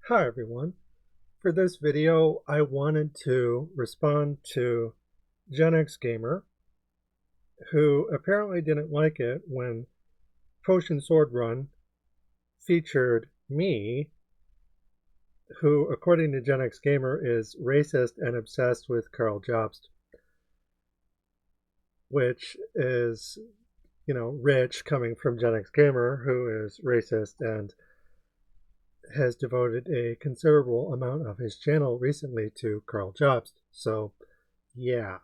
Hi everyone. For this video, I wanted to respond to Gen X Gamer, who apparently didn't like it when Potion Sword Run featured me, who, according to Gen X Gamer, is racist and obsessed with Karl Jobst, which is, rich coming from Gen X Gamer, who is racist and has devoted a considerable amount of his channel recently to Karl Jobst. So, yeah.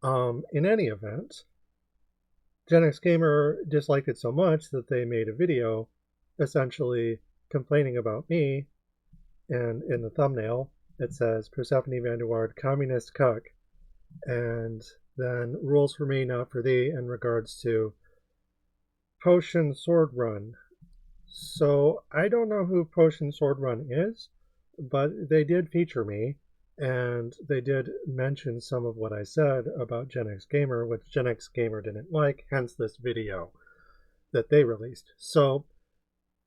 In any event, Gen X Gamer disliked it so much that they made a video essentially complaining about me, and in the thumbnail it says Persephone van der Waard, communist cuck, and then rules for me, not for thee, in regards to Potion Sword Run. So I don't know who Potion Sword Run is, but they did feature me, and they did mention some of what I said about Gen X Gamer, which Gen X Gamer didn't like, hence this video that they released. So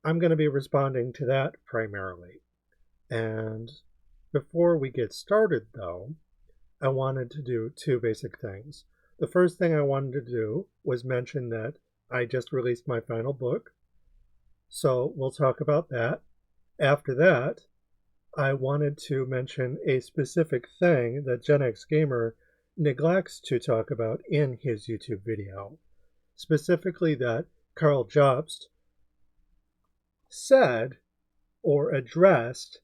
I'm going to be responding to that primarily. And before we get started, though, I wanted to do two basic things. The first thing I wanted to do was mention that I just released my final book, so we'll talk about that. After that, I wanted to mention a specific thing that Gen X Gamer neglects to talk about in his YouTube video. Specifically that Karl Jobst said or addressed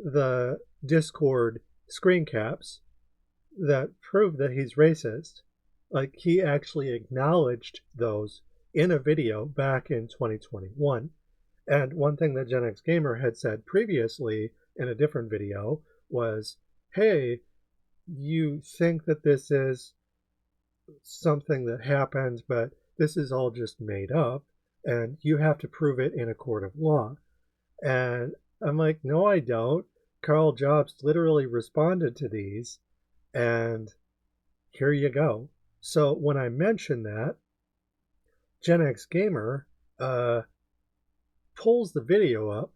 the Discord screen caps that prove that he's racist. Like, he actually acknowledged those in a video back in 2021. And one thing that Gen X Gamer had said previously in a different video was, hey, you think that this is something that happened, but this is all just made up, and you have to prove it in a court of law. And I'm like, no, I don't. Karl Jobst literally responded to these, and here you go. So when I mention that, Gen X Gamer pulls the video up,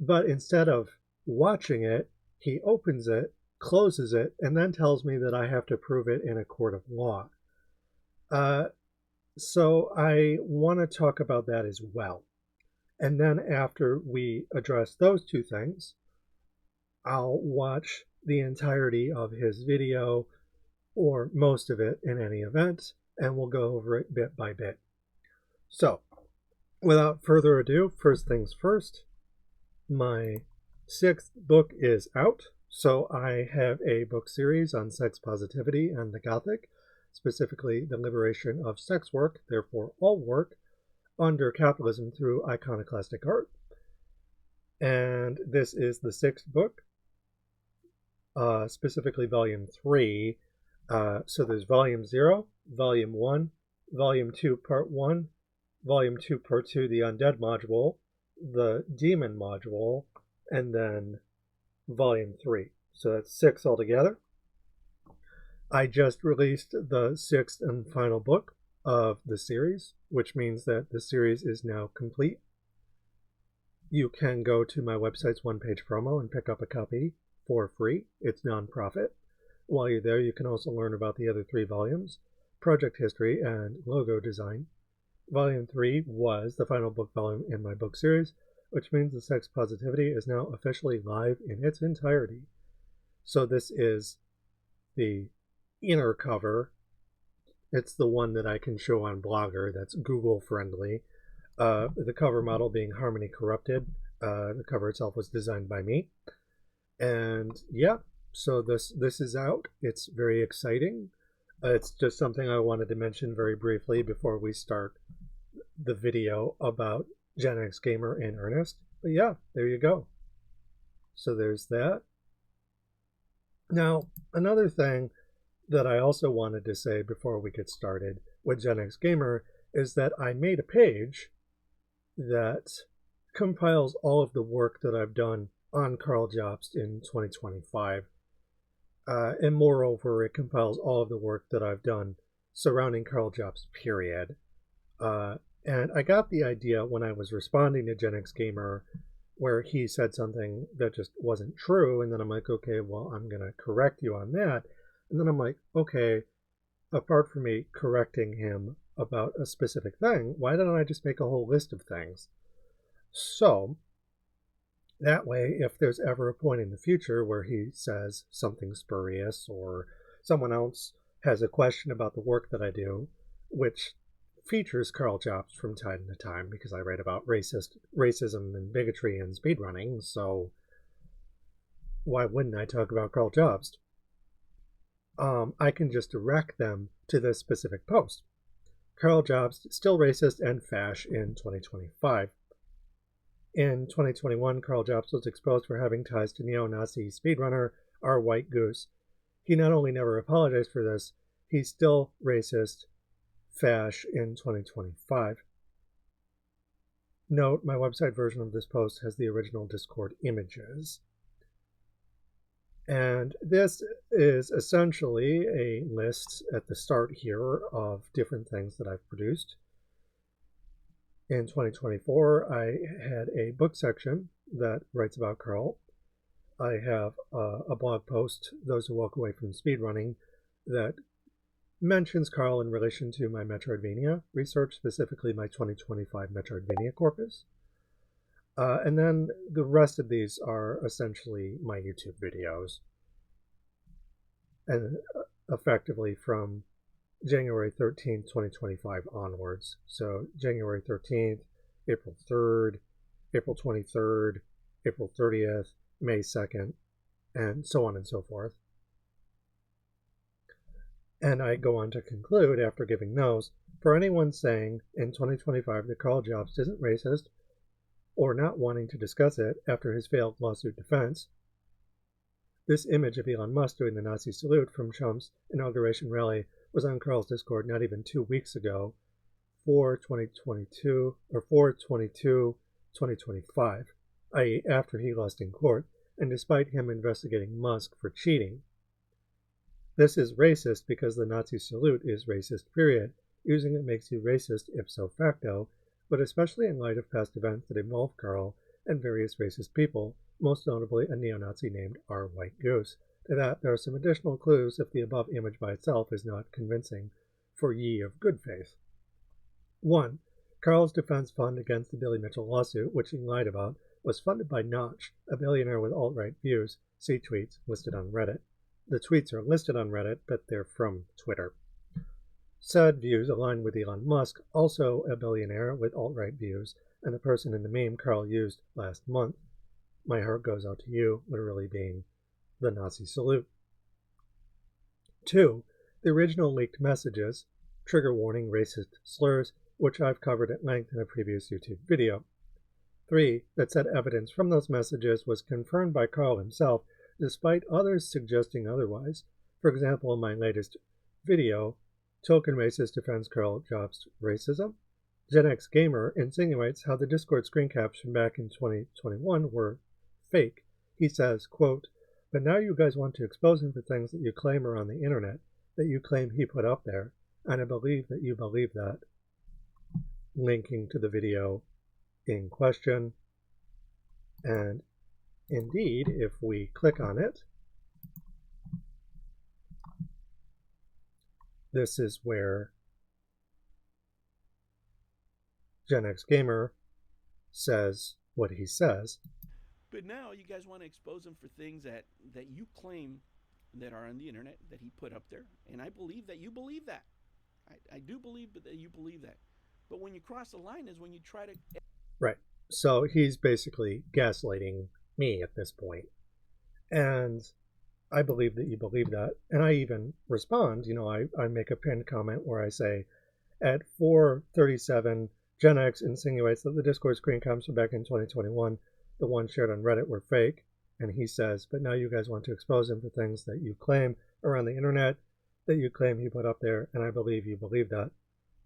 but instead of watching it, he opens it, closes it, and then tells me that I have to prove it in a court of law. So I want to talk about that as well. And then after we address those two things, I'll watch the entirety of his video, or most of it in any event, and we'll go over it bit by bit. So, without further ado, first things first, my 6th book is out. So I have a book series on sex positivity and the Gothic, specifically the liberation of sex work, therefore all work, under capitalism through iconoclastic art. And this is the 6th book, specifically volume 3. So there's volume 0, volume 1, volume 2 part 1, volume 2 part 2, the undead module, the demon module, and then volume 3. So that's 6 altogether. I just released the 6th and final book of the series, which means that the series is now complete. You can go to my website's one-page promo and pick up a copy for free. It's non-profit. While you're there, you can also learn about the other 3 volumes, project history, and logo design. Volume 3 was the final book volume in my book series, which means the sex positivity is now officially live in its entirety. So this is the inner cover. It's the one that I can show on Blogger that's Google friendly. The cover model being Harmony Corrupted. The cover itself was designed by me. And yeah, so this is out. It's very exciting. It's just something I wanted to mention very briefly before we start the video about Gen X Gamer in earnest. But yeah, there you go. So there's that. Now, another thing that I also wanted to say before we get started with Gen X Gamer is that I made a page that compiles all of the work that I've done on Karl Jobst in 2025. And moreover, it compiles all of the work that I've done surrounding Karl Jobst, period. And I got the idea when I was responding to Gen X Gamer where he said something that just wasn't true. And then I'm like, okay, well, I'm going to correct you on that. And then I'm like, okay, apart from me correcting him about a specific thing, why don't I just make a whole list of things? So that way, if there's ever a point in the future where he says something spurious or someone else has a question about the work that I do, which features Karl Jobst from time to time because I write about racism and bigotry and speedrunning, so why wouldn't I talk about Karl Jobst? I can just direct them to this specific post. Karl Jobst, still racist and fash in 2025. In 2021, Karl Jobst was exposed for having ties to neo-Nazi speedrunner R. White Goose. He not only never apologized for this, he's still racist fash in 2025. Note, my website version of this post has the original Discord images. And this is essentially a list at the start here of different things that I've produced. In 2024, I had a book section that writes about Karl. I have a blog post, Those Who Walk Away from Speedrunning, that mentions Karl in relation to my Metroidvania research, specifically my 2025 Metroidvania corpus. And then the rest of these are essentially my YouTube videos. And effectively from January 13th, 2025 onwards. So January 13th, April 3rd, April 23rd, April 30th, May 2nd, and so on and so forth. And I go on to conclude, after giving those, for anyone saying in 2025 that Karl Jobst isn't racist, or not wanting to discuss it after his failed lawsuit defense, this image of Elon Musk doing the Nazi salute from Trump's inauguration rally was on Karl's Discord not even 2 weeks ago, 4/22/2025, i.e. after he lost in court, and despite him investigating Musk for cheating. This is racist because the Nazi salute is racist, period. Using it makes you racist ipso facto, but especially in light of past events that involve Karl and various racist people, most notably a neo-Nazi named R. White Goose. To that, there are some additional clues if the above image by itself is not convincing for ye of good faith. 1. Karl's defense fund against the Billy Mitchell lawsuit, which he lied about, was funded by Notch, a billionaire with alt-right views. See tweets listed on Reddit. The tweets are listed on Reddit, but they're from Twitter. Said views align with Elon Musk, also a billionaire with alt-right views, and the person in the meme Karl used last month. My heart goes out to you, literally being the Nazi salute. 2. The original leaked messages, trigger warning racist slurs, which I've covered at length in a previous YouTube video. 3. That said evidence from those messages was confirmed by Karl himself, despite others suggesting otherwise. For example, in my latest video, Token Racist defends Karl Jobst racism. Gen X Gamer insinuates how the Discord screen caps from back in 2021 were fake. He says, quote, "But now you guys want to expose him for things that you claim are on the internet, that you claim he put up there, and I believe that you believe that." Linking to the video in question. And indeed, if we click on it, this is where Gen X Gamer says what he says. But now you guys want to expose him for things that you claim that are on the internet that he put up there. And I believe that you believe that. I do believe that you believe that. But when you cross the line is when you try to... Right. So he's basically gaslighting me at this point. And I believe that you believe that. And I even respond, I make a pinned comment where I say, at 4:37, Gen X insinuates that the Discord screen caps from back in 2021, the ones shared on Reddit, were fake. And he says, but now you guys want to expose him for things that you claim are on the internet, that you claim he put up there, and I believe you believe that.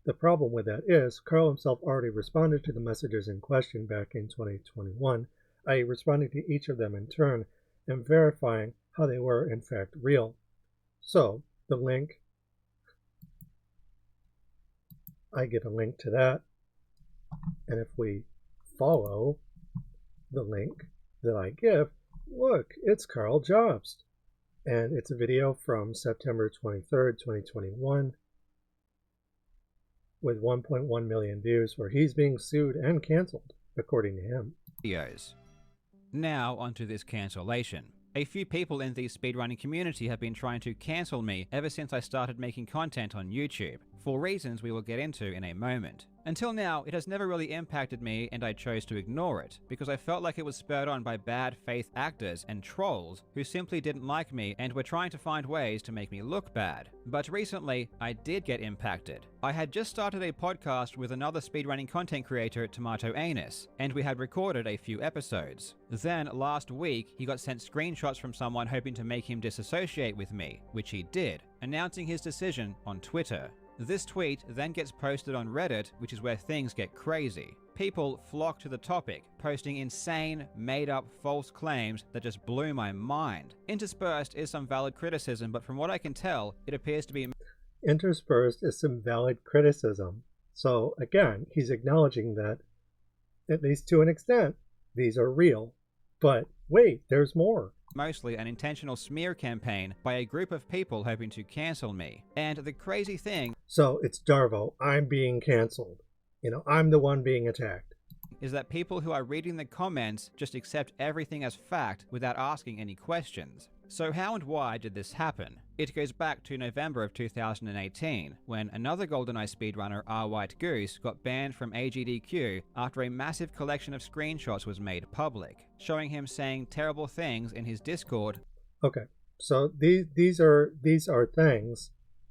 The problem with that is, Karl himself already responded to the messages in question back in 2021, i.e. responding to each of them in turn and verifying how they were in fact real. So, the link, I give a link to that, and if we follow the link that I give, look, it's Karl Jobst. And it's a video from September 23rd, 2021 with 1.1 million views where he's being sued and canceled, according to him. Videos. Now onto this cancellation. A few people in the speedrunning community have been trying to cancel me ever since I started making content on YouTube, for reasons we will get into in a moment. Until now, it has never really impacted me, and I chose to ignore it, because I felt like it was spurred on by bad faith actors and trolls who simply didn't like me and were trying to find ways to make me look bad. But recently, I did get impacted. I had just started a podcast with another speedrunning content creator, Tomato Anus, and we had recorded a few episodes. Then, last week, he got sent screenshots from someone hoping to make him disassociate with me, which he did, announcing his decision on Twitter. This tweet then gets posted on Reddit, which is where things get crazy. People flock to the topic, posting insane, made-up, false claims that just blew my mind. Interspersed is some valid criticism, but from what I can tell, it appears to be... Interspersed is some valid criticism. So, again, he's acknowledging that, at least to an extent, these are real. But wait, there's more. Mostly an intentional smear campaign by a group of people hoping to cancel me. And the crazy thing... So, it's Darvo. I'm being canceled. I'm the one being attacked. Is that people who are reading the comments just accept everything as fact without asking any questions. So how and why did this happen? It goes back to November of 2018, when another GoldenEye speedrunner, White Goose, got banned from AGDQ after a massive collection of screenshots was made public, showing him saying terrible things in his Discord. Okay, so these are things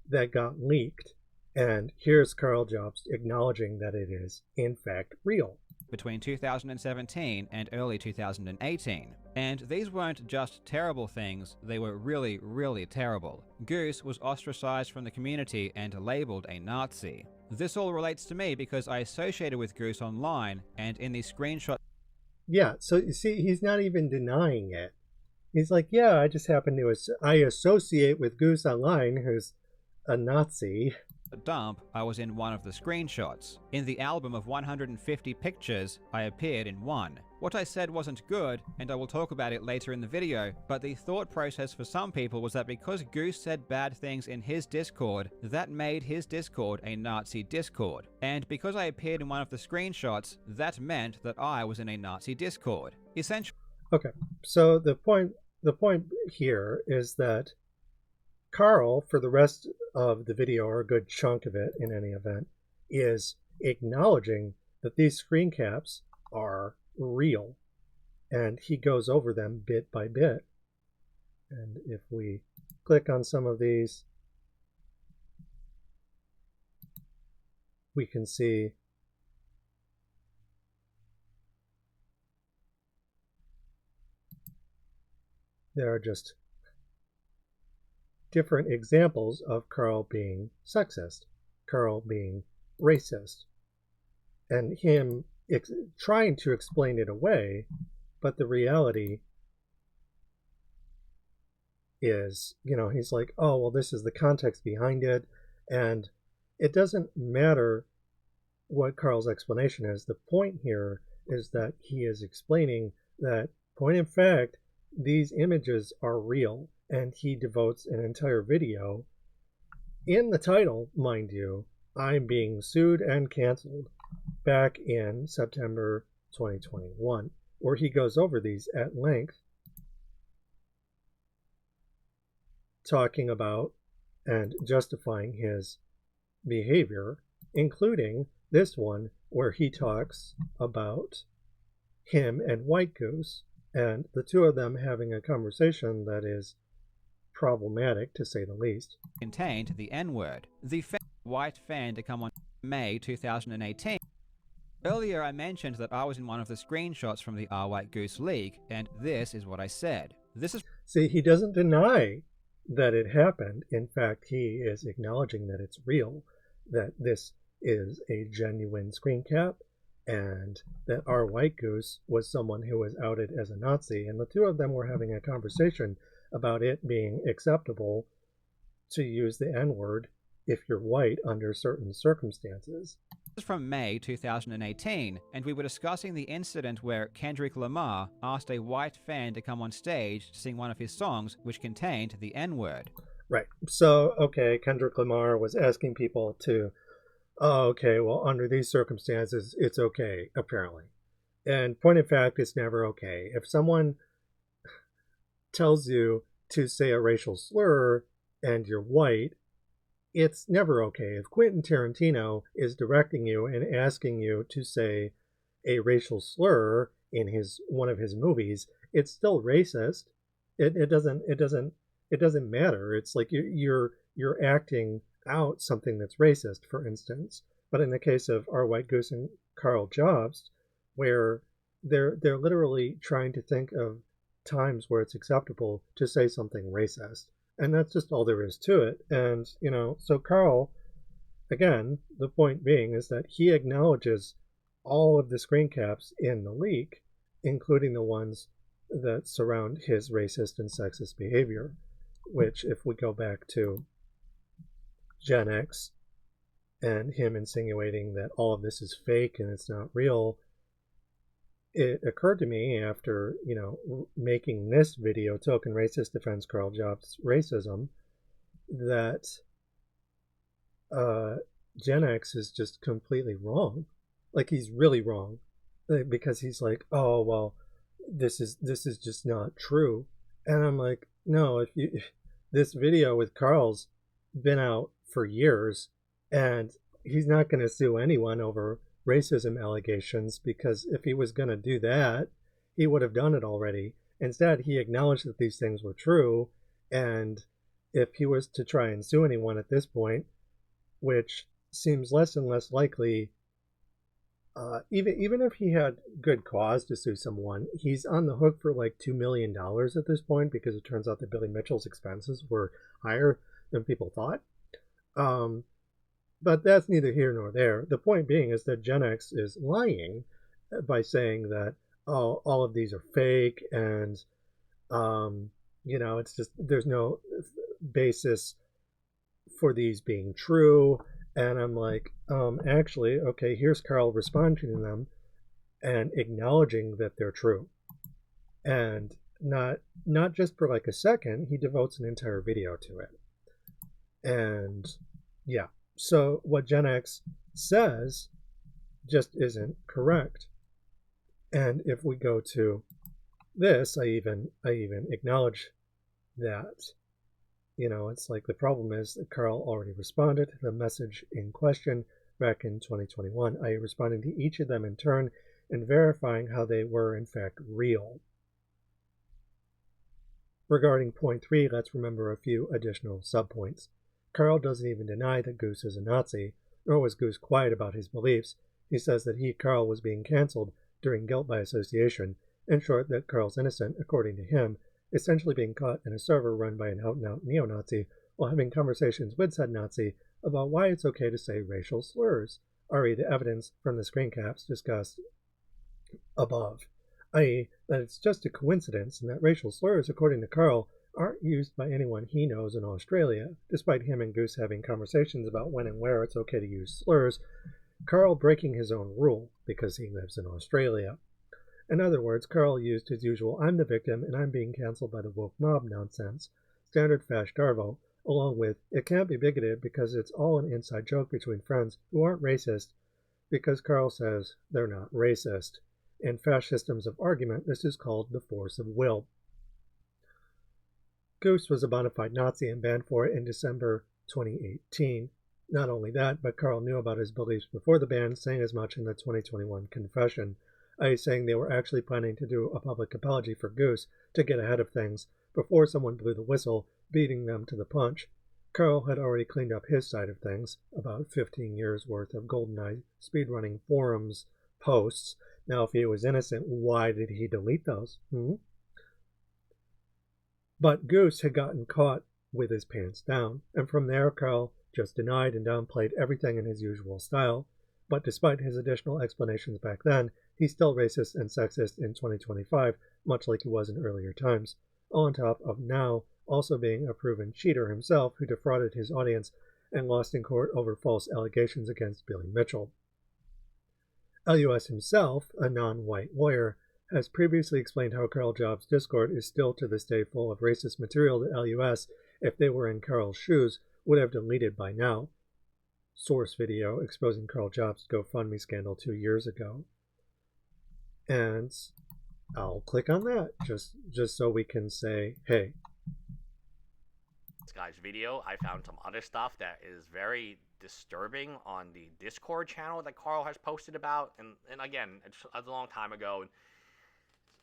that got leaked, and here's Karl Jobst acknowledging that it is, in fact, real. Between 2017 and early 2018. And these weren't just terrible things, they were really, really terrible. Goose was ostracized from the community and labeled a Nazi. This all relates to me because I associated with Goose online, and in the screenshot... Yeah, so you see, he's not even denying it. He's like, yeah, I just happen to... I associate with Goose online, who's a Nazi. Dump, I was in one of the screenshots. In the album of 150 pictures, I appeared in one. What I said wasn't good, and I will talk about it later in the video, but the thought process for some people was that because Goose said bad things in his Discord, that made his Discord a Nazi Discord. And because I appeared in one of the screenshots, that meant that I was in a Nazi Discord. Essentially... Okay, so the point here is that Karl, for the rest of the video, or a good chunk of it in any event, is acknowledging that these screen caps are real, and he goes over them bit by bit. And if we click on some of these, we can see there are just different examples of Karl being sexist, Karl being racist, and him trying to explain it away, but the reality is, he's like, oh, well, this is the context behind it, and it doesn't matter what Karl's explanation is. The point here is that he is explaining that, point in fact, these images are real. And he devotes an entire video, in the title, mind you, I'm being sued and canceled, back in September 2021, where he goes over these at length, talking about and justifying his behavior, including this one where he talks about him and White Goose, and the two of them having a conversation that is problematic, to say the least. Contained the N-word. The white fan to come on May 2018. Earlier I mentioned that I was in one of the screenshots from the White Goose leak, and this is what I said. See, he doesn't deny that it happened. In fact, he is acknowledging that it's real, that this is a genuine screen cap, and that our White Goose was someone who was outed as a Nazi, and the two of them were having a conversation about it being acceptable to use the N-word if you're white under certain circumstances. was from May 2018, and we were discussing the incident where Kendrick Lamar asked a white fan to come on stage to sing one of his songs which contained the N-word. Right. So, okay, Kendrick Lamar was asking people to, oh, okay, well, under these circumstances, it's okay, apparently. And point of fact, it's never okay. If someone tells you to say a racial slur and you're white, it's never okay. If Quentin Tarantino is directing you and asking you to say a racial slur in one of his movies, it's still racist. It doesn't matter. It's like you're acting out something that's racist, for instance. But in the case of Our White Goose and Karl Jobst, where they're literally trying to think of times where it's acceptable to say something racist. And that's just all there is to it. And, so Karl, again, the point being is that he acknowledges all of the screen caps in the leak, including the ones that surround his racist and sexist behavior, which, if we go back to Gen X and him insinuating that all of this is fake and it's not real, it occurred to me after, making this video, Token Racist Defends Karl Jobst's Racism, that Gen X is just completely wrong. Like, he's really wrong. Because he's like, oh, well, this is just not true. And I'm like, no, if this video with Karl's been out for years, and he's not going to sue anyone over racism allegations, because if he was going to do that, he would have done it already. Instead, he acknowledged that these things were true, and if he was to try and sue anyone at this point, which seems less and less likely, even if he had good cause to sue someone, he's on the hook for like $2 million at this point, because it turns out that Billy Mitchell's expenses were higher than people thought. But that's neither here nor there. The point being is that Gen X is lying by saying that, oh, all of these are fake, and, it's just, there's no basis for these being true. And I'm like, actually, okay, here's Karl responding to them and acknowledging that they're true. And not just for like a second, he devotes an entire video to it. And yeah. So what Gen X says just isn't correct. And if we go to this, I even acknowledge that, it's like the problem is that Karl already responded to the message in question back in 2021. I responded to each of them in turn and verifying how they were in fact real. Regarding point 3, let's remember a few additional subpoints. Karl doesn't even deny that Goose is a Nazi, nor was Goose quiet about his beliefs. He says that Karl, was being cancelled during guilt by association. In short, that Karl's innocent, according to him, essentially being caught in a server run by an out-and-out neo-Nazi while having conversations with said Nazi about why it's okay to say racial slurs, i.e. the evidence from the screen caps discussed above, i.e. that it's just a coincidence and that racial slurs, according to Karl, aren't used by anyone he knows in Australia. Despite him and Goose having conversations about when and where it's okay to use slurs, Karl breaking his own rule because he lives in Australia. In other words, Karl used his usual I'm the victim and I'm being cancelled by the woke mob nonsense, standard Fash Darvo, along with it can't be bigoted because it's all an inside joke between friends who aren't racist, because Karl says they're not racist. In Fash systems of argument, this is called the force of will. Goose was a bona fide Nazi and banned for it in December 2018. Not only that, but Karl knew about his beliefs before the ban, saying as much in the 2021 confession, i.e. saying they were actually planning to do a public apology for Goose to get ahead of things before someone blew the whistle, beating them to the punch. Karl had already cleaned up his side of things, about 15 years worth of GoldenEye speedrunning forums posts. Now, if he was innocent, why did he delete those? But Goose had gotten caught with his pants down, and from there Karl just denied and downplayed everything in his usual style. But despite his additional explanations back then, he's still racist and sexist in 2025, much like he was in earlier times, all on top of now also being a proven cheater himself who defrauded his audience and lost in court over false allegations against Billy Mitchell. LUS himself, a non-white lawyer, has previously explained how Karl Jobst' Discord is still to this day full of racist material that LUS, if they were in Karl's shoes, would have deleted by now. Source video exposing Karl Jobst's GoFundMe scandal 2 years ago. And I'll click on that just so we can say, hey. This guy's video, I found some other stuff that is very disturbing on the Discord channel that Karl has posted about, and again, it's a long time ago, and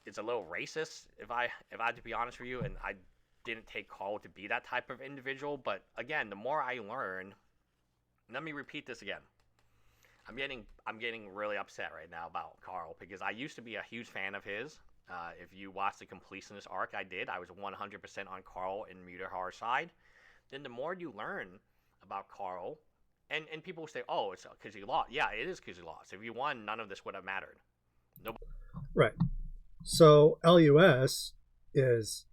it's a little racist if I had to be honest with you, and I didn't take Karl to be that type of individual, but again, the more I learn, let me repeat this again. I'm getting really upset right now about Karl because I used to be a huge fan of his. If you watch the Completionist arc I did, I was 100% on Karl and Mutahar's side. Then the more you learn about Karl, and people will say, oh, it's because he lost. Yeah, it is because he lost. If he won, none of this would have mattered. Nobody. Right. So LUS is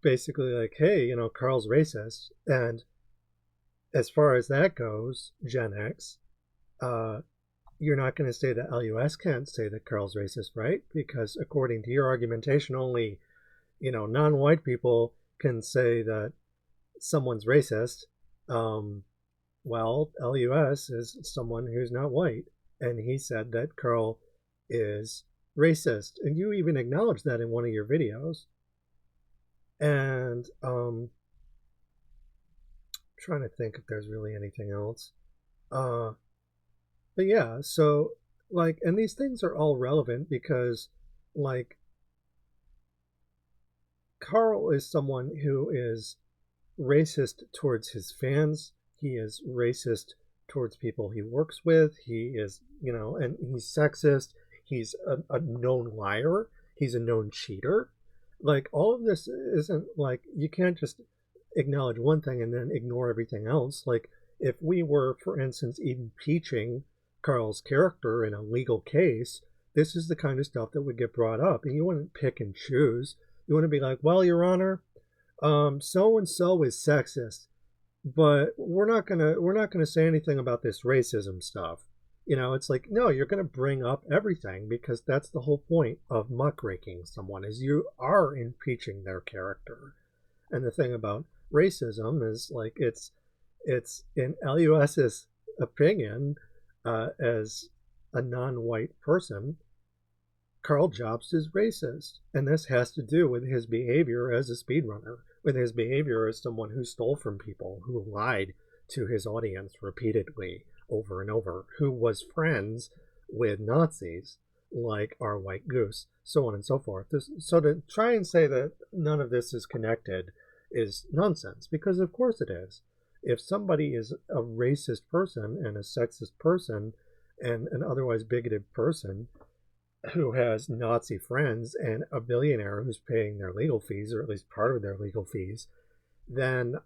basically like, hey, you know, Karl's racist. And as far as that goes, Gen X, you're not going to say that LUS can't say that Karl's racist, right? Because according to your argumentation, only, you know, non-white people can say that someone's racist. Well, LUS is someone who's not white, and he said that Karl is racist, and you even acknowledged that in one of your videos. And trying to think if there's really anything else. But yeah, so like, and these things are all relevant because like Karl is someone who is racist towards his fans. He is racist towards people he works with. He is, you know, and he's sexist. He's a known liar. He's a known cheater. Like, all of this isn't like, you can't just acknowledge one thing and then ignore everything else. Like, if we were, for instance, impeaching Karl's character in a legal case, this is the kind of stuff that would get brought up, and you wouldn't pick and choose. You want to be like, well, Your Honor, so and so is sexist, but we're not gonna say anything about this racism stuff. You know, it's like, no, you're gonna bring up everything, because that's the whole point of muckraking someone, is you are impeaching their character. And the thing about racism is, like, it's in LUS's opinion, as a non-white person, Karl Jobst is racist. And this has to do with his behavior as a speedrunner, with his behavior as someone who stole from people, who lied to his audience repeatedly over and over, who was friends with Nazis like our white goose, so on and so forth. So to try and say that none of this is connected is nonsense, because of course it is. If somebody is a racist person and a sexist person and an otherwise bigoted person who has Nazi friends and a billionaire who's paying their legal fees, or at least part of their legal fees, then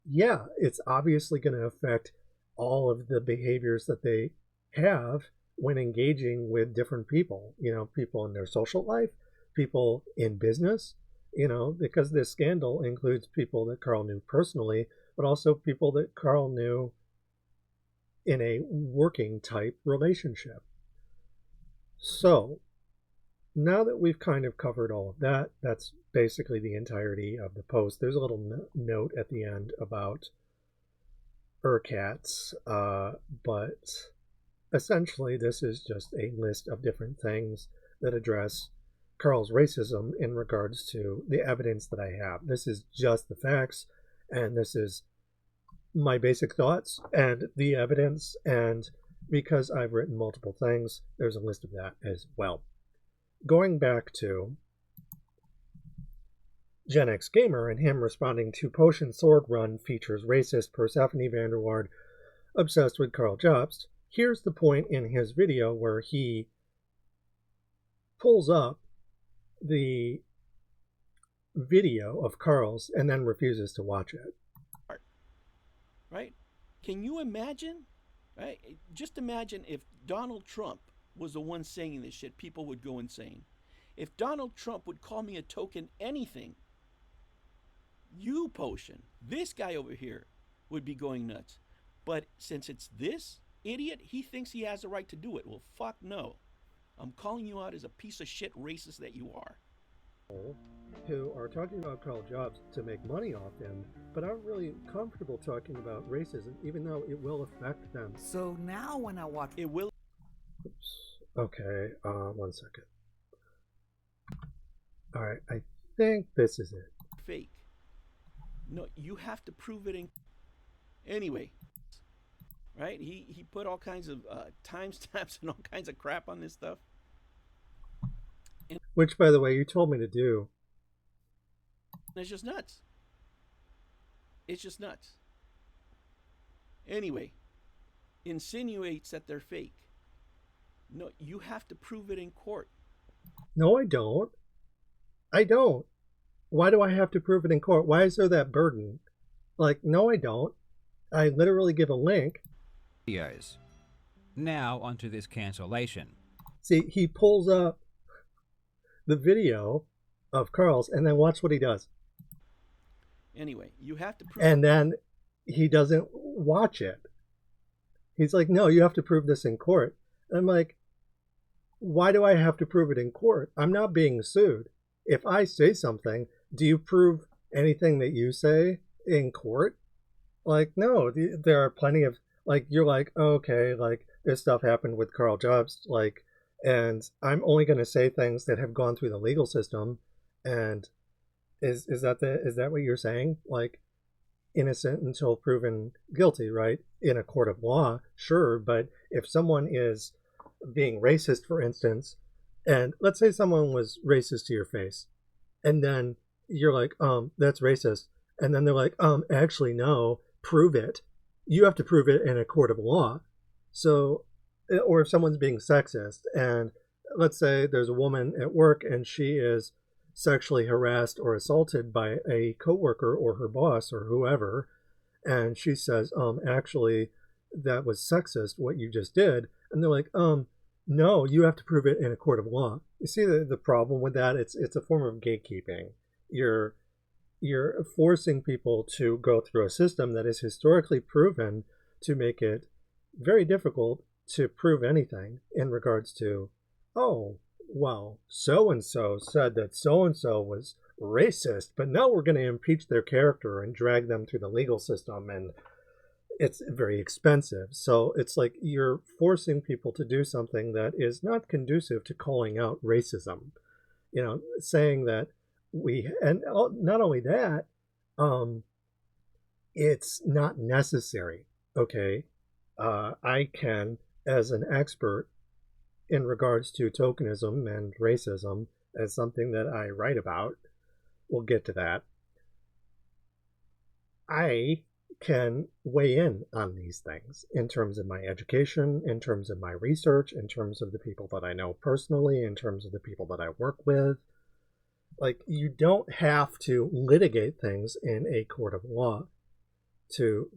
yeah, it's obviously going to affect all of the behaviors that they have when engaging with different people, you know, people in their social life, people in business, you know, because this scandal includes people that Karl knew personally, but also people that Karl knew in a working type relationship. So now that we've kind of covered all of that, that's basically the entirety of the post. There's a little note at the end about ERCATs, but essentially this is just a list of different things that address Karl's racism in regards to the evidence that I have. This is just the facts, and this is my basic thoughts and the evidence, and because I've written multiple things, there's a list of that as well. Going back to Gen X Gamer and him responding to Potion Sword Run features racist Persephone Waard obsessed with Karl Jobst, here's the point in his video where he pulls up the video of Karl's and then refuses to watch it. Right? Can you imagine? Right? Just imagine if Donald Trump was the one saying this shit, people would go insane. If Donald Trump would call me a token anything, Potion, this guy over here, would be going nuts. But since it's this, idiot, he thinks he has the right to do it. Well, fuck no. I'm calling you out as a piece of shit racist that you are. Who are talking about Karl Jobst to make money off him, but aren't really comfortable talking about racism, even though it will affect them. So now when I watch... It will... Oops. Okay, 1 second. Alright, I think this is it. Fake. No, you have to prove it in... Anyway. Right? He put all kinds of timestamps and all kinds of crap on this stuff. Which, by the way, you told me to do. It's just nuts. It's just nuts. Anyway, insinuates that they're fake. No, you have to prove it in court. No, I don't. I don't. Why do I have to prove it in court? Why is there that burden? Like, no, I don't. I literally give a link. Videos. Now onto this cancellation. See, he pulls up the video of Karl's and then watch what he does. Anyway, you have to prove... And then he doesn't watch it. He's like, no, you have to prove this in court. And I'm like, why do I have to prove it in court? I'm not being sued. If I say something, do you prove anything that you say in court? Like, no, there are plenty of, like, you're like, oh, okay, like, this stuff happened with Karl Jobst, like, and I'm only going to say things that have gone through the legal system. And is that what you're saying? Like, innocent until proven guilty, right? In a court of law, sure. But if someone is being racist, for instance, and let's say someone was racist to your face, and then you're like, that's racist. And then they're like, actually, no, prove it. You have to prove it in a court of law. So, or if someone's being sexist, and let's say there's a woman at work and she is sexually harassed or assaulted by a coworker or her boss or whoever, and she says, actually, that was sexist, what you just did. And they're like, no, you have to prove it in a court of law. You see the problem with that? It's a form of gatekeeping. You're forcing people to go through a system that is historically proven to make it very difficult to prove anything in regards to, oh, well, so-and-so said that so-and-so was racist, but now we're going to impeach their character and drag them through the legal system, and it's very expensive. So it's like you're forcing people to do something that is not conducive to calling out racism. You know, saying that and not only that, it's not necessary, okay? I can, as an expert in regards to tokenism and racism, as something that I write about, we'll get to that, I can weigh in on these things in terms of my education, in terms of my research, in terms of the people that I know personally, in terms of the people that I work with. Like, you don't have to litigate things in a court of law to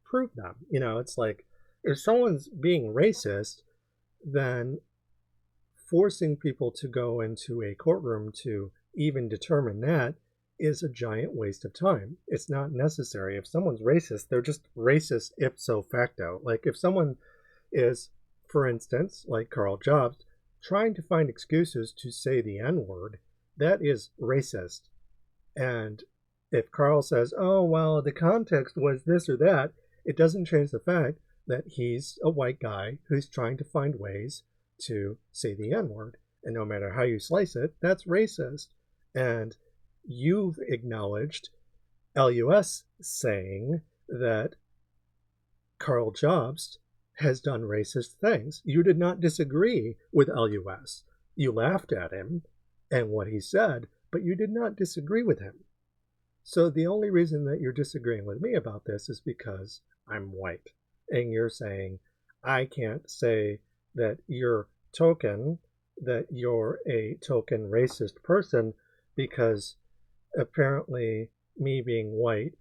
prove them. You know, it's like, if someone's being racist, then forcing people to go into a courtroom to even determine that is a giant waste of time. It's not necessary. If someone's racist, they're just racist ipso facto. Like, if someone is, for instance, like Karl Jobst, trying to find excuses to say the N-word, that is racist. And if Karl says, oh, well, the context was this or that, it doesn't change the fact that he's a white guy who's trying to find ways to say the N-word. And no matter how you slice it, that's racist. And you've acknowledged LUS saying that Karl Jobst has done racist things. You did not disagree with LUS. You laughed at him and what he said, but you did not disagree with him. So the only reason that you're disagreeing with me about this is because I'm white. And you're saying, I can't say that you're a token racist person because apparently me being white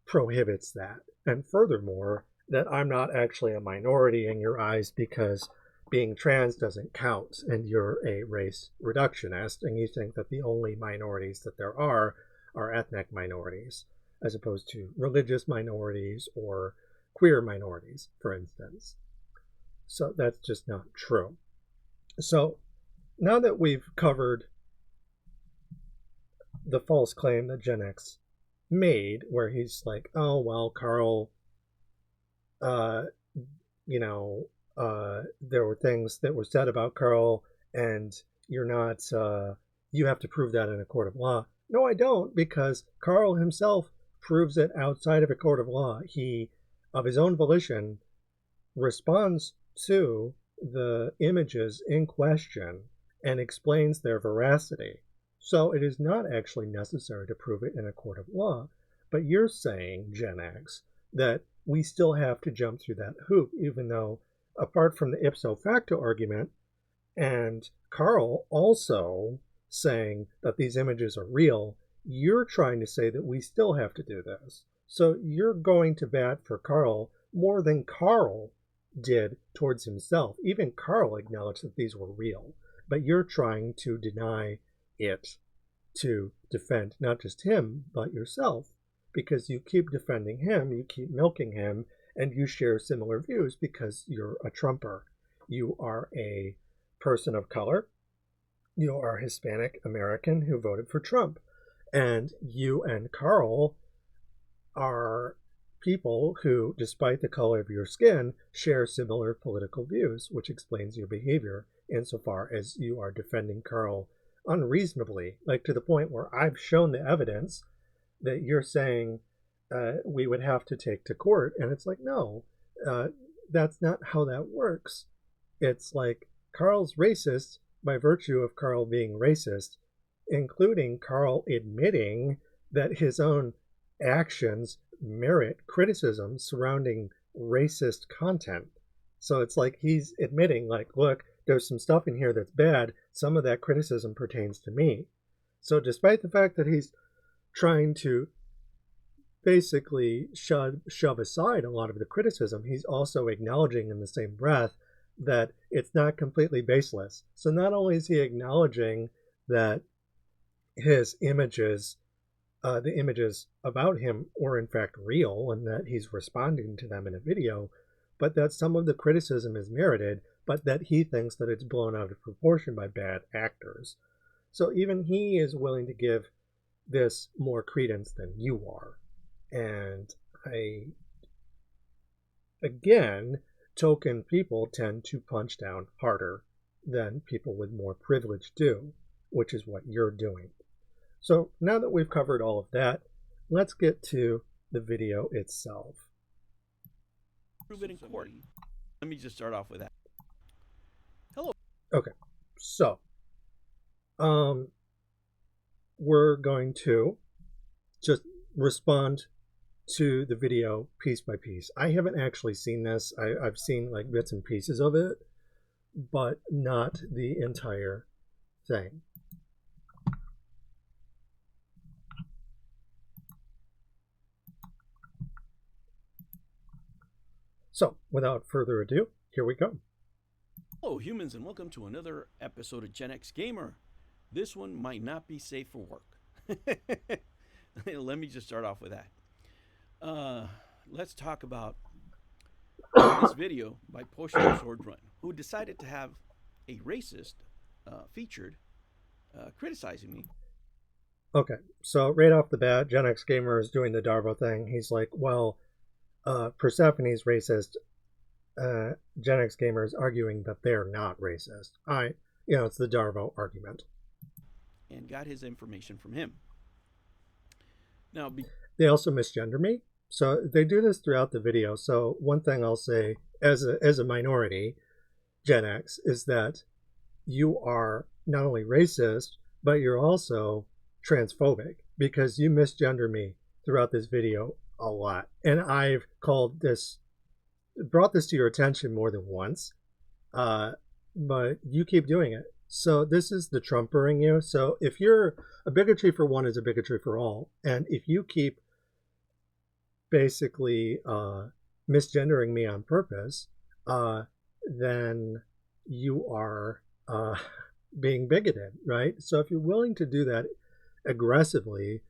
prohibits that. And furthermore, that I'm not actually a minority in your eyes because being trans doesn't count and you're a race reductionist and you think that the only minorities that there are ethnic minorities as opposed to religious minorities or queer minorities, for instance. So that's just not true. So now that we've covered the false claim that Gen X made, where he's like, oh, well, Karl, there were things that were said about Karl, and you're not, you have to prove that in a court of law. No, I don't, because Karl himself proves it outside of a court of law. He, of his own volition, responds to the images in question and explains their veracity. So it is not actually necessary to prove it in a court of law. But you're saying, Gen X, that we still have to jump through that hoop, even though, apart from the ipso facto argument, and Karl also saying that these images are real, you're trying to say that we still have to do this. So you're going to bat for Karl more than Karl did towards himself. Even Karl acknowledged that these were real, but you're trying to deny it to defend not just him, but yourself, because you keep defending him, you keep milking him, and you share similar views because you're a Trumper. You are a person of color. You are Hispanic American who voted for Trump. And you and Karl are people who, despite the color of your skin, share similar political views, which explains your behavior insofar as you are defending Karl unreasonably, like to the point where I've shown the evidence that you're saying we would have to take to court. And it's like, no, that's not how that works. It's like Karl's racist by virtue of Karl being racist, including Karl admitting that his own actions merit criticism surrounding racist content. So it's like he's admitting, like, look, there's some stuff in here that's bad. Some of that criticism pertains to me. So despite the fact that he's trying to basically shove aside a lot of the criticism, he's also acknowledging in the same breath that it's not completely baseless. So not only is he acknowledging that his images, the images about him were in fact real and that he's responding to them in a video, but that some of the criticism is merited, but that he thinks that it's blown out of proportion by bad actors. So even he is willing to give this more credence than you are. And again, token people tend to punch down harder than people with more privilege do, which is what you're doing. So now that we've covered all of that, let's get to the video itself. Prove it in court. Let me just start off with that. Hello. Okay, so we're going to just respond to the video piece by piece. I haven't actually seen this. I've seen like bits and pieces of it, but not the entire thing. So, without further ado, here we go. Hello, humans, and welcome to another episode of Gen X Gamer. This one might not be safe for work. Let me just start off with that. Let's talk about this video by Potion Sword Run, who decided to have a racist featured criticizing me. Okay, so right off the bat, Gen X Gamer is doing the Darvo thing. He's like, well, Persephone's racist. Gen X Gamer is arguing that they're not racist. It's the Darvo argument. And got his information from him. Now, they also misgender me. So they do this throughout the video. So one thing I'll say as a minority, Gen X, is that you are not only racist, but you're also transphobic because you misgender me throughout this video a lot. And I've brought this to your attention more than once, but you keep doing it. So this is the Trumpering you. So if you're a bigotry for one is a bigotry for all. And if you keep basically misgendering me on purpose, then you are being bigoted, right? So if you're willing to do that aggressively,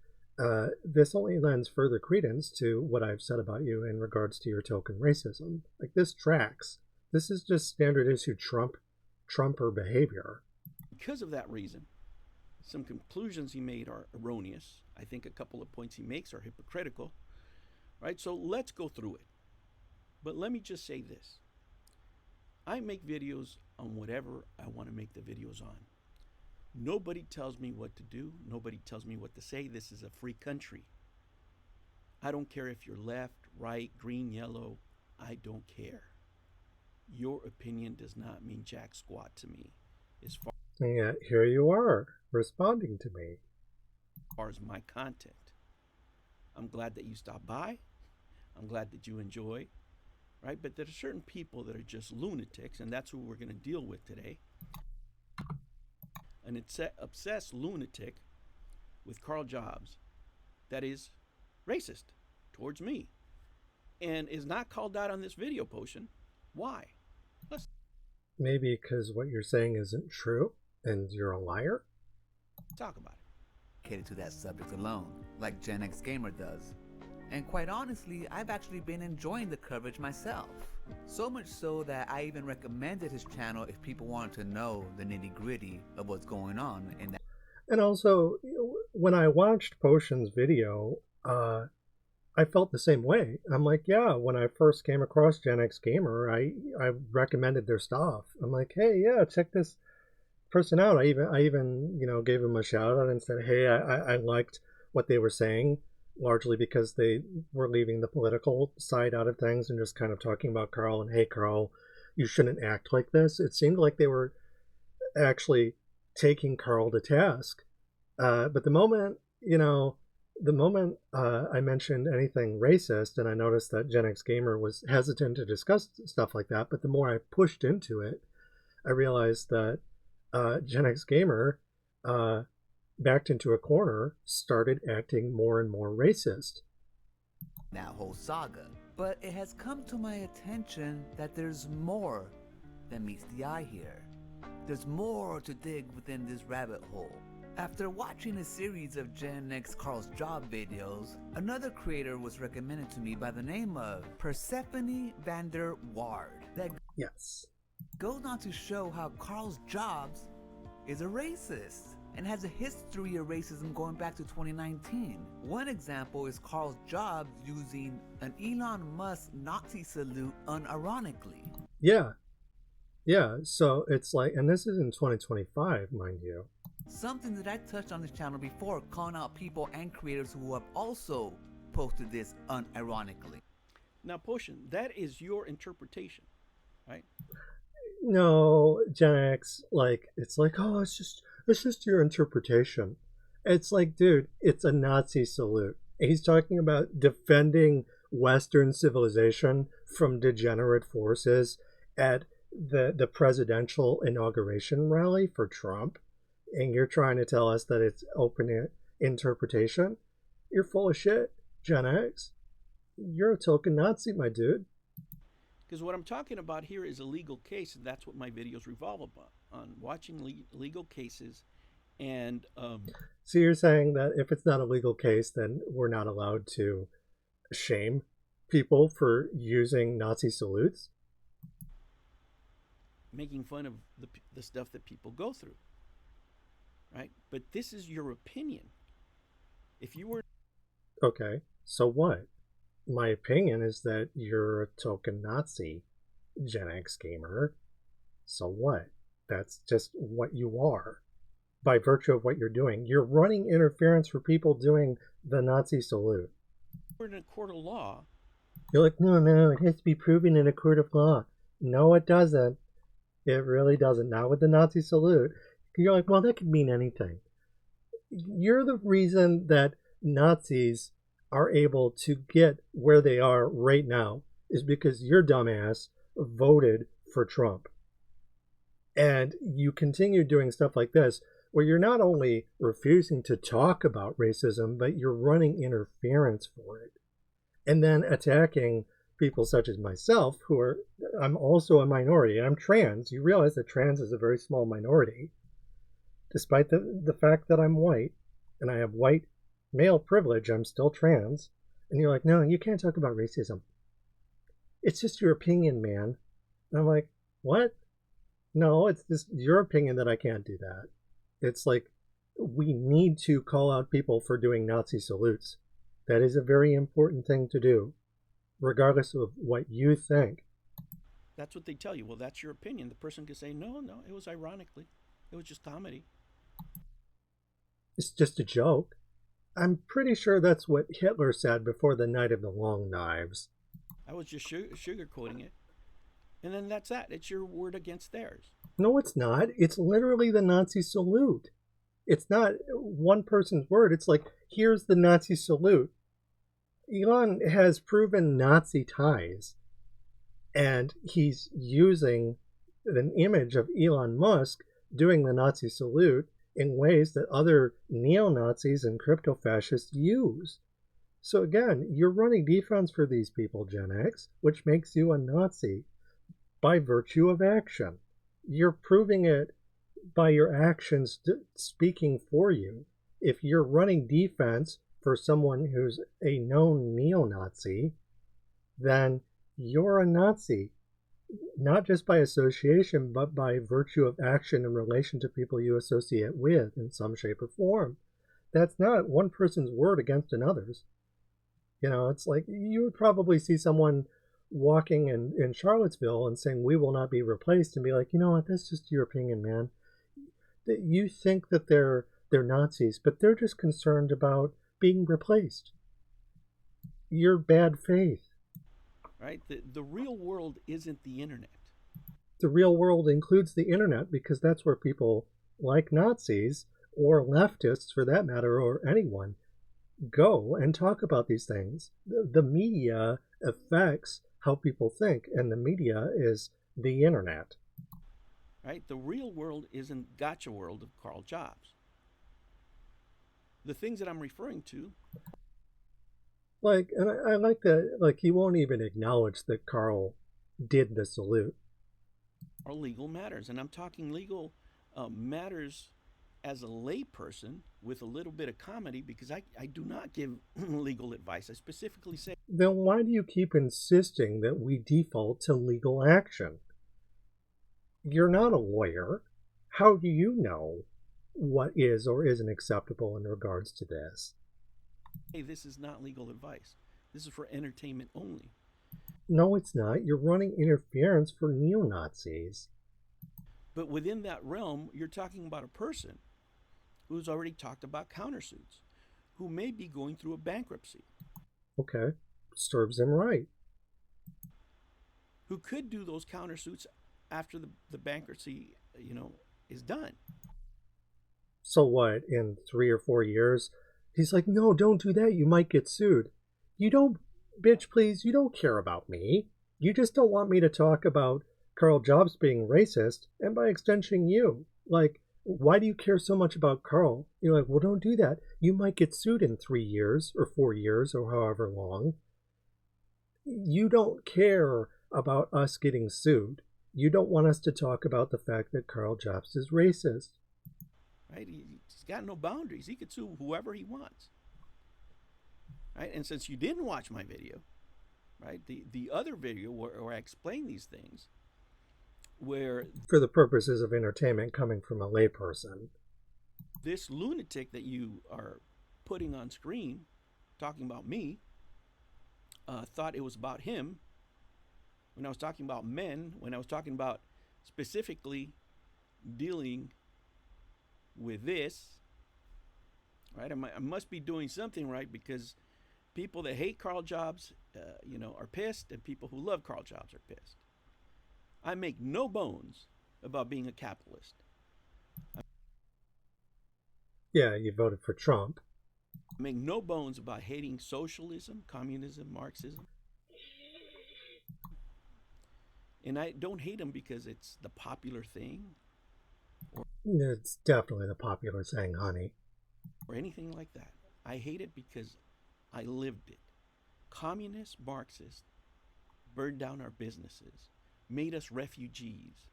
this only lends further credence to what I've said about you in regards to your token racism. Like, this tracks. This is just standard issue Trumper behavior. Because of that reason, some conclusions he made are erroneous. I think a couple of points he makes are hypocritical. Right? So let's go through it. But let me just say this. I make videos on whatever I want to make the videos on. Nobody tells me what to do. Nobody tells me what to say. This is a free country. I don't care if you're left, right, green, yellow. I don't care. Your opinion does not mean jack squat to me. As And yet here you are, responding to me. far as my content. I'm glad that you stopped by. I'm glad that you enjoy. Right? But there are certain people that are just lunatics, and that's who we're going to deal with today. An obsessed lunatic with Karl Jobst that is racist towards me and is not called out on this video potion. Why? Let's Maybe because what you're saying isn't true and you're a liar? talk about it. Dedicated to that subject alone, like Gen X Gamer does. And quite honestly, I've actually been enjoying the coverage myself. So much so that I even recommended his channel if people wanted to know the nitty-gritty of what's going on in that. And also, when I watched Potion's video, I felt the same way. I'm like, yeah, when I first came across Gen X Gamer, I recommended their stuff. I'm like, hey, yeah, check this person out. I even gave him a shout out and said, hey, I liked what they were saying, largely because they were leaving the political side out of things and just kind of talking about Karl and, hey, Karl, you shouldn't act like this. It seemed like they were actually taking Karl to task. But the moment I mentioned anything racist, and I noticed that Gen X Gamer was hesitant to discuss stuff like that, but the more I pushed into it, I realized that Gen X Gamer, backed into a corner, started acting more and more racist. That whole saga. But it has come to my attention that there's more than meets the eye here. There's more to dig within this rabbit hole. After watching a series of Gen X Karl's job videos, another creator was recommended to me by the name of Persephone Vander Waard. That Yes. goes on to show how Karl's Jobst is a racist and has a history of racism going back to 2019. One example is Karl's Jobst using an Elon Musk Nazi salute unironically. Yeah. So it's like, and this is in 2025, mind you. Something that I touched on this channel before, calling out people and creators who have also posted this unironically. Now, Potion, that is your interpretation, right? No, Gen X, like, it's like, oh, it's just your interpretation. It's like, dude, it's a Nazi salute. He's talking about defending Western civilization from degenerate forces at the presidential inauguration rally for Trump. And you're trying to tell us that it's open interpretation? You're full of shit, Gen X. You're a token Nazi, my dude. Because what I'm talking about here is a legal case, and that's what my videos revolve about, on watching legal cases. And so you're saying that if it's not a legal case, then we're not allowed to shame people for using Nazi salutes? making fun of the stuff that people go through, right? But this is your opinion. If you were... Okay, so what? My opinion is that you're a token Nazi, Gen X gamer. So what? That's just what you are. By virtue of what you're doing. You're running interference for people doing the Nazi salute. We're in a court of law. You're like, no, it has to be proven in a court of law. No, it doesn't. It really doesn't. Not with the Nazi salute. You're like, well, that could mean anything. You're the reason that Nazis are able to get where they are right now is because your dumbass voted for Trump. And you continue doing stuff like this where you're not only refusing to talk about racism, but you're running interference for it. And then attacking people such as myself, I'm also a minority. I'm trans. You realize that trans is a very small minority, despite the fact that I'm white and I have white male privilege, I'm still trans. And you're like, no, you can't talk about racism. It's just your opinion, man. And I'm like, what? No, it's just your opinion that I can't do that. It's like, we need to call out people for doing Nazi salutes. That is a very important thing to do, regardless of what you think. That's what they tell you. Well, that's your opinion. The person could say, no, it was ironically. It was just comedy. It's just a joke. I'm pretty sure that's what Hitler said before the Night of the Long Knives. I was just sugarcoating it. And then that's that. It's your word against theirs. No, it's not. It's literally the Nazi salute. It's not one person's word. It's like, here's the Nazi salute. Elon has proven Nazi ties. And he's using an image of Elon Musk doing the Nazi salute in ways that other neo-Nazis and crypto-fascists use. So again, you're running defense for these people, Gen X, which makes you a Nazi by virtue of action. You're proving it by your actions speaking for you. If you're running defense for someone who's a known neo-Nazi, then you're a Nazi, not just by association, but by virtue of action in relation to people you associate with in some shape or form. That's not one person's word against another's. You know, it's like you would probably see someone walking in Charlottesville and saying, we will not be replaced, and be like, you know what, that's just your opinion, man. You think that they're Nazis, but they're just concerned about being replaced. You're bad faith. Right? The real world isn't the internet. The real world includes the internet because that's where people like Nazis, or leftists for that matter, or anyone, go and talk about these things. The media affects how people think, and the media is the internet. Right? The real world isn't gotcha world of Karl Jobst. The things that I'm referring to, like, and I like that, like, he won't even acknowledge that Karl did the salute. are legal matters. And I'm talking legal matters as a layperson with a little bit of comedy, because I do not give legal advice. I specifically say, Then why do you keep insisting that we default to legal action? You're not a lawyer. How do you know what is or isn't acceptable in regards to this? hey, this is not legal advice. This is for entertainment only. No, it's not. You're running interference for neo-Nazis. But within that realm, you're talking about a person who's already talked about countersuits, who may be going through a bankruptcy. Okay, serves him right. Who could do those countersuits after the bankruptcy, is done. So what, in 3 or 4 years? He's like, no, don't do that. You might get sued. You don't, bitch, please, you don't care about me. You just don't want me to talk about Karl Jobst being racist, and by extension, you. Like, why do you care so much about Karl? You're like, well, don't do that. You might get sued in 3 years or 4 years or however long. You don't care about us getting sued. You don't want us to talk about the fact that Karl Jobst is racist. Right? He's got no boundaries. He could sue whoever he wants. Right? And since you didn't watch my video, right, the other video where I explain these things, where for the purposes of entertainment coming from a layperson, this lunatic that you are putting on screen talking about me thought it was about him, when I was talking about men, when I was talking about specifically dealing with this, right? I must be doing something right, because people that hate Karl Jobst, are pissed, and people who love Karl Jobst are pissed. I make no bones about being a capitalist. Yeah, you voted for Trump. I make no bones about hating socialism, communism, Marxism. And I don't hate them because it's the popular thing. It's definitely the popular thing, honey. Or anything like that. I hate it because I lived it. Communist Marxists burned down our businesses, made us refugees.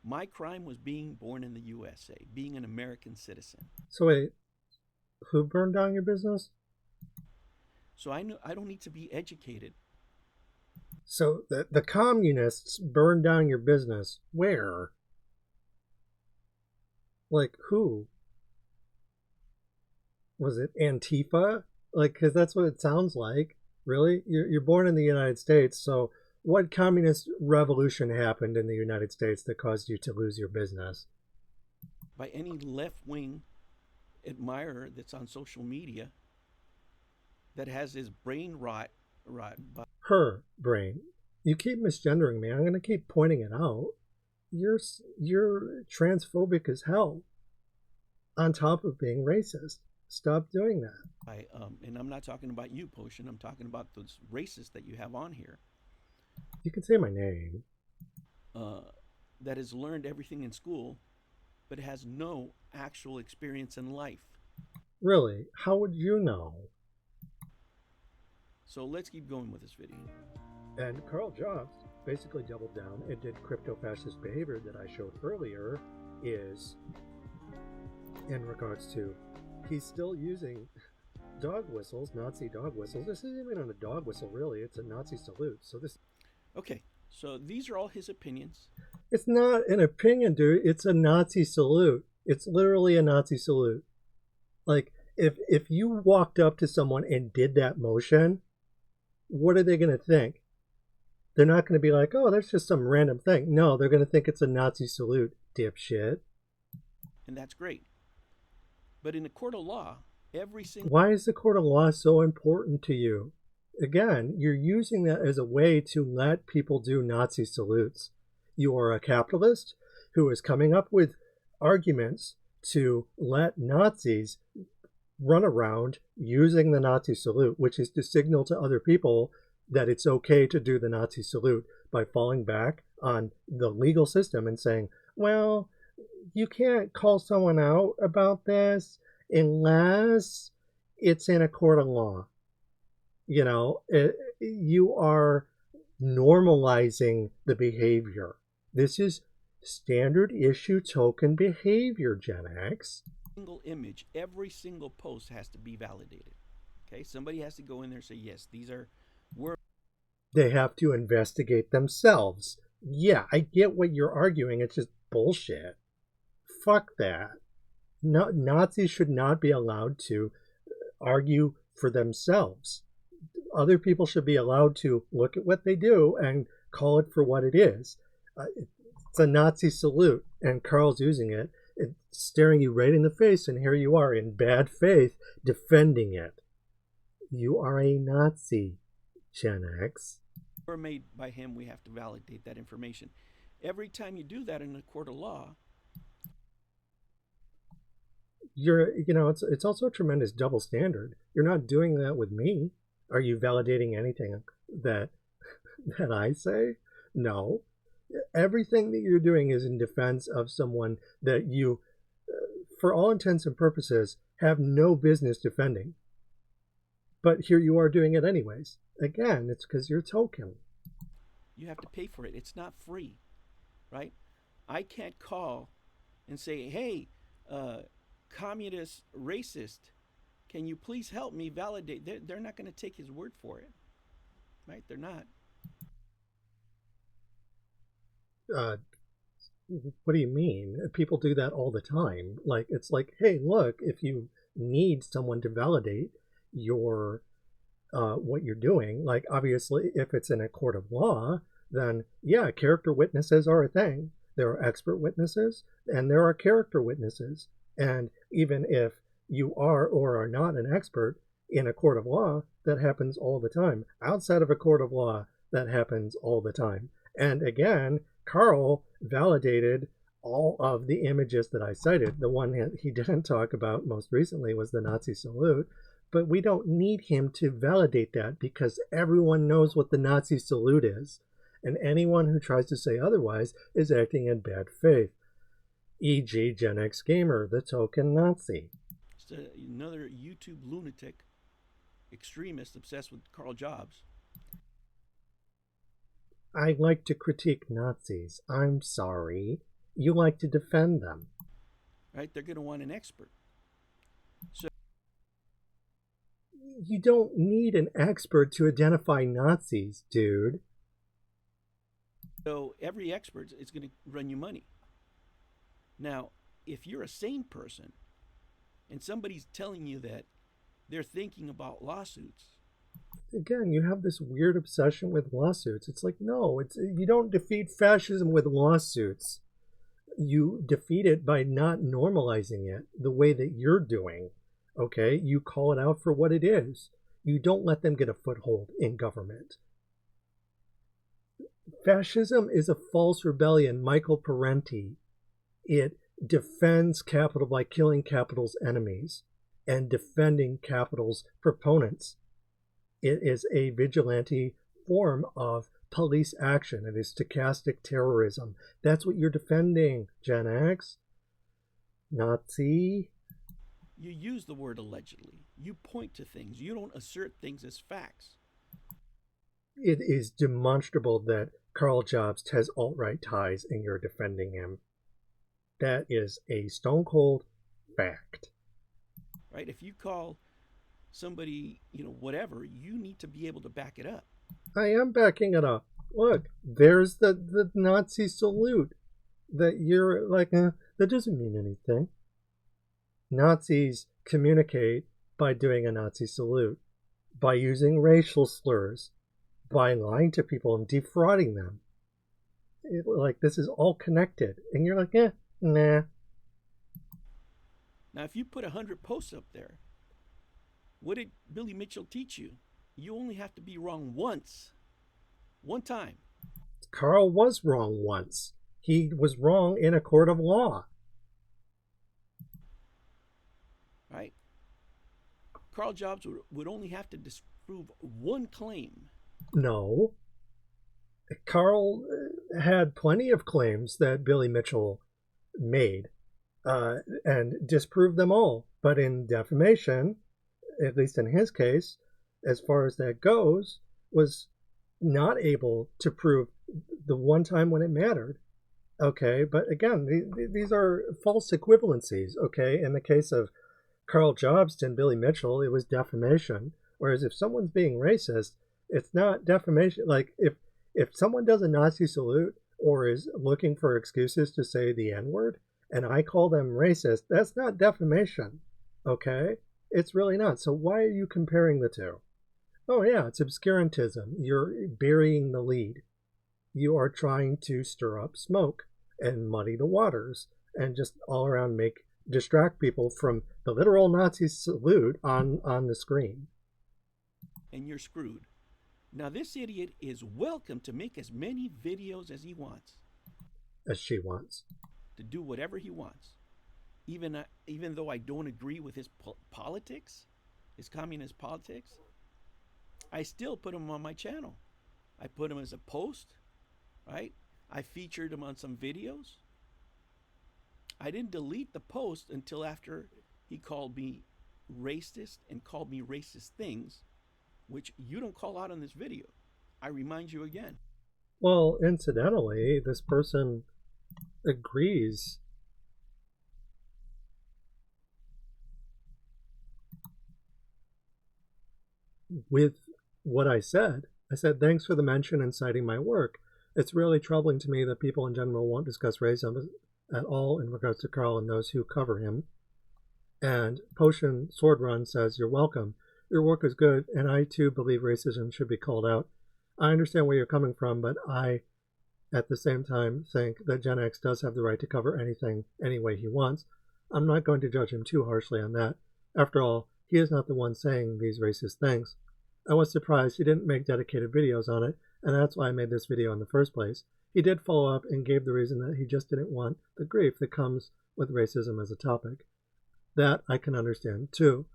My crime was being born in the USA, being an American citizen. So wait, Who burned down your business? So I know I don't need to be educated. So the communists burned down your business. Where? Like who? Was it Antifa? Like, because that's what it sounds like. Really? You're born in the United States, so what communist revolution happened in the United States that caused you to lose your business? By any left-wing admirer that's on social media that has his brain rot by Her brain. You keep misgendering me. I'm going to keep pointing it out. You're transphobic as hell. On top of being racist. Stop doing that. And I'm not talking about you, Potion. I'm talking about those racists that you have on here. You can say my name. That has learned everything in school, but has no actual experience in life. Really? How would you know? So let's keep going with this video. And Karl Jobst basically doubled down and did crypto-fascist behavior that I showed earlier is in regards to he's still using dog whistles, Nazi dog whistles. This isn't even a dog whistle, really. It's a Nazi salute. So this... Okay, so these are all his opinions. It's not an opinion, dude. It's a Nazi salute. It's literally a Nazi salute. Like, if you walked up to someone and did that motion, what are they going to think? They're not going to be like, oh, that's just some random thing. No, they're going to think it's a Nazi salute, dipshit. And that's great. But in a court of law, every single... Why is the court of law so important to you? Again, you're using that as a way to let people do Nazi salutes. You are a capitalist who is coming up with arguments to let Nazis run around using the Nazi salute, which is to signal to other people that it's okay to do the Nazi salute by falling back on the legal system and saying, well, you can't call someone out about this unless it's in a court of law. You know, you are normalizing the behavior. This is standard issue token behavior, Gen X. Single image, every single post has to be validated. Okay, somebody has to go in there and say, yes, these are words. They have to investigate themselves. Yeah, I get what you're arguing. It's just bullshit. Fuck that. No, Nazis should not be allowed to argue for themselves. Other people should be allowed to look at what they do and call it for what it is. It's a Nazi salute, and Karl's using it. It's staring you right in the face, and here you are in bad faith defending it. You are a Nazi, Gen X. Were made by him, we have to validate that information. Every time you do that in a court of law, it's also a tremendous double standard. You're not doing that with me. Are you validating anything that I say? No. Everything that you're doing is in defense of someone that you, for all intents and purposes, have no business defending. But here you are doing it anyways. Again, it's because you're a token. You have to pay for it. It's not free, right? I can't call and say, hey, communist, racist, can you please help me validate? They're not going to take his word for it, right? They're not. What do you mean? People do that all the time. Like, it's like, hey, look, if you need someone to validate your what you're doing, like, obviously, if it's in a court of law, then yeah, character witnesses are a thing. There are expert witnesses and there are character witnesses. And even if you are or are not an expert in a court of law, that happens all the time. Outside of a court of law, that happens all the time. And again, Karl validated all of the images that I cited. The one he didn't talk about most recently was the Nazi salute, but we don't need him to validate that because everyone knows what the Nazi salute is. And anyone who tries to say otherwise is acting in bad faith. E.g. Gen X Gamer, the token Nazi. Just another YouTube lunatic, extremist obsessed with Karl Jobst. I like to critique Nazis. I'm sorry. You like to defend them. Right? They're going to want an expert. So You don't need an expert to identify Nazis, dude. So every expert is going to run you money. Now, if you're a sane person and somebody's telling you that they're thinking about lawsuits, again, you have this weird obsession with lawsuits. It's like, no, you don't defeat fascism with lawsuits. You defeat it by not normalizing it the way that you're doing. Okay? You call it out for what it is. You don't let them get a foothold in government. Fascism is a false rebellion, Michael Parenti. It defends capital by killing capital's enemies and defending capital's proponents. It is a vigilante form of police action. It is stochastic terrorism. That's what you're defending, Gen X. Nazi. you use the word allegedly. You point to things. You don't assert things as facts. It is demonstrable that Karl Jobst has alt-right ties and you're defending him. That is a stone cold fact. Right? If you call somebody, whatever, you need to be able to back it up. I am backing it up. Look, there's the Nazi salute that you're like, that doesn't mean anything. Nazis communicate by doing a Nazi salute, by using racial slurs, by lying to people and defrauding them. This is all connected. And you're like, nah. Now, if you put 100 posts up there, what did Billy Mitchell teach you? You only have to be wrong once. One time. Karl was wrong once. He was wrong in a court of law. Right? Karl Jobst would only have to disprove one claim. No. Karl had plenty of claims that Billy Mitchell made and disproved them all. But in defamation, at least in his case, as far as that goes, was not able to prove the one time when it mattered. Okay, but again, these are false equivalencies. Okay, in the case of Karl Jobst and Billy Mitchell, it was defamation. Whereas if someone's being racist, it's not defamation. Like if someone does a Nazi salute or is looking for excuses to say the N-word and I call them racist, that's not defamation. Okay, it's really not. So why are you comparing the two? Oh yeah, it's obscurantism. You're burying the lead. You are trying to stir up smoke and muddy the waters and just all around distract people from the literal Nazi salute on the screen. And you're screwed. Now this idiot is welcome to make as many videos as he wants. As she wants. To do whatever he wants. Even though I don't agree with his politics, his communist politics, I still put him on my channel. I put him as a post, right? I featured him on some videos. I didn't delete the post until after he called me racist and called me racist things, which you don't call out on this video. I remind you again. Well, incidentally, this person agrees with what I said. I said, thanks for the mention and citing my work. It's really troubling to me that people in general won't discuss racism at all in regards to Karl and those who cover him. And Potion Sword Run says, you're welcome. Your work is good, and I too believe racism should be called out. I understand where you're coming from, but I, at the same time, think that Gen X does have the right to cover anything any way he wants. I'm not going to judge him too harshly on that. After all, he is not the one saying these racist things. I was surprised he didn't make dedicated videos on it, and that's why I made this video in the first place. He did follow up and gave the reason that he just didn't want the grief that comes with racism as a topic. That I can understand too.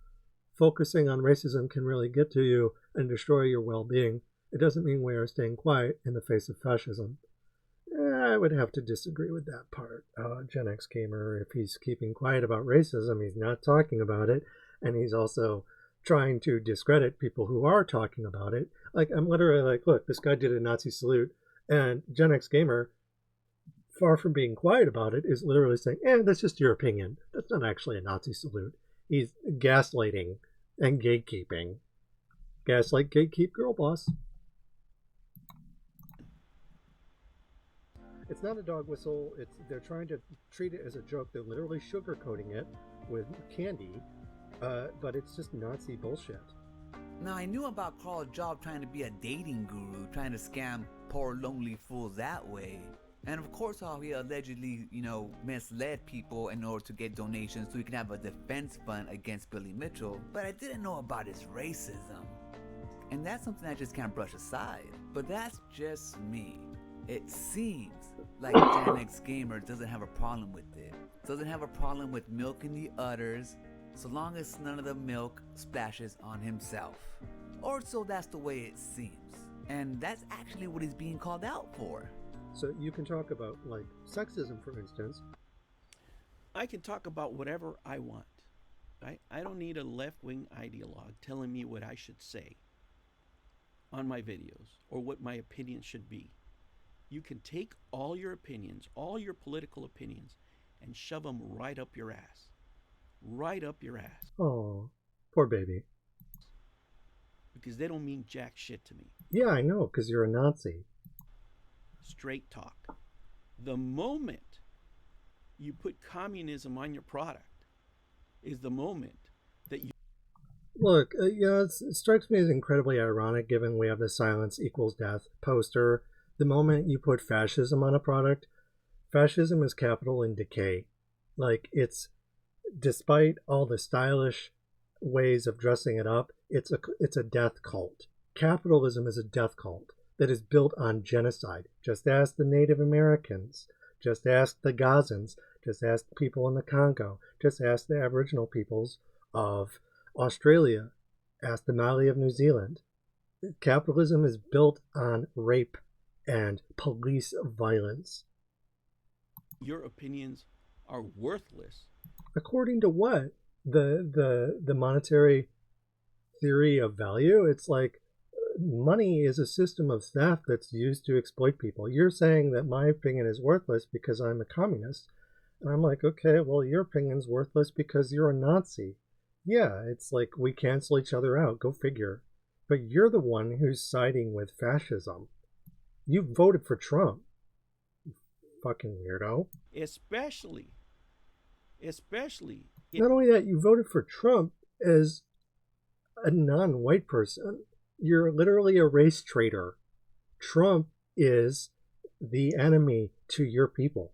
Focusing on racism can really get to you and destroy your well-being. It doesn't mean we are staying quiet in the face of fascism. I would have to disagree with that part. Gen X Gamer, if he's keeping quiet about racism, he's not talking about it, and he's also trying to discredit people who are talking about it. Like, I'm literally like, look, this guy did a Nazi salute, and Gen X Gamer, far from being quiet about it, is literally saying, that's just your opinion. That's not actually a Nazi salute. He's gaslighting and gatekeeping Gaslight, gatekeep, girl boss. It's not a dog whistle. They're trying to treat it as a joke. They're literally sugarcoating it with candy, but it's just Nazi bullshit. Now, I knew about Karl's job trying to be a dating guru, trying to scam poor lonely fools that way. And of course how he allegedly, misled people in order to get donations so he can have a defense fund against Billy Mitchell. But I didn't know about his racism. And that's something I just can't brush aside. But that's just me. It seems like Gen X Gamer doesn't have a problem with it. Doesn't have a problem with milking the udders, so long as none of the milk splashes on himself. Or so that's the way it seems. And that's actually what he's being called out for. So you can talk about, like, sexism, for instance. I can talk about whatever I want, right? I don't need a left-wing ideologue telling me what I should say on my videos or what my opinion should be. You can take all your opinions, all your political opinions, and shove them right up your ass. Right up your ass. Oh, poor baby. Because they don't mean jack shit to me. Yeah, I know, because you're a Nazi. Straight talk. The moment you put communism on your product is the moment that you... Look, it strikes me as incredibly ironic given we have the silence equals death poster. The moment you put fascism on a product, fascism is capital in decay. Like, it's, despite all the stylish ways of dressing it up, it's a death cult. Capitalism is a death cult that is built on genocide. Just ask the Native Americans. Just ask the Gazans. Just ask the people in the Congo. Just ask the Aboriginal peoples of Australia. Ask the Maori of New Zealand. Capitalism is built on rape and police violence. Your opinions are worthless. According to what? The monetary theory of value? It's like money is a system of theft that's used to exploit people. You're saying that my opinion is worthless because I'm a communist. And I'm like, okay, well, your opinion's worthless because you're a Nazi. Yeah, it's like we cancel each other out. Go figure. But you're the one who's siding with fascism. You voted for Trump. You fucking weirdo. Especially. Not only that, you voted for Trump as a non-white person. You're literally a race traitor. Trump is the enemy to your people.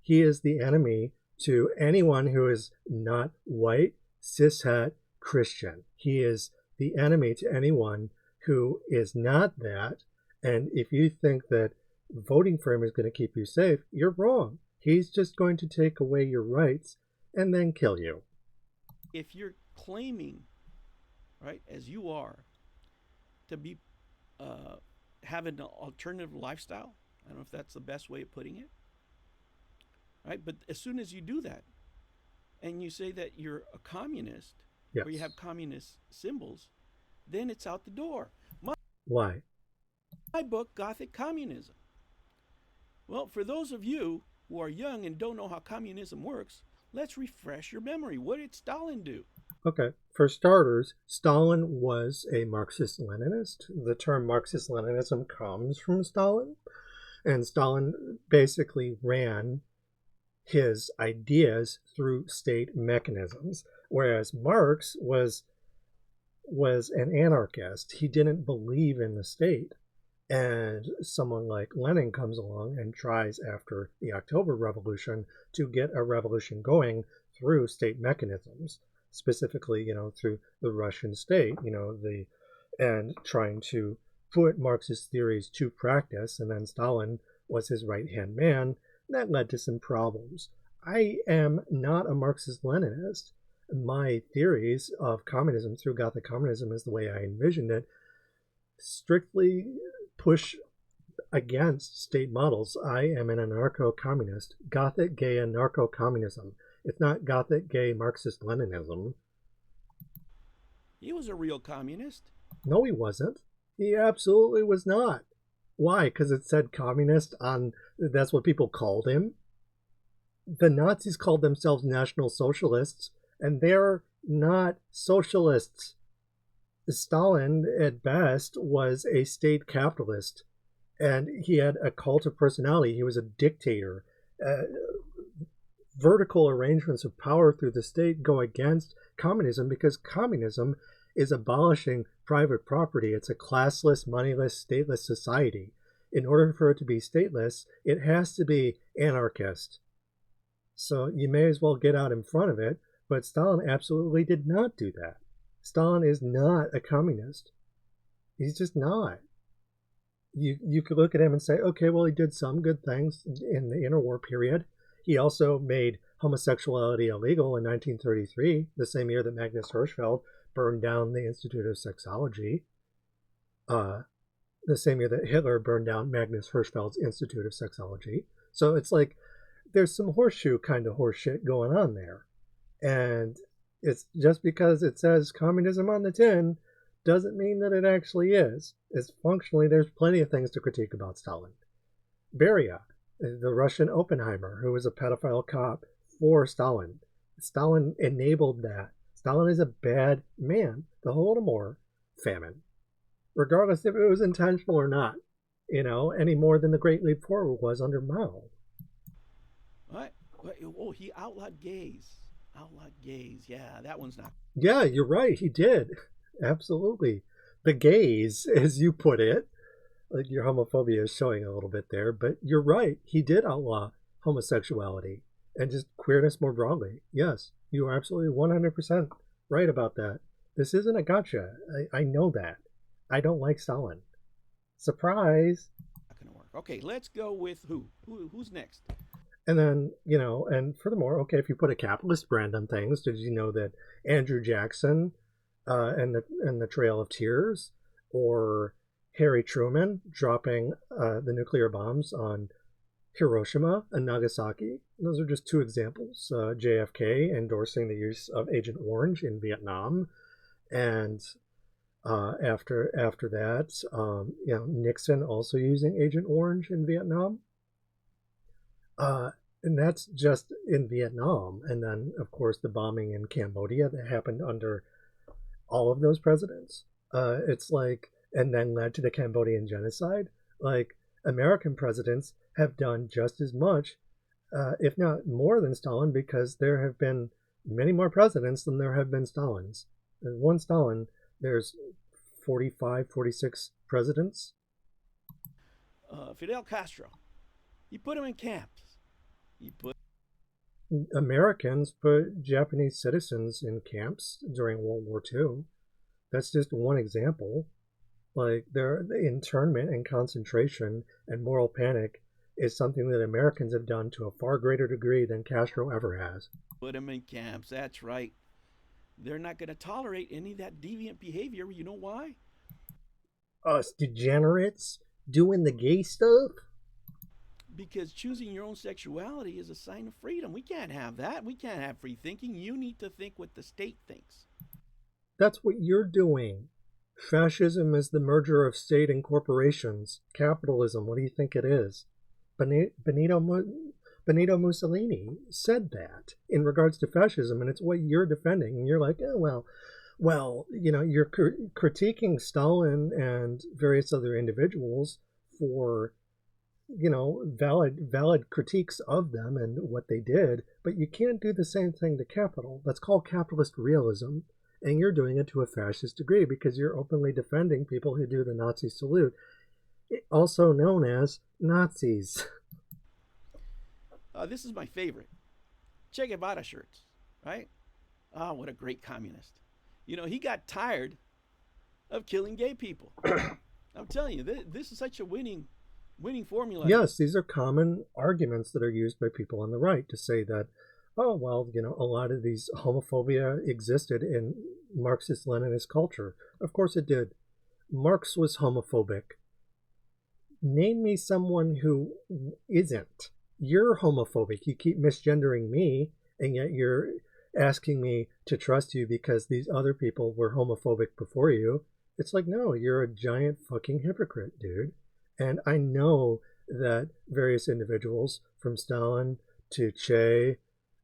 He is the enemy to anyone who is not white, cishet, Christian. He is the enemy to anyone who is not that. And if you think that voting for him is going to keep you safe, you're wrong. He's just going to take away your rights and then kill you. If you're claiming, right, as you are, to be having an alternative lifestyle, I don't know if that's the best way of putting it, right? But as soon as you do that, and you say that you're a communist, yes, or you have communist symbols, then it's out the door. Why? My book, Gothic Communism. Well, for those of you who are young and don't know how communism works, let's refresh your memory. What did Stalin do? Okay, for starters, Stalin was a Marxist-Leninist. The term Marxist-Leninism comes from Stalin, and Stalin basically ran his ideas through state mechanisms, whereas Marx was an anarchist. He didn't believe in the state. And someone like Lenin comes along and tries, after the October Revolution, to get a revolution going through state mechanisms, specifically, through the Russian state, and trying to put Marxist theories to practice. And then Stalin was his right-hand man. That led to some problems. I am not a Marxist-Leninist. My theories of communism through Gothic communism is the way I envisioned it, strictly push against state models. I am an anarcho-communist. Gothic gay anarcho-communism. It's not Gothic gay Marxist-Leninism. He was a real communist. No, he wasn't. He absolutely was not. Why? Because it said communist on... That's what people called him. The Nazis called themselves National Socialists, and they're not socialists. Stalin, at best, was a state capitalist, and he had a cult of personality. He was a dictator. Vertical arrangements of power through the state go against communism because communism is abolishing private property. It's a classless, moneyless, stateless society. In order for it to be stateless, it has to be anarchist. So you may as well get out in front of it, but Stalin absolutely did not do that. Stalin is not a communist. He's just not. You could look at him and say, okay, well, he did some good things in the interwar period. He also made homosexuality illegal in 1933, the same year that Magnus Hirschfeld burned down the Institute of Sexology. The same year that Hitler burned down Magnus Hirschfeld's Institute of Sexology. So it's like there's some horseshoe kind of horseshit going on there. And it's just because it says communism on the tin doesn't mean that it actually is. It's functionally, there's plenty of things to critique about Stalin. Beria, the Russian Oppenheimer, who was a pedophile cop for Stalin. Stalin enabled that. Stalin is a bad man. The Holodomor famine, regardless if it was intentional or not, any more than the Great Leap Forward was under Mao. What? Oh, he outlawed gays. Outlawed gays. Yeah, that one's not. Yeah, you're right. He did. Absolutely. The gays, as you put it. Like your homophobia is showing a little bit there, but you're right. He did outlaw homosexuality and just queerness more broadly. Yes, you are absolutely 100% right about that. This isn't a gotcha. I know that. I don't like Stalin. Surprise. Not gonna work. Okay, let's go with who's next? And then, and furthermore, okay, if you put a capitalist brand on things, did you know that Andrew Jackson and the Trail of Tears, or Harry Truman dropping the nuclear bombs on Hiroshima and Nagasaki? Those are just two examples. JFK endorsing the use of Agent Orange in Vietnam, and after that, Nixon also using Agent Orange in Vietnam. And that's just in Vietnam. And then, of course, the bombing in Cambodia that happened under all of those presidents. It's like, and then led to the Cambodian genocide. Like, American presidents have done just as much, if not more than Stalin, because there have been many more presidents than there have been Stalins. There's one Stalin, there's 45, 46 presidents. Fidel Castro. You put him in camps. Americans put Japanese citizens in camps during World War II. That's just one example. Like, the internment and concentration and moral panic is something that Americans have done to a far greater degree than Castro ever has. Put them in camps, that's right. They're not going to tolerate any of that deviant behavior. You know why? Us degenerates doing the gay stuff? Because choosing your own sexuality is a sign of freedom. We can't have that. We can't have free thinking. You need to think what the state thinks. That's what you're doing. Fascism is the merger of state and corporations. Capitalism, what do you think it is? Benito Mussolini said that in regards to fascism, and it's what you're defending. And you're like, oh, well, you're critiquing Stalin and various other individuals for, valid critiques of them and what they did, but you can't do the same thing to capital. That's called capitalist realism. And you're doing it to a fascist degree because you're openly defending people who do the Nazi salute, also known as Nazis. This is my favorite. Che Guevara shirts, right? Ah, what a great communist. He got tired of killing gay people. I'm telling you, this is such a winning formula. Yes, these are common arguments that are used by people on the right to say that, oh, well, a lot of these homophobia existed in Marxist-Leninist culture. Of course it did. Marx was homophobic. Name me someone who isn't. You're homophobic. You keep misgendering me, and yet you're asking me to trust you because these other people were homophobic before you. It's like, no, you're a giant fucking hypocrite, dude. And I know that various individuals, from Stalin to Che,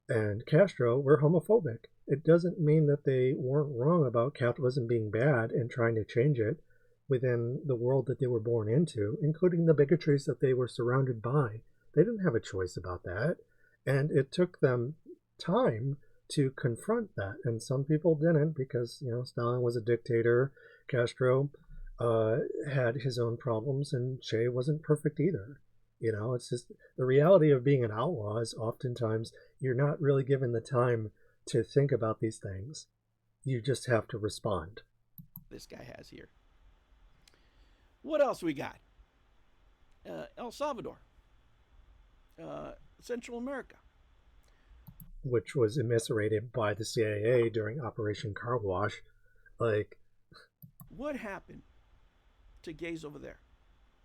and Castro were homophobic. It doesn't mean that they weren't wrong about capitalism being bad and trying to change it within the world that they were born into, including the bigotries that they were surrounded by. They didn't have a choice about that. And it took them time to confront that. And some people didn't because, Stalin was a dictator. Castro had his own problems, and Che wasn't perfect either. It's just the reality of being an outlaw is oftentimes you're not really given the time to think about these things. You just have to respond. This guy has here. What else we got? El Salvador, Central America, which was eviscerated by the CIA during Operation Car Wash. What happened to gays over there?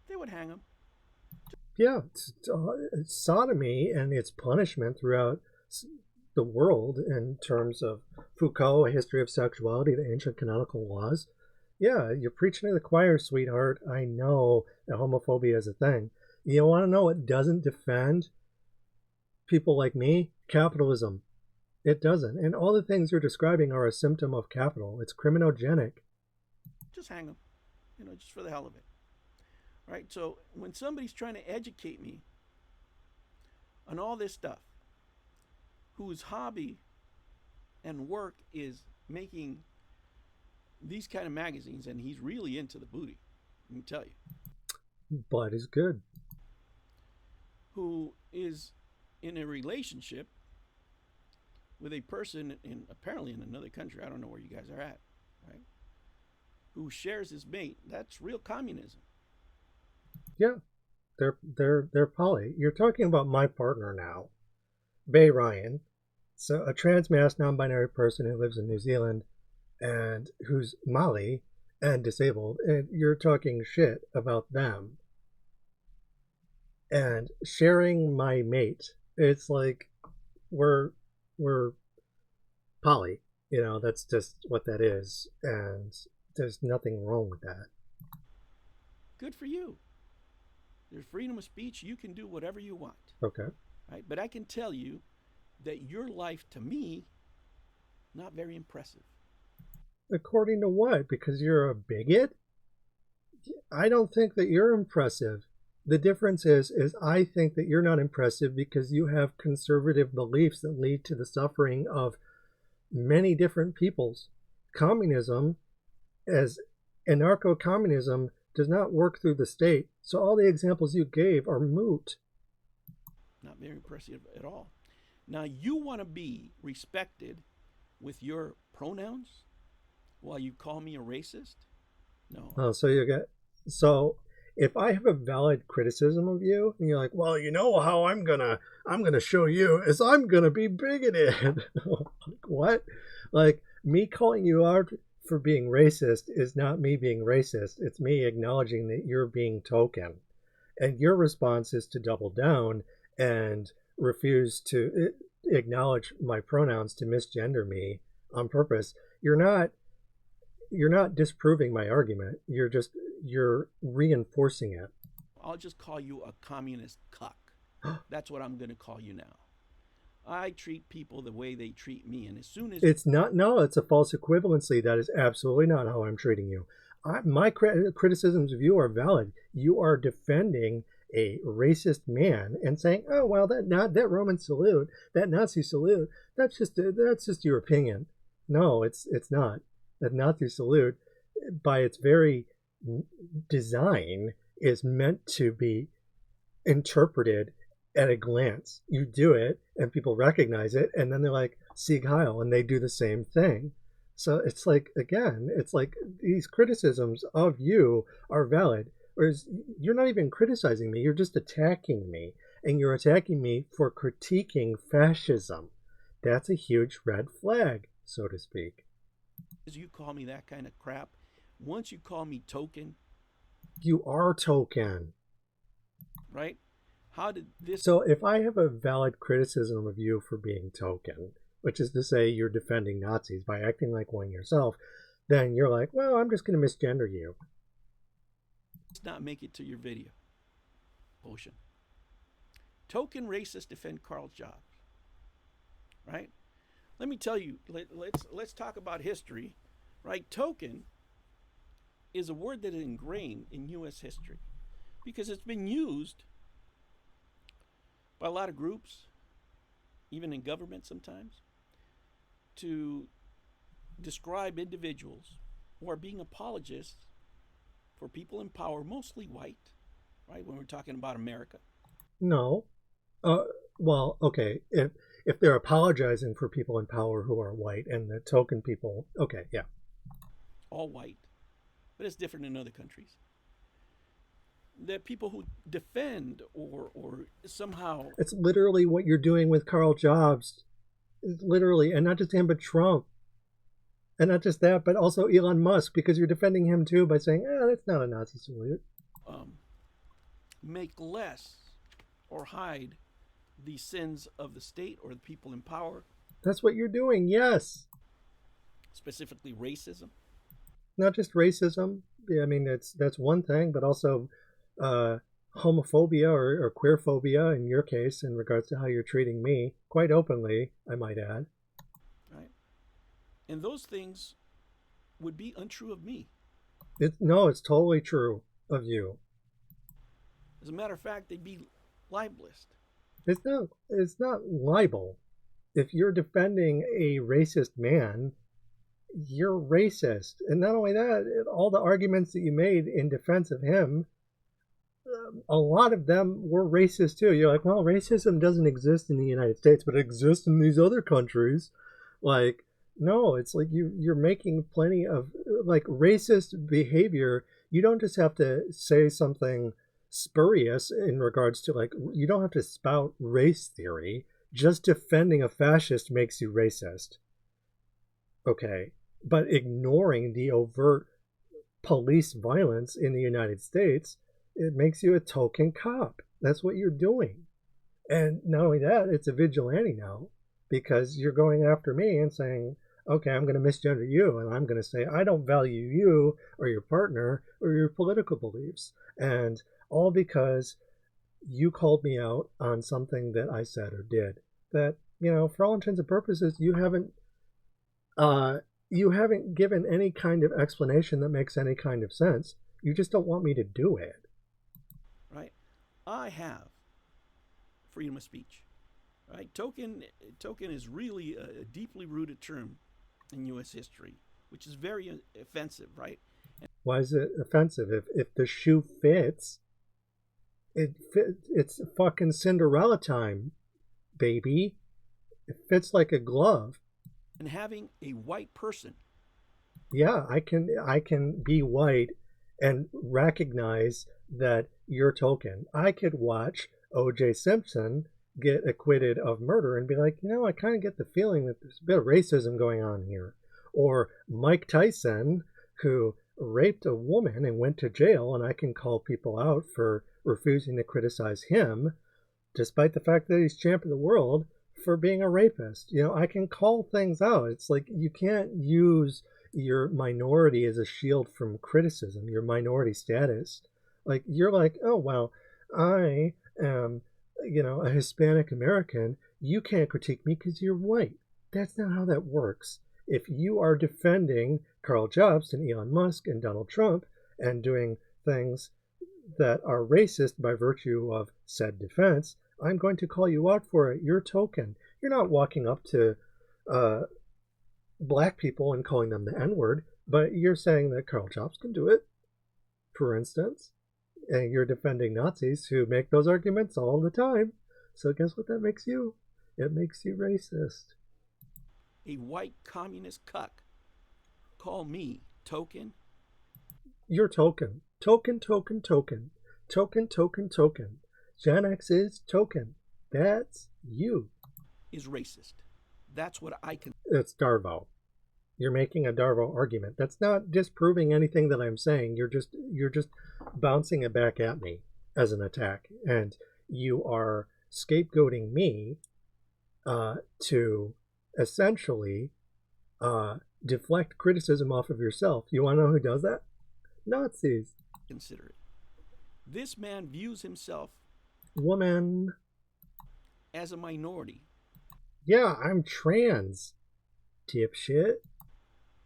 They would hang them. Yeah, sodomy and its punishment throughout the world in terms of Foucault, A History of Sexuality, the ancient canonical laws. Yeah, you're preaching to the choir, sweetheart. I know that homophobia is a thing. You want to know what doesn't defend people like me? Capitalism. It doesn't. And all the things you're describing are a symptom of capital. It's criminogenic. Just hang them, just for the hell of it. Right? So when somebody's trying to educate me on all this stuff, whose hobby and work is making these kind of magazines, and he's really into the booty, let me tell you. But is good. Who is in a relationship with a person apparently in another country, I don't know where you guys are at, right? Who shares his mate. That's real communism. Yeah, they're poly. You're talking about my partner now, Bay Ryan, so a trans-mass non-binary person who lives in New Zealand and who's Mali and disabled, and you're talking shit about them and sharing my mate. It's like we're poly, that's just what that is, and there's nothing wrong with that. Good for you. There's freedom of speech. You can do whatever you want. Okay. Right? But I can tell you that your life, to me, not very impressive. According to what? Because you're a bigot? I don't think that you're impressive. The difference is I think that you're not impressive because you have conservative beliefs that lead to the suffering of many different peoples. Communism, as anarcho-communism, does not work through the state. So all the examples you gave are moot. Not very impressive at all. Now, you want to be respected with your pronouns while you call me a racist? No. Oh, so if I have a valid criticism of you, and you're like, well, how I'm gonna show you is I'm gonna be bigoted. What? Like, me calling you out for being racist is not me being racist. It's me acknowledging that you're being token. And your response is to double down and refuse to acknowledge my pronouns, to misgender me on purpose. You're not disproving my argument. You're reinforcing it. I'll just call you a communist cuck. That's what I'm going to call you now. I treat people the way they treat me, and as soon as it's a false equivalency. That is absolutely not how I'm treating you. My criticisms of you are valid. You are defending a racist man and saying, "Oh well, that Roman salute, that Nazi salute, that's just your opinion." No, it's not. That Nazi salute, by its very design, is meant to be interpreted at a glance. You do it and people recognize it, and then they're like, Sieg Heil, and they do the same thing. So it's like, again, these criticisms of you are valid, whereas you're not even criticizing me, you're just attacking me, and you're attacking me for critiquing fascism. That's a huge red flag, so to speak. You call me that kind of crap. Once you call me token. You are token. Right? How did this... So if I have a valid criticism of you for being token, which is to say you're defending Nazis by acting like one yourself, then you're like, well, I'm just going to misgender you. Let's not make it to your video. Ocean. Token racists defend Karl Jobst. right? Let me tell you, let's talk about history, right? Token is a word that is ingrained in U.S. history because it's been used by a lot of groups, even in government sometimes, to describe individuals who are being apologists for people in power, mostly white, right? When we're talking about America. No. Well, okay. If they're apologizing for people in power who are white and the token people, okay, yeah. All white. But it's different in other countries. The people who defend or somehow... It's literally what you're doing with Karl Jobst. It's literally, and not just him, but Trump. And not just that, but also Elon Musk, because you're defending him too by saying, that's not a Nazi salute. Make less or hide the sins of the state or the people in power. That's what you're doing, yes. Specifically racism. Not just racism. I mean, that's one thing, but also homophobia or queerphobia in your case in regards to how you're treating me, quite openly, I might add. Right. And those things would be untrue of me. No, it's totally true of you. As a matter of fact, they'd be libelous. It's not libel. If you're defending a racist man, you're racist. And not only that, all the arguments that you made in defense of him, a lot of them were racist too. You're like, well, racism doesn't exist in the United States, but it exists in these other countries. Like, no, it's like you're making plenty of like racist behavior. You don't just have to say something spurious in regards to like, you don't have to spout race theory. Just defending a fascist makes you racist. Okay. But ignoring the overt police violence in the United States, it makes you a token cop. That's what you're doing. And not only that, it's a vigilante now because you're going after me and saying, okay, I'm going to misgender you. And I'm going to say, I don't value you or your partner or your political beliefs. And all because you called me out on something that I said or did that, for all intents and purposes, you haven't given any kind of explanation that makes any kind of sense. You just don't want me to do it. Right. I have freedom of speech. Right. Token is really a deeply rooted term in U.S. history, which is very offensive, right? Why is it offensive? If the shoe fits, it's fucking Cinderella time, baby. It fits like a glove. And having a white person. Yeah, I can be white and recognize that you're token. I could watch O.J. Simpson get acquitted of murder and be like, I kind of get the feeling that there's a bit of racism going on here. Or Mike Tyson, who raped a woman and went to jail, and I can call people out for refusing to criticize him, despite the fact that he's champ of the world, for being a rapist. I can call things out. It's like you can't use your minority as a shield from criticism, your minority status. Like, you're like, oh, well, I am, a Hispanic American. You can't critique me because you're white. That's not how that works. If you are defending Karl Jobst and Elon Musk and Donald Trump and doing things that are racist by virtue of said defense, I'm going to call you out for it. You're token. You're not walking up to black people and calling them the N-word, but you're saying that Karl Jobst can do it, for instance. And you're defending Nazis who make those arguments all the time. So guess what that makes you? It makes you racist. A white communist cuck. Call me token. You're token. Token, token, token. Token, token, token. Gen X is token. That's you. Is racist. That's what I can. It's Darvo. You're making a Darvo argument. That's not disproving anything that I'm saying. You're just bouncing it back at me as an attack, and you are scapegoating me to essentially deflect criticism off of yourself. You want to know who does that? Nazis. Consider it. This man views himself woman as a minority. Yeah, I'm trans, dipshit.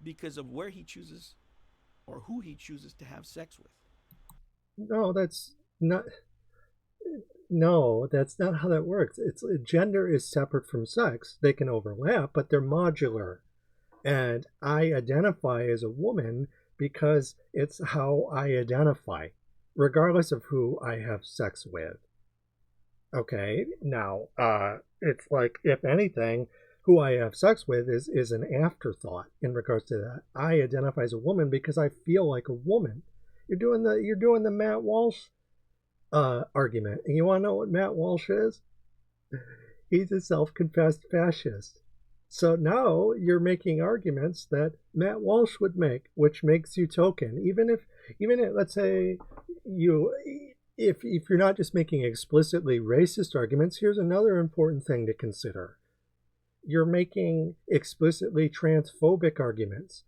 because of where he chooses or who he chooses to have sex with. No, that's not. No, that's not how that works. It's gender is separate from sex. They can overlap, but they're modular. And I identify as a woman because it's how I identify, regardless of who I have sex with. Okay, now, it's like, if anything, who I have sex with is an afterthought in regards to that. I identify as a woman because I feel like a woman. You're doing the Matt Walsh argument. And you want to know what Matt Walsh is? He's a self-confessed fascist. So now you're making arguments that Matt Walsh would make, which makes you token. Even if let's say if you're not just making explicitly racist arguments, here's another important thing to consider. You're making explicitly transphobic arguments.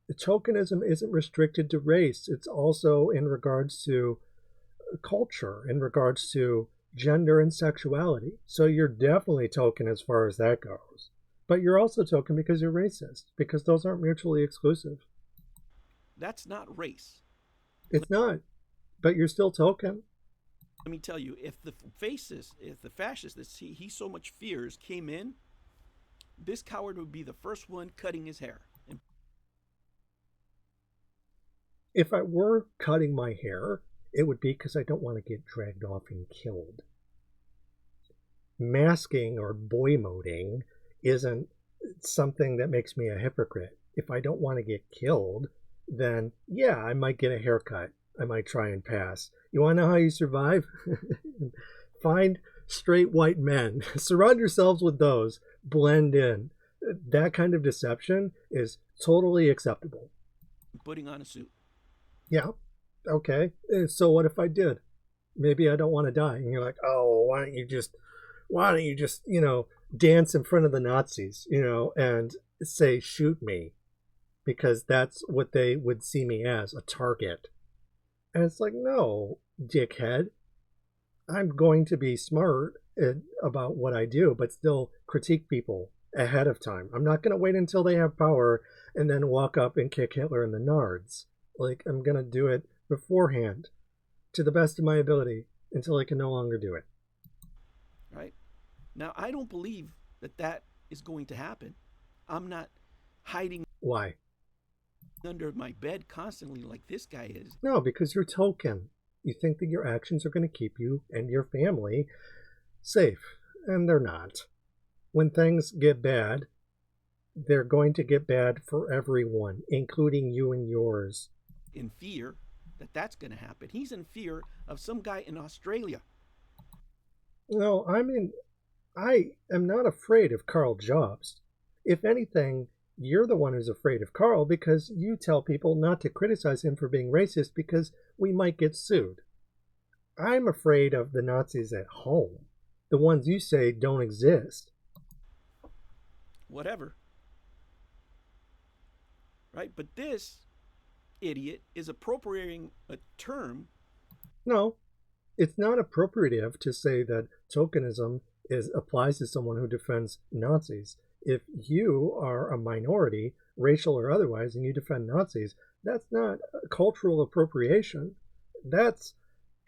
The tokenism isn't restricted to race. It's also in regards to culture, in regards to gender and sexuality. So you're definitely token as far as that goes. But you're also token because you're racist, because those aren't mutually exclusive. That's not race. It's not, but you're still token. Let me tell you, if the fascist that he so much fears came in, this coward would be the first one cutting his hair. If I were cutting my hair, it would be because I don't want to get dragged off and killed. Masking or boy moding isn't something that makes me a hypocrite. If I don't want to get killed, then yeah, I might get a haircut. I might try and pass. You want to know how you survive? Find straight white men. Surround yourselves with those. Blend in. That kind of deception is totally acceptable. Putting on a suit. Yeah. Okay. So what if I did? Maybe I don't want to die. And you're like, oh, why don't you just, dance in front of the Nazis, and say, shoot me, because that's what they would see me as, a target. And it's like, no, dickhead. I'm going to be smart about what I do, but still critique people ahead of time. I'm not going to wait until they have power and then walk up and kick Hitler in the nards. Like, I'm going to do it beforehand to the best of my ability until I can no longer do it. Right? Now, I don't believe that is going to happen. I'm not hiding. Why? Under my bed constantly like this guy is. No, because you're token. You think that your actions are going to keep you and your family safe, and they're not. When things get bad, they're going to get bad for everyone, including you and yours. In fear that's going to happen. He's in fear of some guy in Australia. No, I am not afraid of Karl Jobst. If anything, you're the one who's afraid of Karl because you tell people not to criticize him for being racist because we might get sued. I'm afraid of the Nazis at home, the ones you say don't exist. Whatever. Right? But this idiot is appropriating a term. No, it's not appropriative to say that tokenism applies to someone who defends Nazis. If you are a minority, racial or otherwise, and you defend Nazis, that's not cultural appropriation. That's,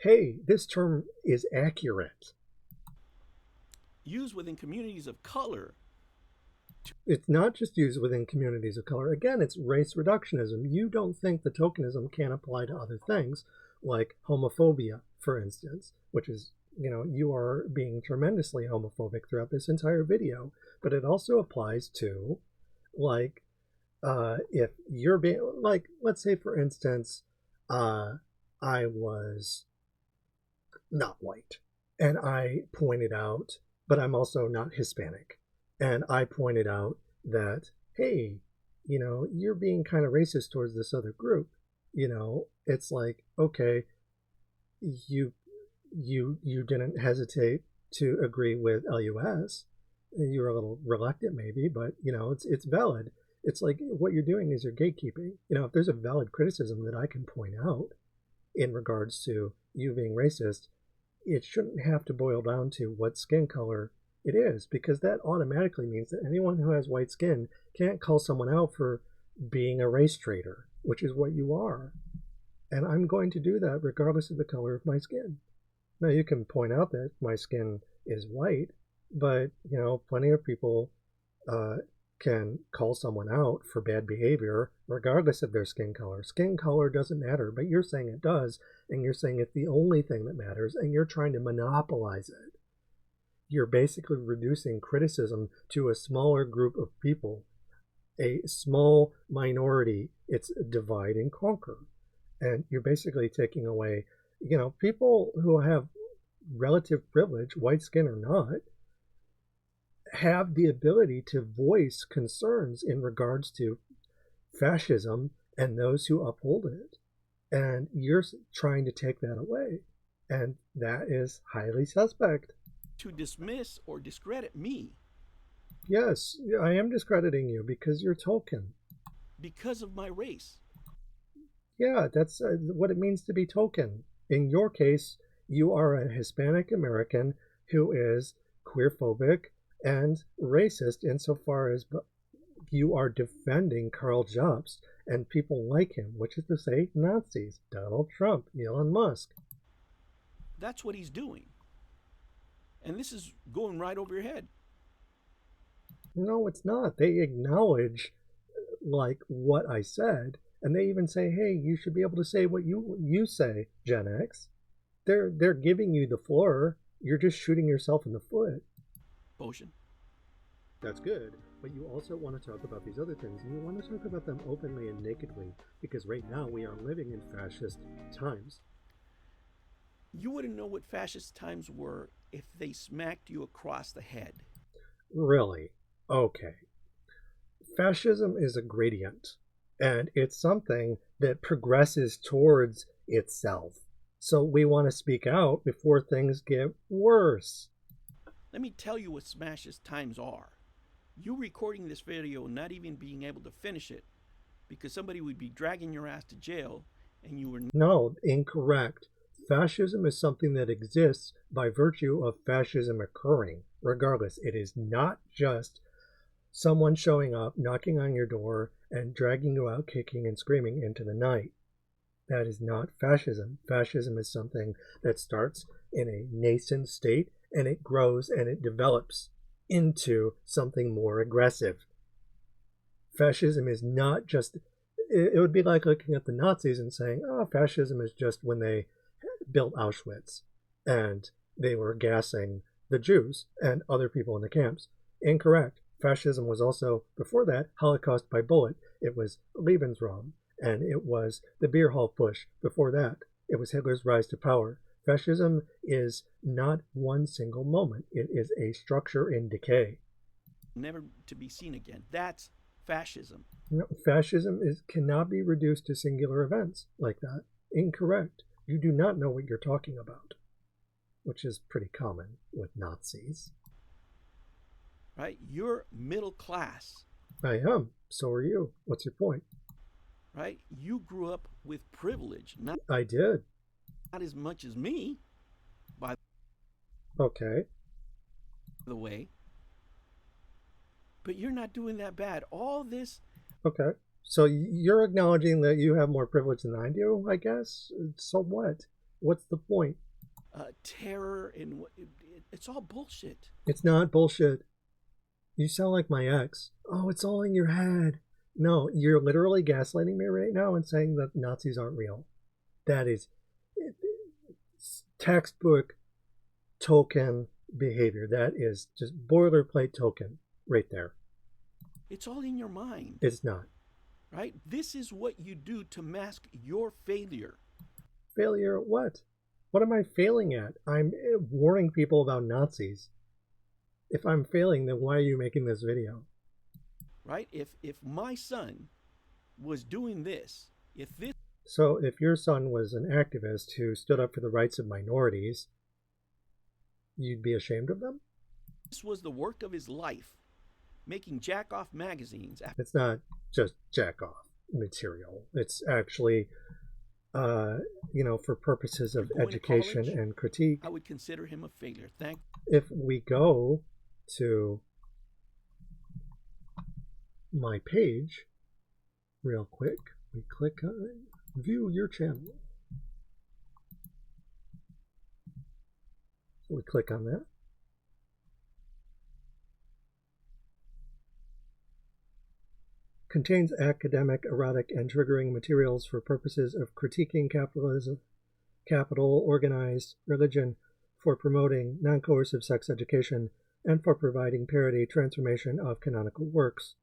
hey, this term is accurate. Used within communities of color. It's not just used within communities of color. Again, it's race reductionism. You don't think the tokenism can apply to other things, like homophobia, for instance, which is, you are being tremendously homophobic throughout this entire video. But it also applies to, like, if you're being, like, let's say, for instance, I was not white, and I pointed out, but I'm also not Hispanic. And I pointed out that, hey, you're being kind of racist towards this other group. It's like, okay, you didn't hesitate to agree with LUS. You were a little reluctant maybe, but it's valid. It's like what you're doing is you're gatekeeping. If there's a valid criticism that I can point out in regards to you being racist, it shouldn't have to boil down to what skin color It is, because that automatically means that anyone who has white skin can't call someone out for being a race traitor, which is what you are. And I'm going to do that regardless of the color of my skin. Now, you can point out that my skin is white, but, plenty of people can call someone out for bad behavior regardless of their skin color. Skin color doesn't matter, but you're saying it does, and you're saying it's the only thing that matters, and you're trying to monopolize it. You're basically reducing criticism to a smaller group of people, a small minority. It's divide and conquer. And you're basically taking away, people who have relative privilege, white skin or not, have the ability to voice concerns in regards to fascism and those who uphold it. And you're trying to take that away. And that is highly suspect. To dismiss or discredit me. Yes, I am discrediting you because you're token. Because of my race. Yeah, that's what it means to be token. In your case, you are a Hispanic American who is queerphobic and racist insofar as you are defending Karl Jobst and people like him, which is to say Nazis, Donald Trump, Elon Musk. That's what he's doing. And this is going right over your head. No, it's not. They acknowledge what I said, and they even say, hey, you should be able to say what you say, Gen X. They're giving you the floor. You're just shooting yourself in the foot. Potion. That's good, but you also want to talk about these other things, and you want to talk about them openly and nakedly, because right now we are living in fascist times. You wouldn't know what fascist times were if they smacked you across the head. Really? Okay. Fascism is a gradient, and it's something that progresses towards itself. So we want to speak out before things get worse. Let me tell you what fascist times are. You recording this video and not even being able to finish it because somebody would be dragging your ass to jail and you were... No, incorrect. Fascism is something that exists by virtue of fascism occurring. Regardless, it is not just someone showing up, knocking on your door, and dragging you out kicking and screaming into the night. That is not fascism. Fascism is something that starts in a nascent state, and it grows and it develops into something more aggressive. Fascism is not just... It would be like looking at the Nazis and saying, fascism is just when they built Auschwitz and they were gassing the Jews and other people in the camps. Incorrect. Fascism was also, before that, Holocaust by bullet. It was Lebensraum, and it was the beer hall push. Before that, it was Hitler's rise to power. Fascism is not one single moment. It is a structure in decay. Never to be seen again. That's fascism. No, fascism cannot be reduced to singular events like that. Incorrect. You do not know what you're talking about, which is pretty common with Nazis. Right? You're middle class. I am. So are you. What's your point? Right? You grew up with privilege. I did. Not as much as me, by Okay. the way. But you're not doing that bad. All this... Okay. So you're acknowledging that you have more privilege than I do, I guess? So what? What's the point? Terror and... It's all bullshit. It's not bullshit. You sound like my ex. Oh, it's all in your head. No, you're literally gaslighting me right now and saying that Nazis aren't real. That is textbook token behavior. That is just boilerplate token right there. It's all in your mind. It's not. Right? This is what you do to mask your failure. Failure at what? What am I failing at? I'm warning people about Nazis. If I'm failing, then why are you making this video? Right? If my son was doing this, So if your son was an activist who stood up for the rights of minorities, you'd be ashamed of them? This was the work of his life, making jack-off magazines. It's not just jack-off material. It's actually, for purposes of education and critique. I would consider him a failure. If we go to my page real quick. We click on view your channel. So we click on that. Contains academic, erotic, and triggering materials for purposes of critiquing capitalism, capital, organized religion, for promoting non-coercive sex education, and for providing parody transformation of canonical works.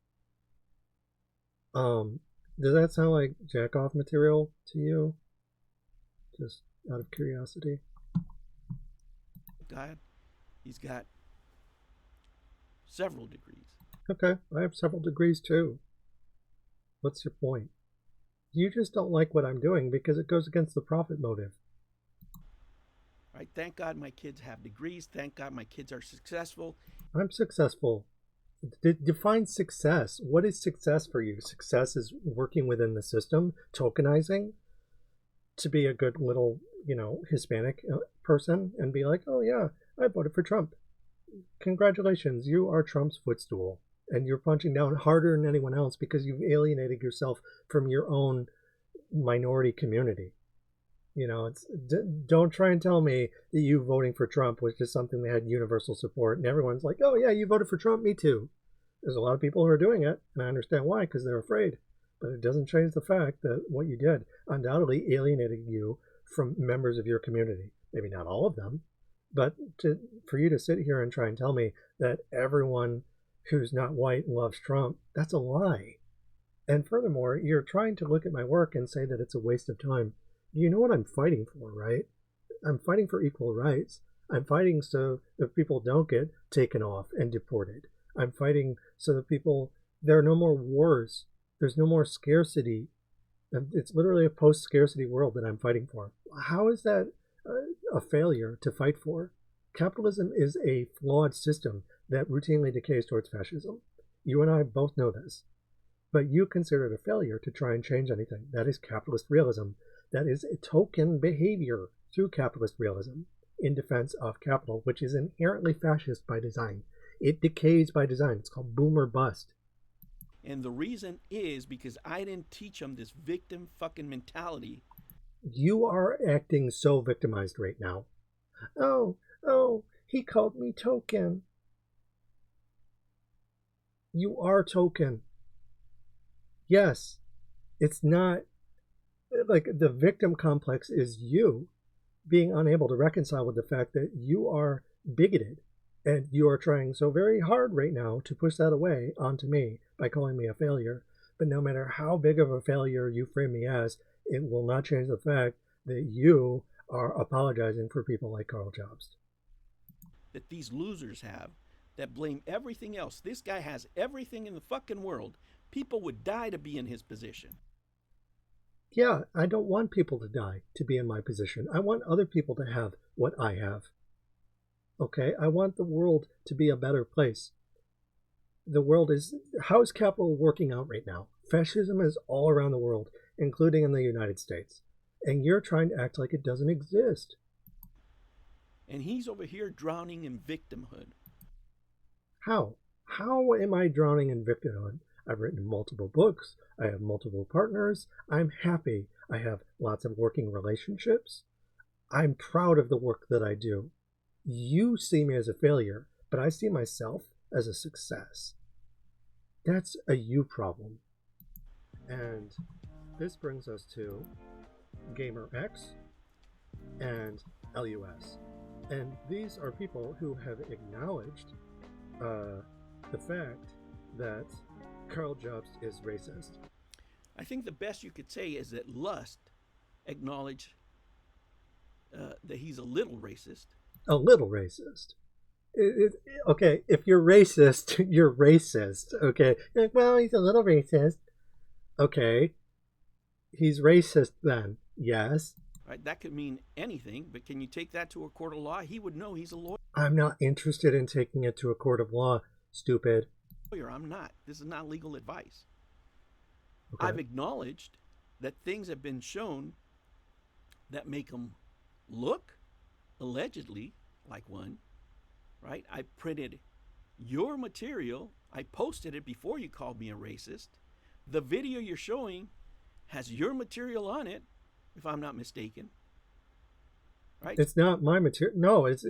Does that sound like jack-off material to you? Just out of curiosity. God, he's got several degrees. Okay, I have several degrees too. What's your point? You just don't like what I'm doing because it goes against the profit motive. Right? Thank God my kids have degrees. Thank God my kids are successful. I'm successful. Define success. What is success for you? Success is working within the system, tokenizing, to be a good little, Hispanic person and be like, oh yeah, I voted for Trump. Congratulations, you are Trump's footstool. And you're punching down harder than anyone else because you've alienated yourself from your own minority community. Don't try and tell me that you voting for Trump was just something that had universal support and everyone's like, oh yeah, you voted for Trump, me too. There's a lot of people who are doing it, and I understand why, because they're afraid. But it doesn't change the fact that what you did undoubtedly alienated you from members of your community. Maybe not all of them, but for you to sit here and try and tell me that everyone who's not white loves Trump, that's a lie. And furthermore, you're trying to look at my work and say that it's a waste of time. You know what I'm fighting for, right? I'm fighting for equal rights. I'm fighting so that people don't get taken off and deported. I'm fighting so that there are no more wars. There's no more scarcity. It's literally a post-scarcity world that I'm fighting for. How is that a failure to fight for? Capitalism is a flawed system that routinely decays towards fascism. You and I both know this. But you consider it a failure to try and change anything. That is capitalist realism. That is a token behavior through capitalist realism in defense of capital, which is inherently fascist by design. It decays by design. It's called boom or bust. And the reason is because I didn't teach them this victim fucking mentality. You are acting so victimized right now. Oh, he called me token. You are token. Yes, it's not like the victim complex is you being unable to reconcile with the fact that you are bigoted and you are trying so very hard right now to push that away onto me by calling me a failure. But no matter how big of a failure you frame me as, it will not change the fact that you are apologizing for people like Karl Jobst. That these losers have that blame everything else. This guy has everything in the fucking world. People would die to be in his position. Yeah, I don't want people to die to be in my position. I want other people to have what I have. Okay? I want the world to be a better place. How is capital working out right now? Fascism is all around the world, including in the United States. And you're trying to act like it doesn't exist. And he's over here drowning in victimhood. How? How am I drowning in victimhood? I've written multiple books. I have multiple partners. I'm happy. I have lots of working relationships. I'm proud of the work that I do. You see me as a failure, but I see myself as a success. That's a you problem. And this brings us to Gamer X and LUS. And these are people who have acknowledged the fact that Karl Jobst is racist. I think the best you could say is that Lust acknowledged that he's a little racist. A little racist. Okay, if you're racist, you're racist. Okay, you're like, well, he's a little racist. Okay, he's racist then. Yes. Right, that could mean anything, but can you take that to a court of law? He would know. He's a lawyer. I'm not interested in taking it to a court of law, stupid. I'm not. This is not legal advice. Okay. I've acknowledged that things have been shown that make him look allegedly like one, right? I printed Your material, I posted it before you called me a racist. The video you're showing has your material on it, if I'm not mistaken. Right? It's not my material. No, it's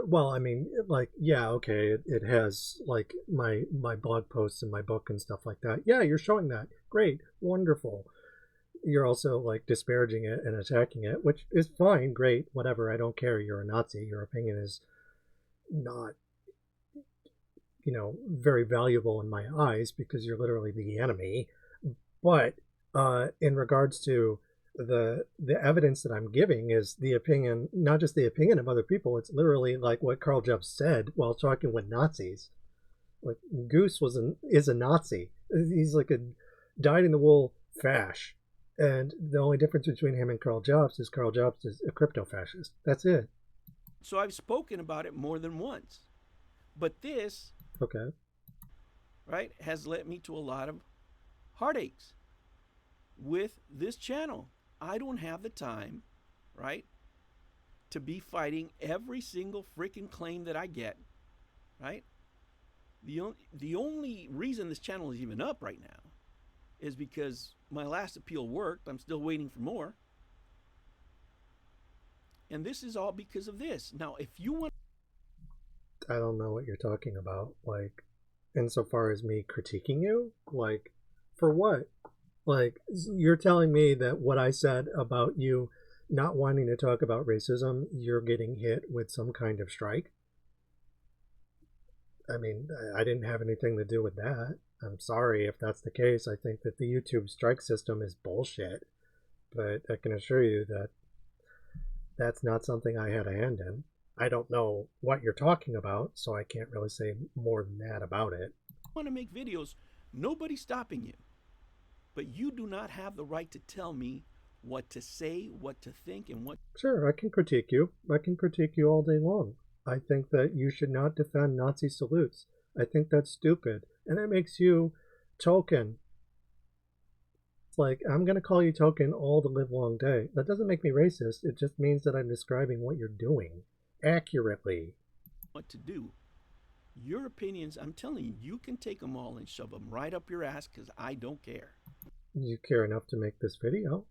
well, I mean, like, yeah, okay, it has like my blog posts and my book and stuff like that. Yeah, you're showing that. Great, wonderful. You're also like disparaging it and attacking it, which is fine, great, whatever. I don't care. You're a Nazi. Your opinion is not, very valuable in my eyes because you're literally the enemy. But in regards to the evidence that I'm giving is the opinion, not just the opinion of other people. It's literally like what Karl Jobst said while talking with Nazis. Like Goose is a Nazi. He's like a dyed-in-the-wool fash. And the only difference between him and Karl Jobst is a crypto-fascist. That's it. So I've spoken about it more than once. But this, okay, right, has led me to a lot of heartaches with this channel. I don't have the time, right, to be fighting every single freaking claim that I get, right? The only reason this channel is even up right now is because my last appeal worked. I'm still waiting for more. And this is all because of this. Now, if you want... I don't know what you're talking about. Like, insofar as me critiquing you? Like, for what? Like, you're telling me that what I said about you not wanting to talk about racism, you're getting hit with some kind of strike? I mean, I didn't have anything to do with that. I'm sorry if that's the case. I think that the YouTube strike system is bullshit. But I can assure you that that's not something I had a hand in. I don't know what you're talking about, so I can't really say more than that about it. I want to make videos. Nobody's stopping you. But you do not have the right to tell me what to say, what to think, and what... Sure, I can critique you. I can critique you all day long. I think that you should not defend Nazi salutes. I think that's stupid. And it makes you token. It's like, I'm going to call you token all the live long day. That doesn't make me racist. It just means that I'm describing what you're doing accurately. What to do. Your opinions, I'm telling you, you can take them all and shove them right up your ass because I don't care. You care enough to make this video.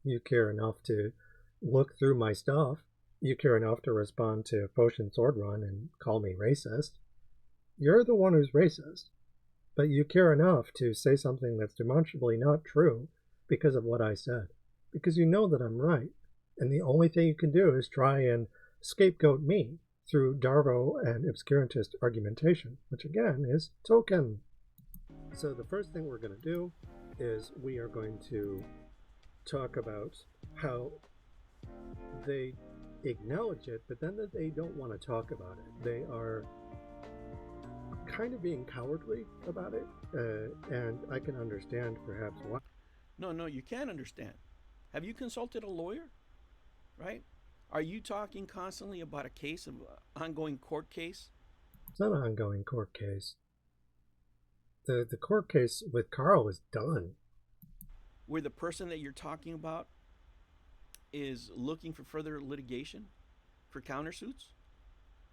You care enough to look through my stuff. You care enough to respond to Potion Sword Run and call me racist. You're the one who's racist. But you care enough to say something that's demonstrably not true because of what I said. Because you know that I'm right. And the only thing you can do is try and scapegoat me through Darvo and obscurantist argumentation, which again is token. So the first thing we're going to do is we are going to talk about how they acknowledge it, but then that they don't want to talk about it. They are kind of being cowardly about it, and I can understand perhaps why. No, you can understand. Have you consulted a lawyer? Right? Are you talking constantly about a case of ongoing court case? It's not an ongoing court case. The court case with Karl is done. Where the person that you're talking about is looking for further litigation for countersuits?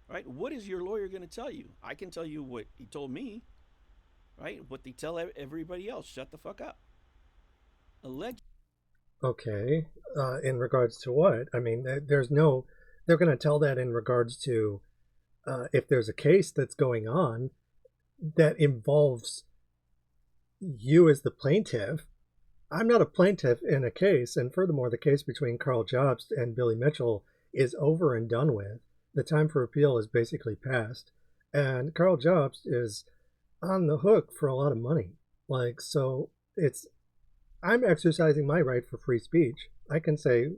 Right? What is your lawyer going to tell you? I can tell you what he told me, right? What they tell everybody else. Shut the fuck up. Okay. In regards to what? I mean, there's no... They're going to tell that in regards to if there's a case that's going on that involves you as the plaintiff. I'm not a plaintiff in a case, and furthermore, the case between Karl Jobst and Billy Mitchell is over and done with. The time for appeal is basically passed, and Karl Jobst is on the hook for a lot of money. Like, so I'm exercising my right for free speech. I can say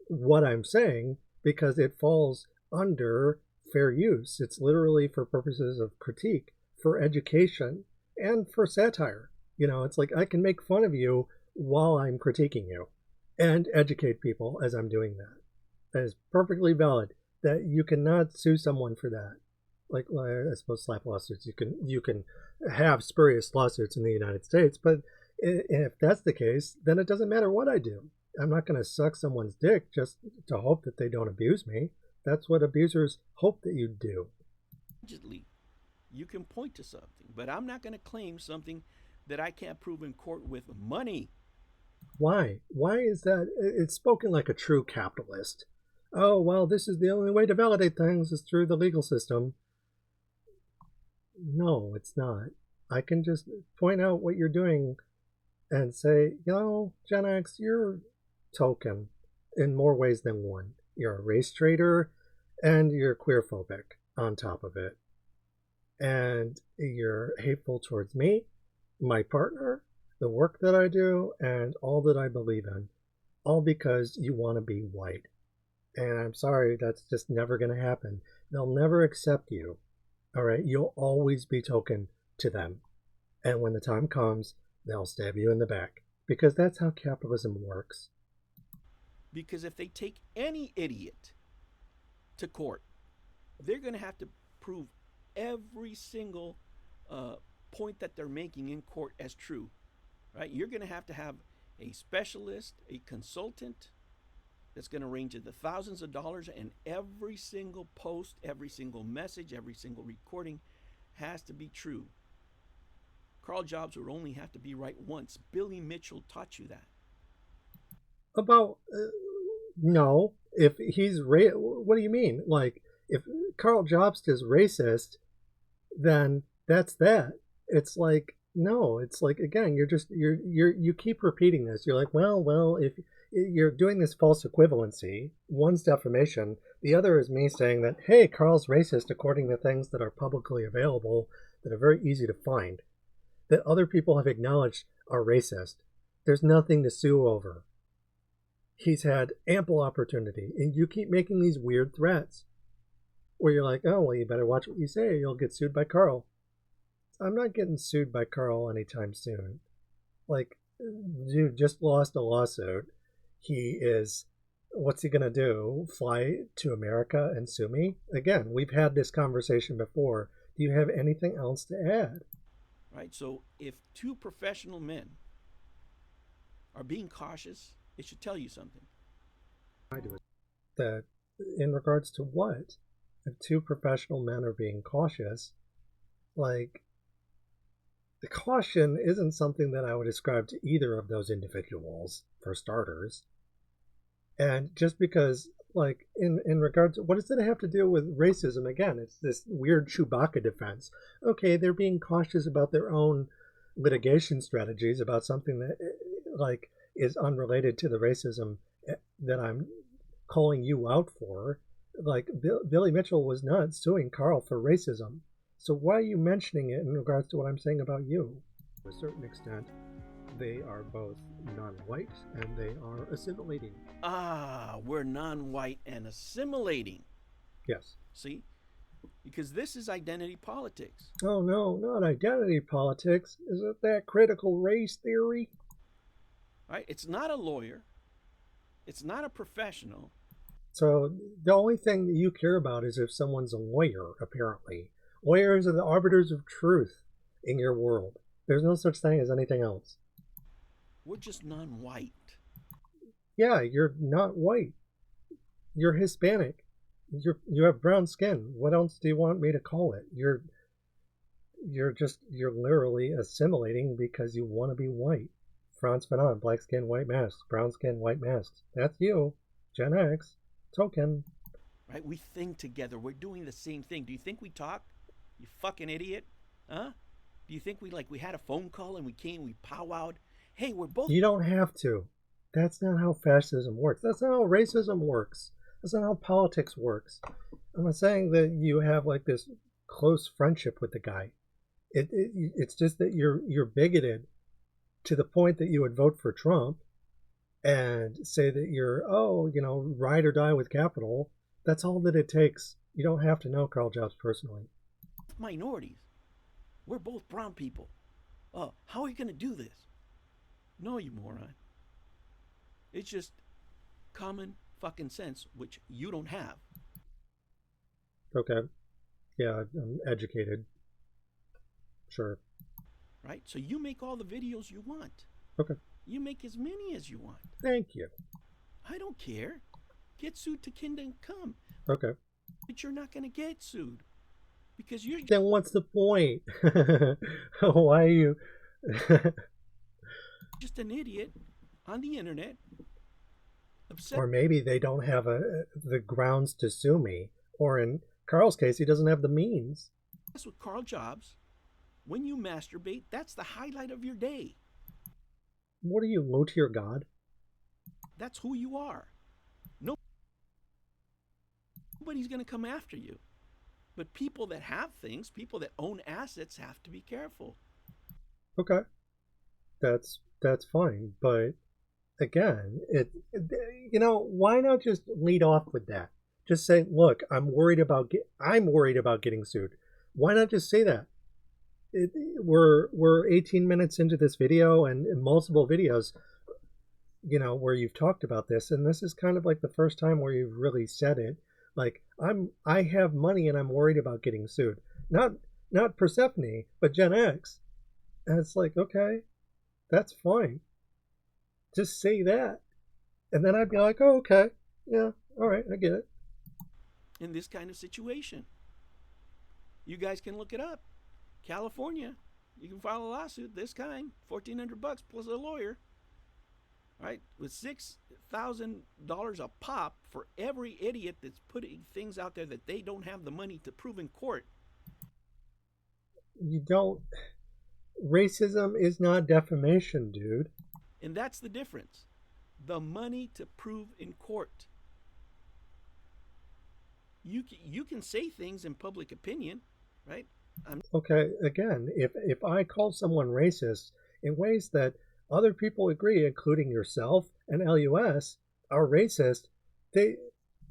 what I'm saying because it falls under fair use. It's literally for purposes of critique, for education, and for satire. You know, it's like I can make fun of you while I'm critiquing you and educate people as I'm doing that. That is perfectly valid. That you cannot sue someone for that. Like, I suppose slap lawsuits, you can have spurious lawsuits in the United States, but if that's the case, then it doesn't matter what I do. I'm not going to suck someone's dick just to hope that they don't abuse me. That's what abusers hope that you do. allegedly. You can point to something, but I'm not going to claim something that I can't prove in court with money. Why? Why is that? It's spoken like a true capitalist. Oh, well, this is the only way to validate things is through the legal system. No, it's not. I can just point out what you're doing and say, Gen X, you're token in more ways than one. You're a race traitor and you're queerphobic on top of it. And you're hateful towards me, my partner, the work that I do, and all that I believe in. All because you want to be white. And I'm sorry, that's just never going to happen. They'll never accept you. All right? You'll always be token to them. And when the time comes, they'll stab you in the back. Because that's how capitalism works. Because if they take any idiot to court, they're going to have to prove every single point that they're making in court as true. Right? You're going to have a specialist, a consultant that's going to range in the thousands of dollars, and every single post, every single message, every single recording has to be true. Karl Jobst would only have to be right once. Billy Mitchell taught you that. About, no. If he's, what do you mean? Like, if Karl Jobst is racist, then that's that. It's like, no, it's like, again, you keep repeating this. You're like, well, if you're doing this false equivalency, one's defamation, the other is me saying that, hey, Karl's racist according to things that are publicly available, that are very easy to find, that other people have acknowledged are racist. There's nothing to sue over. He's had ample opportunity, and you keep making these weird threats where you're like, oh, well, you better watch what you say or you'll get sued by Karl. I'm not getting sued by Karl anytime soon. Like, you just lost a lawsuit. What's he going to do? Fly to America and sue me? Again, we've had this conversation before. Do you have anything else to add? Right, so if two professional men are being cautious, it should tell you something. I do it. That in regards to what? If two professional men are being cautious, like, the caution isn't something that I would ascribe to either of those individuals, for starters. And just because, like, in regards to, what does it have to do with racism? Again, it's this weird Chewbacca defense. Okay, they're being cautious about their own litigation strategies about something that, like, is unrelated to the racism that I'm calling you out for. Like, Billy Mitchell was not suing Karl for racism. So why are you mentioning it in regards to what I'm saying about you? To a certain extent, they are both non-white and they are assimilating. We're non-white and assimilating. Yes. See? Because this is identity politics. Oh, no, not identity politics. Is it that critical race theory? Right? It's not a lawyer. It's not a professional. So the only thing that you care about is if someone's a lawyer, apparently. Lawyers are the arbiters of truth in your world. There's no such thing as anything else. We're just non-white. Yeah, you're not white. You're Hispanic. You have brown skin. What else do you want me to call it? You're literally assimilating because you want to be white. Franz Fanon, black skin, white masks. Brown skin, white masks. That's you. Gen X. Token. Right? We think together. We're doing the same thing. Do you think we talk? You fucking idiot. Huh? Do you think we had a phone call and we powwowed? Hey, we're both... You don't have to. That's not how fascism works. That's not how racism works. That's not how politics works. I'm not saying that you have like this close friendship with the guy. It's just that you're bigoted to the point that you would vote for Trump and say that you're, ride or die with capital. That's all that it takes. You don't have to know Karl Jobst personally. Minorities. We're both brown people. How are you going to do this? No, you moron. It's just common fucking sense, which you don't have. Okay. Yeah, I'm educated. Sure. Right? So you make all the videos you want. Okay. You make as many as you want. Thank you. I don't care. Get sued to kingdom come. Okay. But you're not going to get sued. Because you're Then what's the point? Why are you... just an idiot on the internet. Upset. Or maybe they don't have the grounds to sue me. Or in Karl's case, he doesn't have the means. That's with Karl Jobst. When you masturbate, that's the highlight of your day. What are you, low tier god? That's who you are. Nobody's going to come after you. But people that have things, people that own assets, have to be careful. Okay, that's fine. But again, why not just lead off with that? Just say, look, I'm worried about getting sued. Why not just say that? We're 18 minutes into this video and multiple videos, where you've talked about this, and this is kind of like the first time where you've really said it. Like, I have money and I'm worried about getting sued. Not Persephone, but Gen X. And it's like, okay, that's fine. Just say that. And then I'd be like, oh, okay. Yeah, all right, I get it. In this kind of situation, you guys can look it up. California, you can file a lawsuit this kind, $1,400 plus a lawyer. Right, with $6,000 a pop for every idiot that's putting things out there that they don't have the money to prove in court. You don't. Racism is not defamation, dude. And that's the difference. The money to prove in court. You can say things in public opinion, right? Okay, again, if I call someone racist in ways that other people agree, including yourself and LUS, are racist, it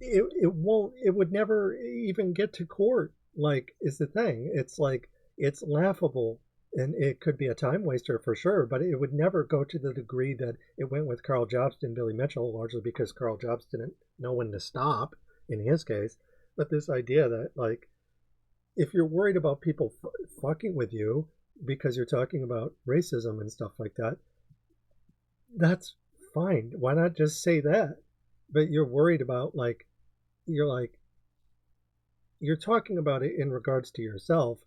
would never even get to court, like, is the thing. It's like, it's laughable, and it could be a time waster for sure, but it would never go to the degree that it went with Karl Jobst and Billy Mitchell, largely because Karl Jobst didn't know when to stop, in his case. But this idea that, like, if you're worried about people fucking with you because you're talking about racism and stuff like that, that's fine. Why not just say that? But you're worried about, like, you're talking about it in regards to yourself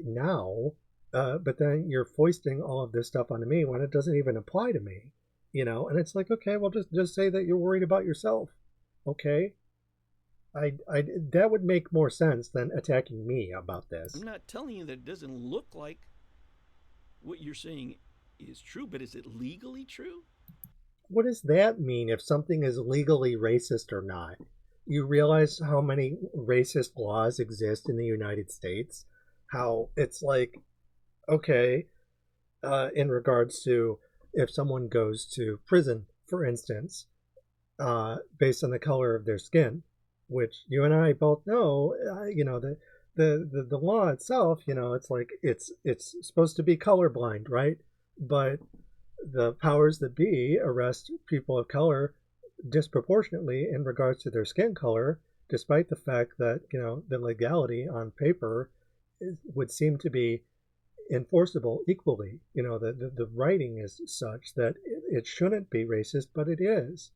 now, but then you're foisting all of this stuff onto me when it doesn't even apply to me, and it's like, okay, well, just say that you're worried about yourself. Okay. That would make more sense than attacking me about this. I'm not telling you that it doesn't look like what you're saying is true, but is it legally true? What does that mean, if something is legally racist or not? You realize how many racist laws exist in the United States? How it's like, okay, in regards to if someone goes to prison, for instance, based on the color of their skin, which you and I both know, the law itself, it's like it's supposed to be colorblind, right? But the powers that be arrest people of color disproportionately in regards to their skin color, despite the fact that, the legality on paper would seem to be enforceable equally. The writing is such that it shouldn't be racist, but it is.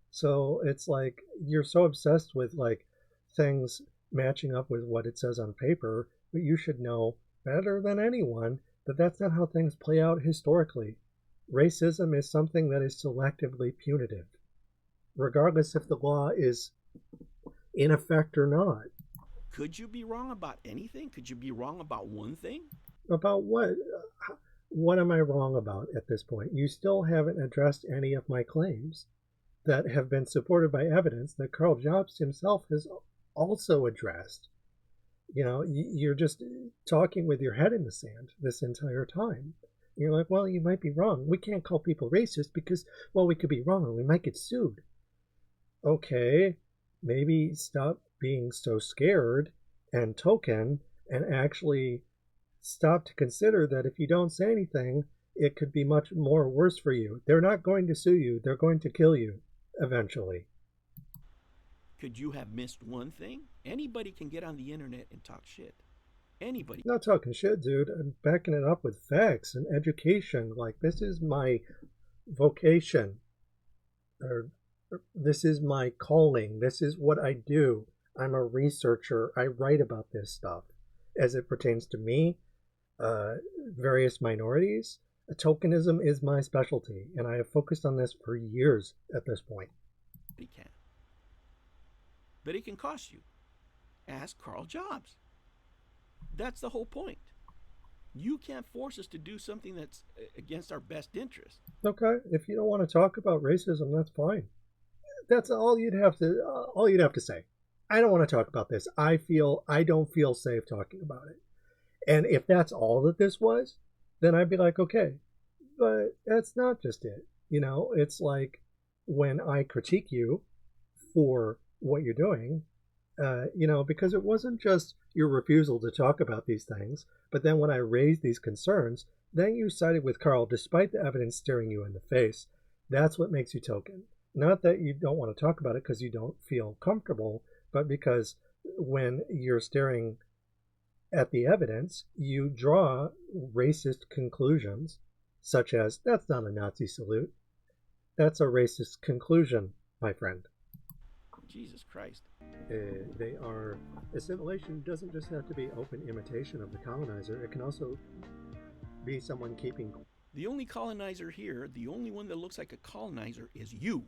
So it's like, you're so obsessed with, like, things matching up with what it says on paper, but you should know better than anyone that that's not how things play out historically. Racism is something that is selectively punitive, regardless if the law is in effect or not. Could you be wrong about anything? Could you be wrong about one thing? About what? What am I wrong about at this point? You still haven't addressed any of my claims that have been supported by evidence that Karl Jobst himself has also addressed. You're just talking with your head in the sand this entire time. You're like, well, you might be wrong. We can't call people racist because, well, we could be wrong and we might get sued. Okay, maybe stop being so scared and token and actually stop to consider that if you don't say anything, it could be much more worse for you. They're not going to sue you. They're going to kill you eventually. Could you have missed one thing? Anybody can get on the internet and talk shit. Anybody. I'm not talking shit, dude. I'm backing it up with facts and education. Like, this is my vocation. Or this is my calling. This is what I do. I'm a researcher. I write about this stuff. as it pertains to me, various minorities, tokenism is my specialty, and I have focused on this for years at this point. He can. But it can cost you. Ask Karl Jobst. That's the whole point. You can't force us to do something that's against our best interest. Okay, if you don't want to talk about racism, that's fine. That's all you'd have to say. I don't want to talk about this. I don't feel safe talking about it. And if that's all that this was, then I'd be like, okay. But that's not just it. You know, it's like when I critique you for what you're doing, you know, because it wasn't just your refusal to talk about these things, but then when I raised these concerns, then you sided with Karl despite the evidence staring you in the face. That's what makes you token. Not that you don't want to talk about it because you don't feel comfortable, but because when you're staring at the evidence, you draw racist conclusions, such as, that's not a Nazi salute. That's a racist conclusion, my friend. Jesus Christ. Assimilation doesn't just have to be open imitation of the colonizer. It can also be someone keeping... The only colonizer here, the only one that looks like a colonizer is you.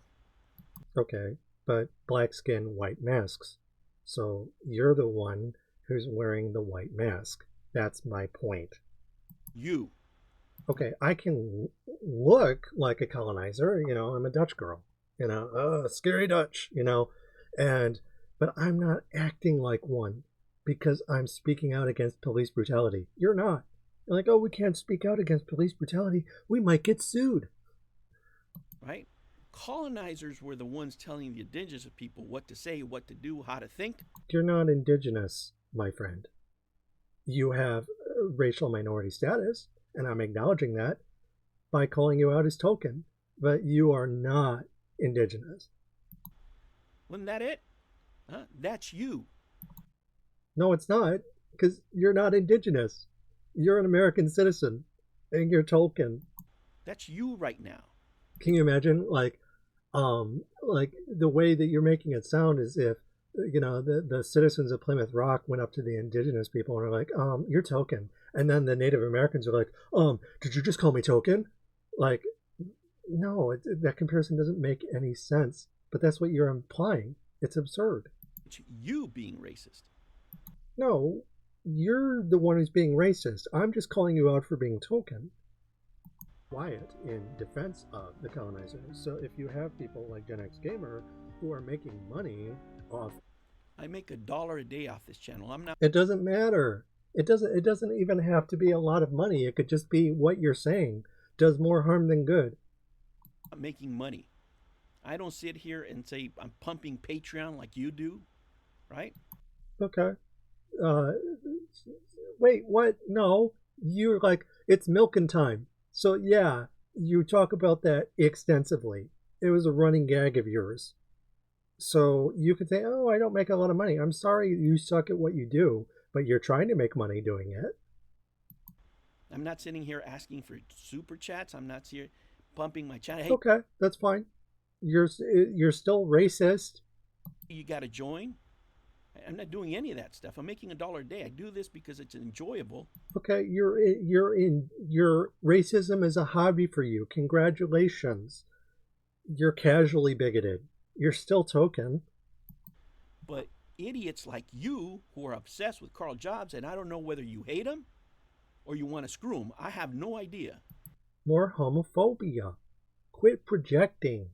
Okay, but black skin, white masks. So you're the one who's wearing the white mask. That's my point. You. Okay, I can look like a colonizer. You know, I'm a Dutch girl. You know, scary Dutch, you know. But I'm not acting like one because I'm speaking out against police brutality. You're not. You're like, oh, we can't speak out against police brutality. We might get sued. Right? Colonizers were the ones telling the indigenous people what to say, what to do, how to think. You're not indigenous, my friend. You have racial minority status, and I'm acknowledging that by calling you out as token, but you are not indigenous. Wasn't that it? Huh? That's you. No, it's not, because you're not indigenous. You're an American citizen, and you're token. That's you right now. Can you imagine, like the way that you're making it sound is if, you know, the citizens of Plymouth Rock went up to the indigenous people and are like, you're token. And then the Native Americans are like, did you just call me token? Like, no, that comparison doesn't make any sense. But that's what you're implying. It's absurd. It's you being racist. No, you're the one who's being racist. I'm just calling you out for being token. Quiet in defense of the colonizers. So if you have people like Gen X Gamer who are making money off... I make $1 a day off this channel. I'm not... It doesn't matter. It doesn't even have to be a lot of money. It could just be what you're saying does more harm than good. I'm making money. I don't sit here and say I'm pumping Patreon like you do, right? Okay. Wait, what? No. You're like, it's milking time. So yeah, you talk about that extensively. It was a running gag of yours. So you could say, oh, I don't make a lot of money. I'm sorry you suck at what you do, but you're trying to make money doing it. I'm not sitting here asking for super chats. I'm not here pumping my channel. Hey, okay, that's fine. You're still racist. You got to join. I'm not doing any of that stuff. I'm making $1 a day. I do this because it's enjoyable. Okay, your racism is a hobby for you. Congratulations. You're casually bigoted. You're still token. But idiots like you who are obsessed with Karl Jobst, and I don't know whether you hate him or you want to screw him. I have no idea. More homophobia. Quit projecting.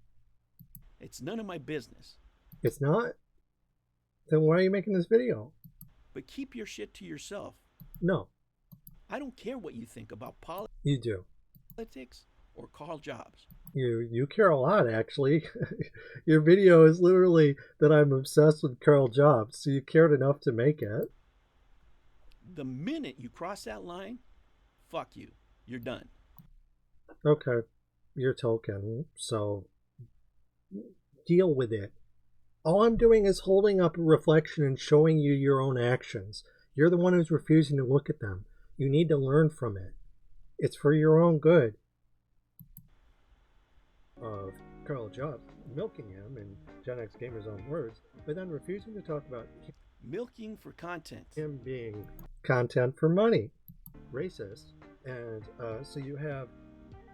It's none of my business. It's not? Then why are you making this video? But keep your shit to yourself. No. I don't care what you think about You do. politics or Karl Jobst. You care a lot, actually. Your video is literally that I'm obsessed with Karl Jobst, so you cared enough to make it. The minute you cross that line, fuck you. You're done. Okay. You're token, so deal with it. All I'm doing is holding up a reflection and showing you your own actions. You're the one who's refusing to look at them. You need to learn from it. It's for your own good. Of Karl Jobst milking him in Gen X Gamer's own words, but then refusing to talk about... milking for content. Him being content for money, racist, and so you have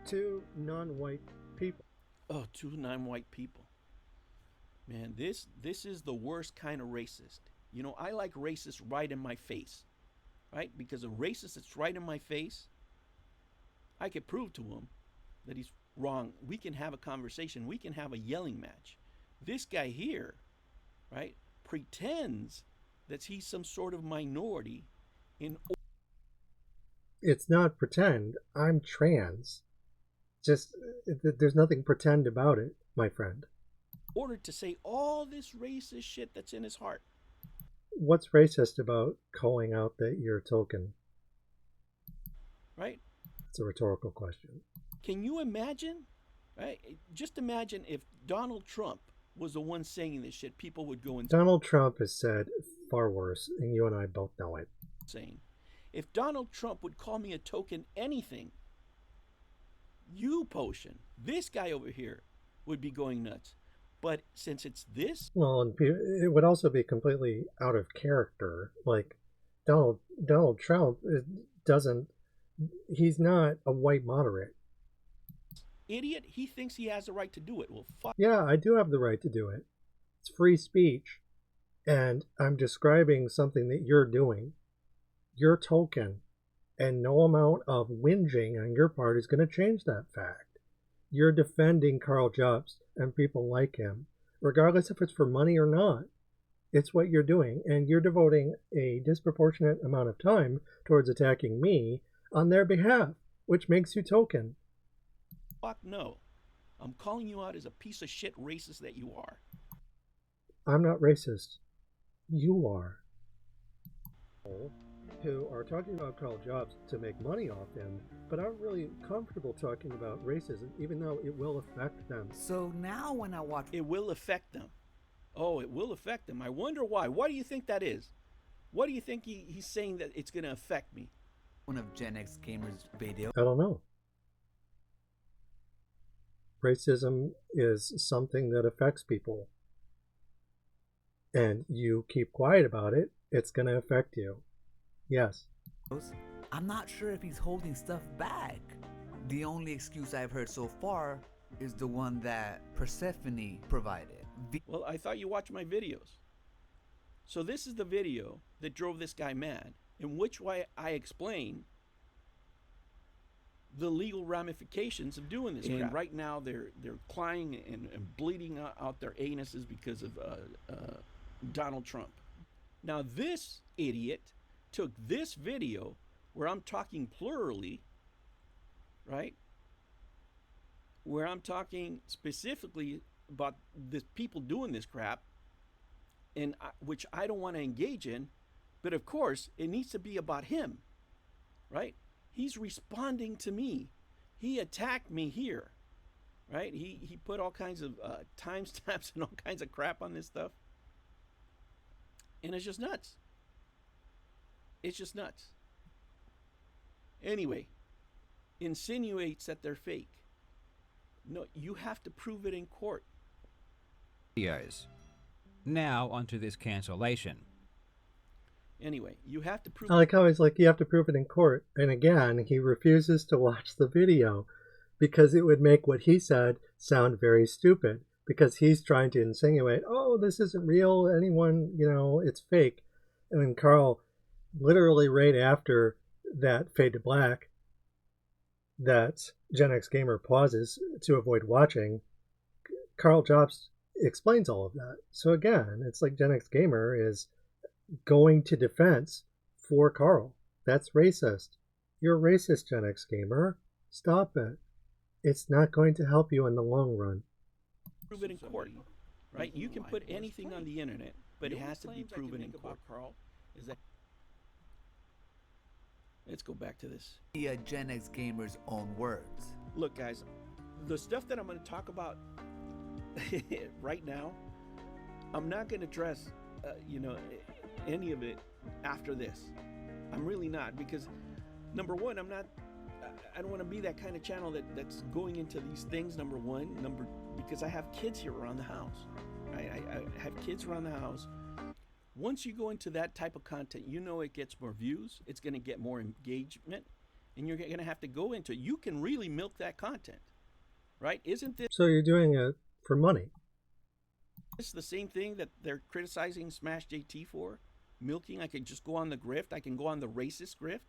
two non-white people. Oh, two non-white people. Man, this is the worst kind of racist. You know, I like racists right in my face, right? Because a racist that's right in my face, I could prove to him that he's wrong. We can have a conversation. We can have a yelling match. This guy here, right, pretends that he's some sort of minority in... It's not pretend. I'm trans. Just, there's nothing pretend about it, my friend. order to say all this racist shit that's in his heart. What's racist about calling out that you're token? Right? It's a rhetorical question. Can you imagine? Right? Just imagine if Donald Trump was the one saying this shit, people would go and... Donald Trump has said far worse, and you and I both know it. Saying, if Donald Trump would call me a token anything, you, Potion, this guy over here, would be going nuts. But since it's this... Well, and it would also be completely out of character. Like, Donald Trump doesn't... He's not a white moderate. Idiot, he thinks he has the right to do it. Well, fuck. Yeah, I do have the right to do it. It's free speech. And I'm describing something that you're doing. You're token. And no amount of whinging on your part is going to change that fact. You're defending Karl Jobst and people like him, regardless if it's for money or not. It's what you're doing, and you're devoting a disproportionate amount of time towards attacking me on their behalf, which makes you token. Fuck no. I'm calling you out as a piece of shit racist that you are. I'm not racist. You are. Who are talking about Karl Jobst to make money off him, but aren't really comfortable talking about racism, even though it will affect them. So now when I watch... It will affect them. Oh, it will affect them. I wonder why. Why do you think that is? What do you think he's saying that it's going to affect me? One of Gen X Gamer's video. I don't know. Racism is something that affects people. And you keep quiet about it, it's going to affect you. Yes. I'm not sure if he's holding stuff back. The only excuse I've heard so far is the one that Persephone provided. Well, I thought you watched my videos. So this is the video that drove this guy mad, in which way I explain the legal ramifications of doing this. And right now they're crying and bleeding out their anuses because of Donald Trump. Now this idiot took this video where I'm talking plurally, right? Where I'm talking specifically about the people doing this crap, and which I don't want to engage in, but of course it needs to be about him, right? He's responding to me. He attacked me here, right? He put all kinds of timestamps and all kinds of crap on this stuff, and it's just nuts. It's just nuts. Anyway, insinuates that they're fake. No, you have to prove it in court. Videos. Now onto this cancellation. Anyway, you have to prove... I like how he's like, you have to prove it in court. And again, he refuses to watch the video because it would make what he said sound very stupid. Because he's trying to insinuate, oh, this isn't real. Anyone, it's fake. And then Karl, literally right after that fade to black, that Gen X Gamer pauses to avoid watching, Karl Jobst explains all of that. So again, it's like Gen X Gamer is going to defense for Karl. That's racist. You're a racist, Gen X Gamer. Stop it. It's not going to help you in the long run. Prove it in court, right? You can put anything on the internet, but it has to be proven in court. Karl, is that... Let's go back to this. The Gen X Gamer's own words. Look, guys, the stuff that I'm going to talk about right now, I'm not going to address, any of it after this. I'm really not, because number one, I don't want to be that kind of channel that's going into these things. Number one, because I have kids here around the house. I have kids around the house. Once you go into that type of content, you know it gets more views, it's going to get more engagement, and you're going to have to go into it. You can really milk that content, right? Isn't this So you're doing it for money. the same thing that they're criticizing Smash JT for? Milking? I could just go on the grift. I can go on the racist grift,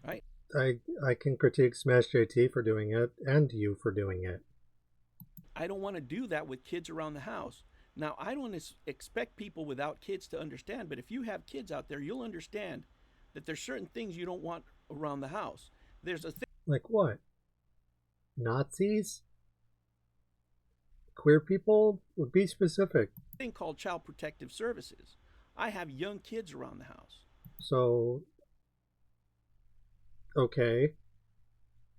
right? I can critique Smash JT for doing it and you for doing it. I don't want to do that with kids around the house. Now, I don't expect people without kids to understand, but if you have kids out there, you'll understand that there's certain things you don't want around the house. There's a thing. Like what? Nazis? Queer people? Be specific. Thing called Child Protective Services. I have young kids around the house. So, okay.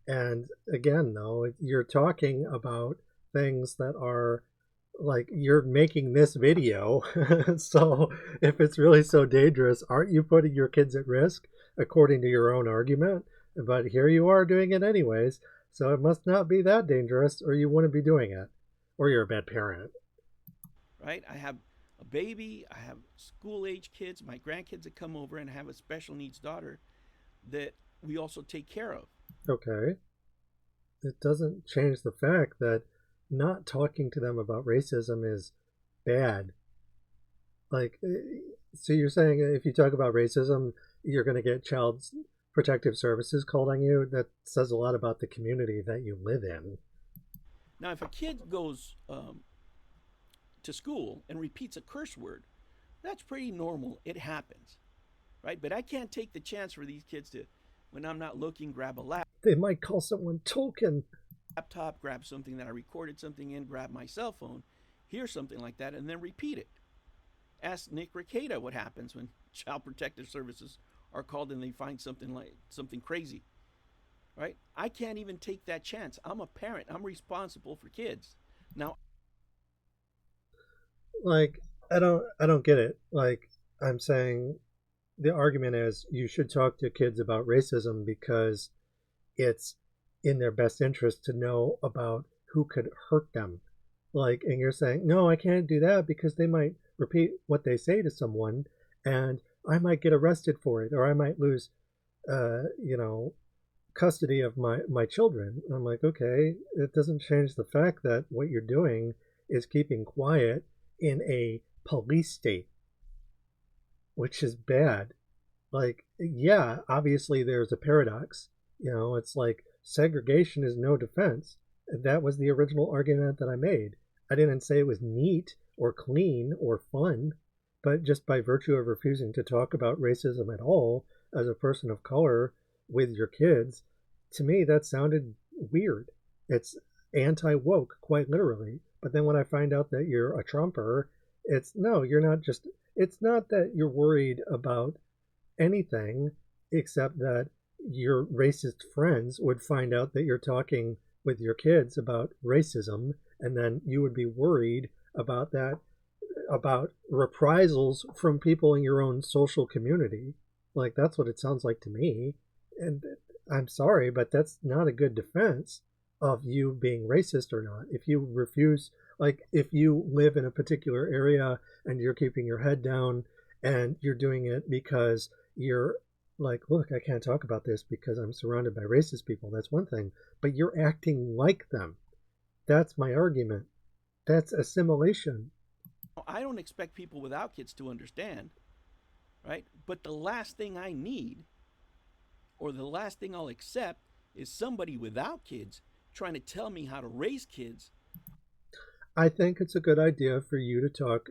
And again, though, you're talking about things that are like, you're making this video. So if it's really so dangerous, aren't you putting your kids at risk according to your own argument? But here you are doing it anyways. So it must not be that dangerous, or you wouldn't be doing it, or you're a bad parent. Right? I have a baby. I have school-age kids. My grandkids that come over, and I have a special needs daughter that we also take care of. Okay. It doesn't change the fact that not talking to them about racism is bad. Like, so you're saying if you talk about racism, you're going to get Child Protective Services called on you? That says a lot about the community that you live in. Now, if a kid goes to school and repeats a curse word, that's pretty normal. It happens, right? But I can't take the chance for these kids to, when I'm not looking, grab a laptop. They might call someone token. Grab something that I recorded something in, grab my cell phone, hear something like that, and then repeat it. Ask Nick Ricada what happens when Child Protective Services are called and they find something crazy, right? I can't even take that chance. I'm a parent. I'm responsible for kids. Now, like, I don't get it. Like, I'm saying the argument is you should talk to kids about racism because it's in their best interest to know about who could hurt them. Like, and you're saying, no, I can't do that because they might repeat what they say to someone and I might get arrested for it, or I might lose, custody of my children. I'm like, okay, it doesn't change the fact that what you're doing is keeping quiet in a police state, which is bad. Like, yeah, obviously there's a paradox. It's like segregation is no defense. That was the original argument that I made. I didn't say it was neat or clean or fun, but just by virtue of refusing to talk about racism at all as a person of color with your kids, to me that sounded weird. It's anti-woke, quite literally. But then when I find out that you're a Trumper, it's not that you're worried about anything except that your racist friends would find out that you're talking with your kids about racism, and then you would be worried about that, about reprisals from people in your own social community. Like, that's what it sounds like to me. And I'm sorry, but that's not a good defense of you being racist or not. If you refuse, like, if you live in a particular area and you're keeping your head down and you're doing it because you're like, look, I can't talk about this because I'm surrounded by racist people, that's one thing. But you're acting like them. That's my argument. That's assimilation. I don't expect people without kids to understand, right? But the last thing I need, or the last thing I'll accept, is somebody without kids trying to tell me how to raise kids. I think it's a good idea for you to talk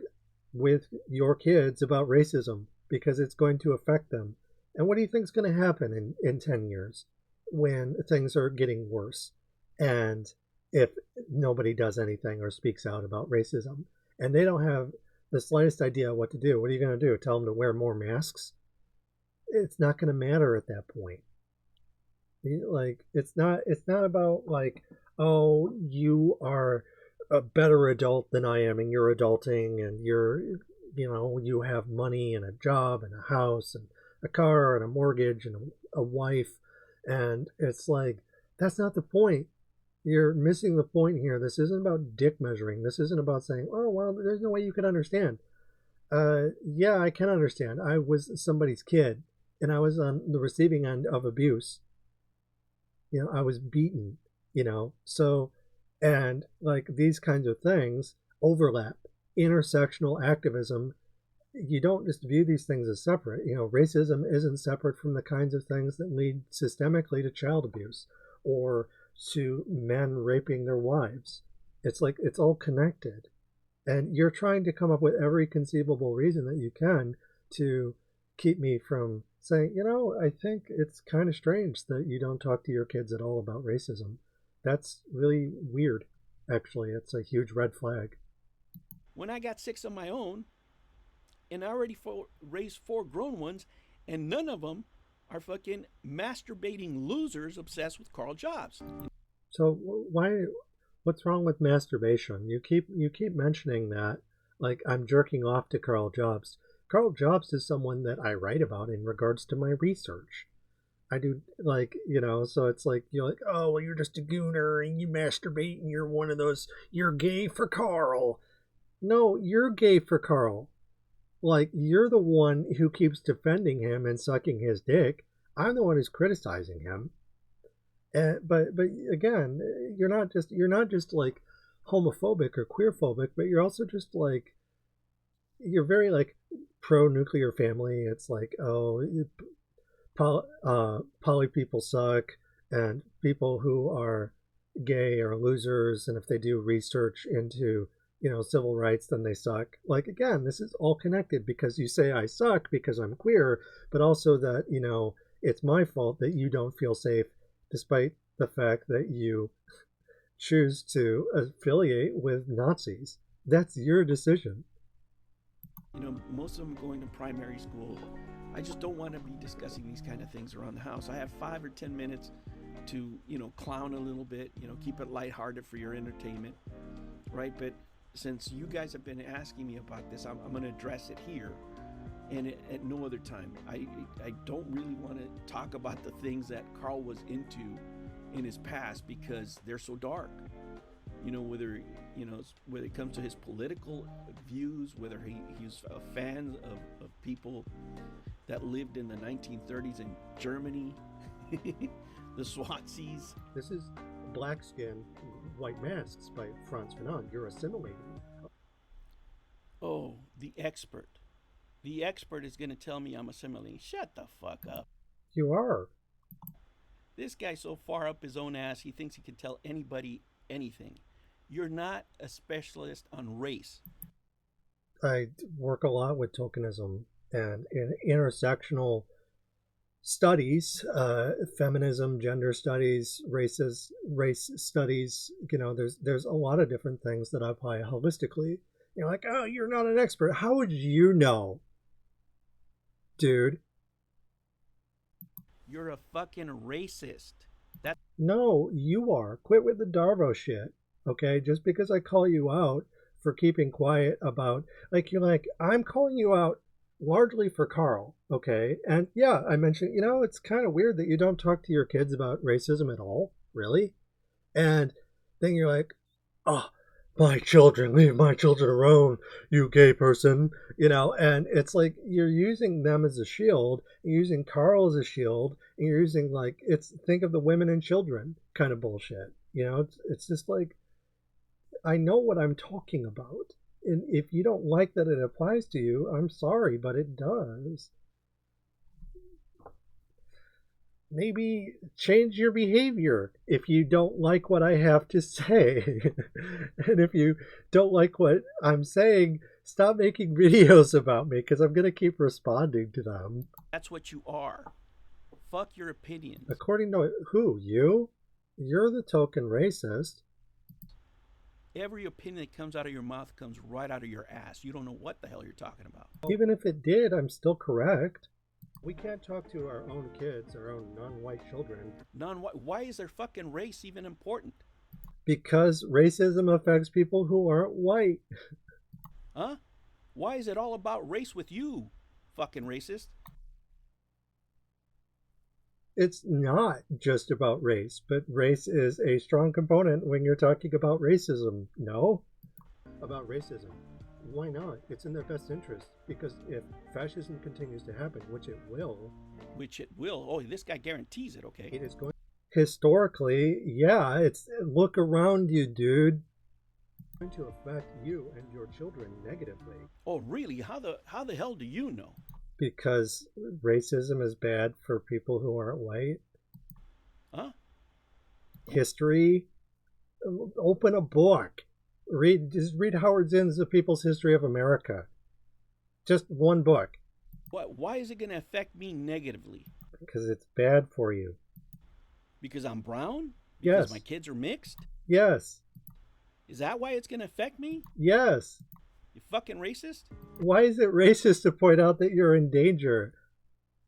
with your kids about racism because it's going to affect them. And what do you think is going to happen in 10 years when things are getting worse? And if nobody does anything or speaks out about racism and they don't have the slightest idea what to do, what are you going to do? Tell them to wear more masks? It's not going to matter at that point. Like, it's not about like, oh, you are a better adult than I am and you're adulting and you have money and a job and a house and a car and a mortgage and a wife. And it's like, that's not the point. You're missing the point here. This isn't about dick measuring. This isn't about saying, oh, well, there's no way you could understand. Yeah, I can understand. I was somebody's kid, and I was on the receiving end of abuse. You know, I was beaten, you know, so, and like these kinds of things overlap. Intersectional activism, you don't just view these things as separate. You know, racism isn't separate from the kinds of things that lead systemically to child abuse or to men raping their wives. It's like it's all connected. And you're trying to come up with every conceivable reason that you can to keep me from saying, you know, I think it's kind of strange that you don't talk to your kids at all about racism. That's really weird, actually. It's a huge red flag. When I got 6 of my own, and I already raised 4 grown ones, and none of them are fucking masturbating losers obsessed with Karl Jobst. So what's wrong with masturbation? You keep mentioning that like I'm jerking off to Karl Jobst. Karl Jobst is someone that I write about in regards to my research. I do, like, you know, so it's like you're like, oh well, you're just a gooner and you masturbate and you're one of those, you're gay for Karl. No, you're gay for Karl. Like, you're the one who keeps defending him and sucking his dick. I'm the one who's criticizing him. But again, you're not just like homophobic or queerphobic, but you're also just like, you're very like pro nuclear family. It's like, oh, poly people suck, and people who are gay are losers, and if they do research into, you know, civil rights, then they suck. Like, again, this is all connected because you say I suck because I'm queer, but also that, you know, it's my fault that you don't feel safe despite the fact that you choose to affiliate with Nazis. That's your decision. You know, most of them going to primary school. I just don't want to be discussing these kind of things around the house. I have 5 or 10 minutes to, you know, clown a little bit, you know, keep it lighthearted for your entertainment, right? But since you guys have been asking me about this, I'm going to address it here and at no other time. I don't really want to talk about the things that Karl was into in his past because they're so dark. You know, whether it comes to his political views, whether he's a fan of people that lived in the 1930s in Germany, the Swazies. This is Black Skin, White Masks by Franz Fanon. You're assimilating. Oh, the expert. The expert is going to tell me I'm assimilating. Shut the fuck up. You are. This guy's so far up his own ass, he thinks he can tell anybody anything. You're not a specialist on race. I work a lot with tokenism and in intersectional studies, feminism, gender studies, race studies. You know, there's a lot of different things that I apply holistically. You're like, oh, you're not an expert. How would you know, dude? You're a fucking racist. No, you are. Quit with the Darvo shit. Okay, just because I call you out for keeping quiet about, like, you're like, I'm calling you out largely for Karl, okay? And yeah, I mentioned, you know, it's kind of weird that you don't talk to your kids about racism at all, really? And then you're like, oh, my children, leave my children alone, you gay person, you know? And it's like you're using them as a shield, you're using Karl as a shield, and you're using, like, it's, think of the women and children kind of bullshit, you know? It's just like, I know what I'm talking about. And if you don't like that it applies to you, I'm sorry, but it does. Maybe change your behavior if you don't like what I have to say. And if you don't like what I'm saying, stop making videos about me because I'm going to keep responding to them. That's what you are. Fuck your opinions. According to who? You? You're the token racist. Every opinion that comes out of your mouth comes right out of your ass. You don't know what the hell you're talking about. Even if it did, I'm still correct. We can't talk to our own kids, our own non-white children. Non-white? Why is their fucking race even important? Because racism affects people who aren't white. Huh? Why is it all about race with you, fucking racist? It's not just about race, but race is a strong component when you're talking about racism. No? About racism. Why not? It's in their best interest, because if fascism continues to happen, which it will, oh, this guy guarantees it, okay? it is going, historically, yeah, it's, look around you, dude. It's going to affect you and your children negatively. Oh, really? How the hell do you know? Because racism is bad for people who aren't white. Huh? History, open a book. Just read Howard Zinn's The People's History of America. Just one book. Why is it going to affect me negatively? Because it's bad for you. Because I'm brown? Because Yes. my kids are mixed? Yes. Is that why it's going to affect me? Yes. You fucking racist? Why is it racist to point out that you're in danger?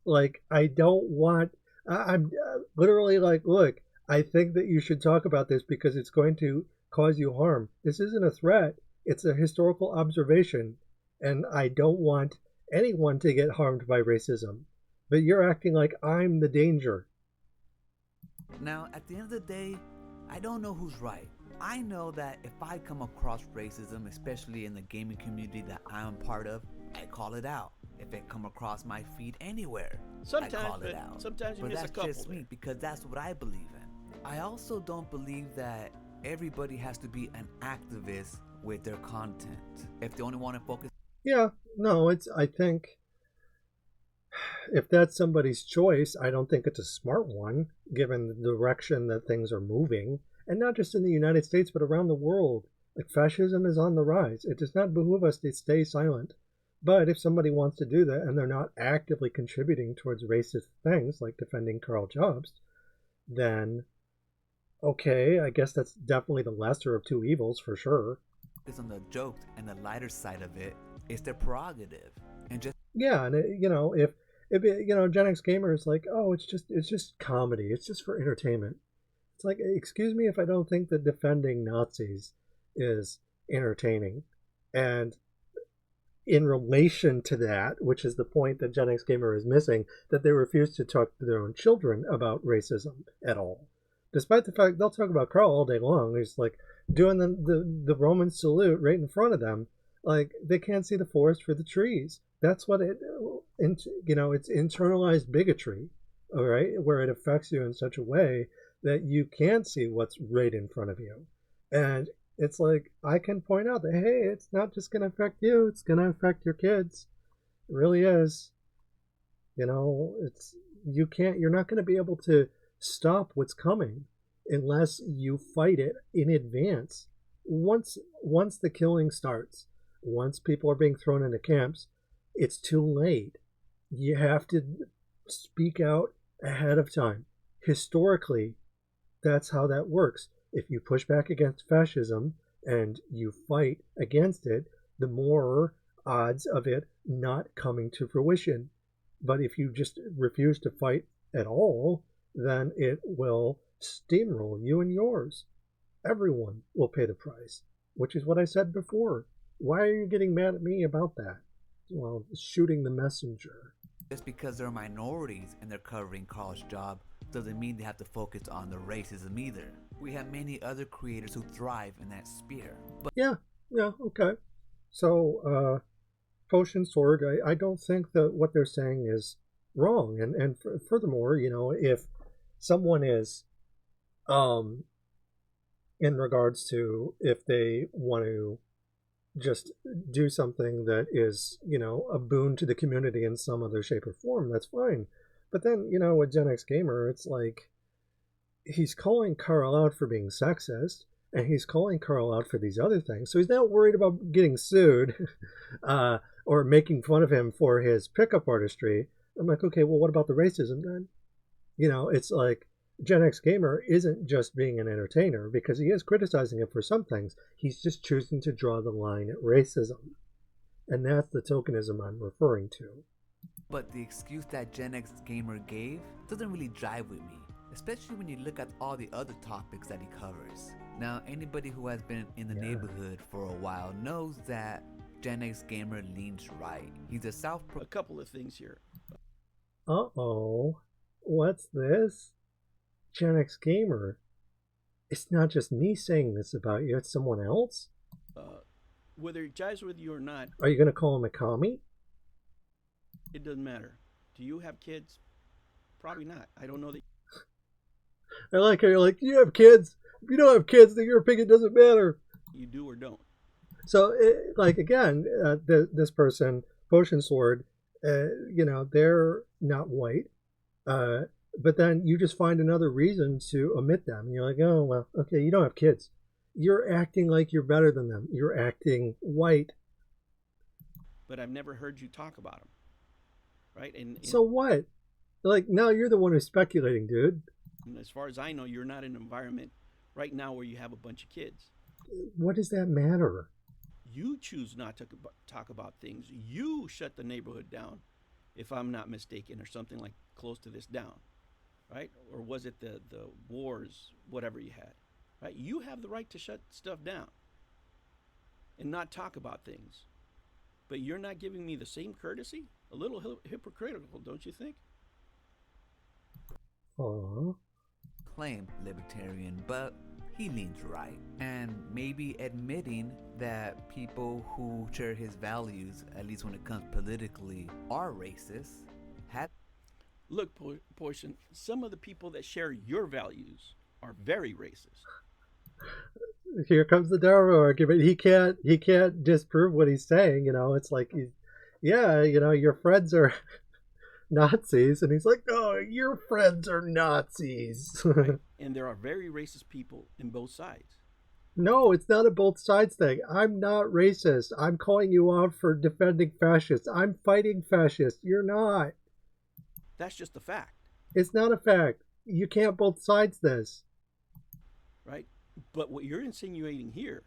Like, I don't want... I'm literally like, look, I think that you should talk about this because it's going to cause you harm. This isn't a threat. It's a historical observation. And I don't want anyone to get harmed by racism. But you're acting like I'm the danger. Now, at the end of the day, I don't know who's right. I know that if I come across racism, especially in the gaming community that I'm part of, I call it out. If it come across my feed anywhere, Sometimes, I call but it out. sometimes you But miss a that's couple just there. me, because that's what I believe in. I also don't believe that everybody has to be an activist with their content. If they only want to focus... Yeah, no, I think if that's somebody's choice, I don't think it's a smart one, given the direction that things are moving. And not just in the United States, but around the world. Like, fascism is on the rise. It does not behoove us to stay silent. But if somebody wants to do that and they're not actively contributing towards racist things, like defending Karl Jobst, then, okay, I guess that's definitely the lesser of two evils for sure. on the jokes and the lighter side of it, it's their prerogative. And just... Yeah, and if Gen X Gamer is like, oh, it's just comedy. It's just for entertainment. It's like, excuse me if I don't think that defending Nazis is entertaining. And in relation to that, which is the point that Gen X Gamer is missing, that they refuse to talk to their own children about racism at all. Despite the fact they'll talk about Karl all day long. He's like doing the Roman salute right in front of them. Like, they can't see the forest for the trees. That's what it's internalized bigotry, all right, where it affects you in such a way that you can't see what's right in front of you. And it's like, I can point out that, hey, it's not just going to affect you, it's going to affect your kids. It really is. You're not going to be able to stop what's coming unless you fight it in advance. Once the killing starts, once people are being thrown into camps, it's too late. You have to speak out ahead of time. Historically, that's how that works. If you push back against fascism and you fight against it, the more odds of it not coming to fruition. But if you just refuse to fight at all, then it will steamroll you and yours. Everyone will pay the price, which is what I said before. Why are you getting mad at me about that? Well, shooting the messenger. Just because they're minorities and they're covering Karl's job doesn't mean they have to focus on the racism either. We have many other creators who thrive in that sphere. But yeah, okay. So, Potion Sword, I don't think that what they're saying is wrong. And furthermore, if someone is, in regards to if they want to just do something that is, a boon to the community in some other shape or form, that's fine. But then, with Gen X Gamer, it's like, he's calling Karl out for being sexist, and he's calling Karl out for these other things. So he's not worried about getting sued or making fun of him for his pickup artistry. I'm like, okay, well, what about the racism then? It's like, Gen X Gamer isn't just being an entertainer, because he is criticizing it for some things. He's just choosing to draw the line at racism. And that's the tokenism I'm referring to. But the excuse that Gen X Gamer gave doesn't really jive with me, especially when you look at all the other topics that he covers. Now, anybody who has been in the neighborhood for a while knows that Gen X Gamer leans right. He's a A couple of things here. Uh-oh. What's this? Gen X Gamer. It's not just me saying this about you, it's someone else? Whether it jives with you or not, Are you going to call him a commie? it doesn't matter. Do you have kids? Probably not. I don't know that. I like how you're like, you have kids. If you don't have kids, then your opinion doesn't matter. You do or don't. So, again, this person, Potion Sword, they're not white. But then you just find another reason to omit them. And you're like, oh, well, okay, you don't have kids. You're acting like you're better than them. You're acting white. But I've never heard you talk about them. Right? And so what? Like, now you're the one who's speculating, dude. As far as I know, you're not in an environment right now where you have a bunch of kids. What does that matter? You choose not to talk about things. You shut the neighborhood down, if I'm not mistaken, or something like close to this down, right? Or was it the wars, whatever you had, right? You have the right to shut stuff down and not talk about things. But you're not giving me the same courtesy? A little hypocritical, don't you think? Aww. Claim libertarian, but he leans right. And maybe admitting that people who share his values, at least when it comes politically, are racist. Look, Portion, some of the people that share your values are very racist. Here comes the Darrow argument. He can't disprove what he's saying. It's like, your friends are Nazis, and he's like, oh, your friends are Nazis. Right? And there are very racist people in both sides. No, it's not a both sides thing. I'm not racist. I'm calling you out for defending fascists. I'm fighting fascists. You're not. That's just a fact. It's not a fact. You can't both sides this. Right? But what you're insinuating here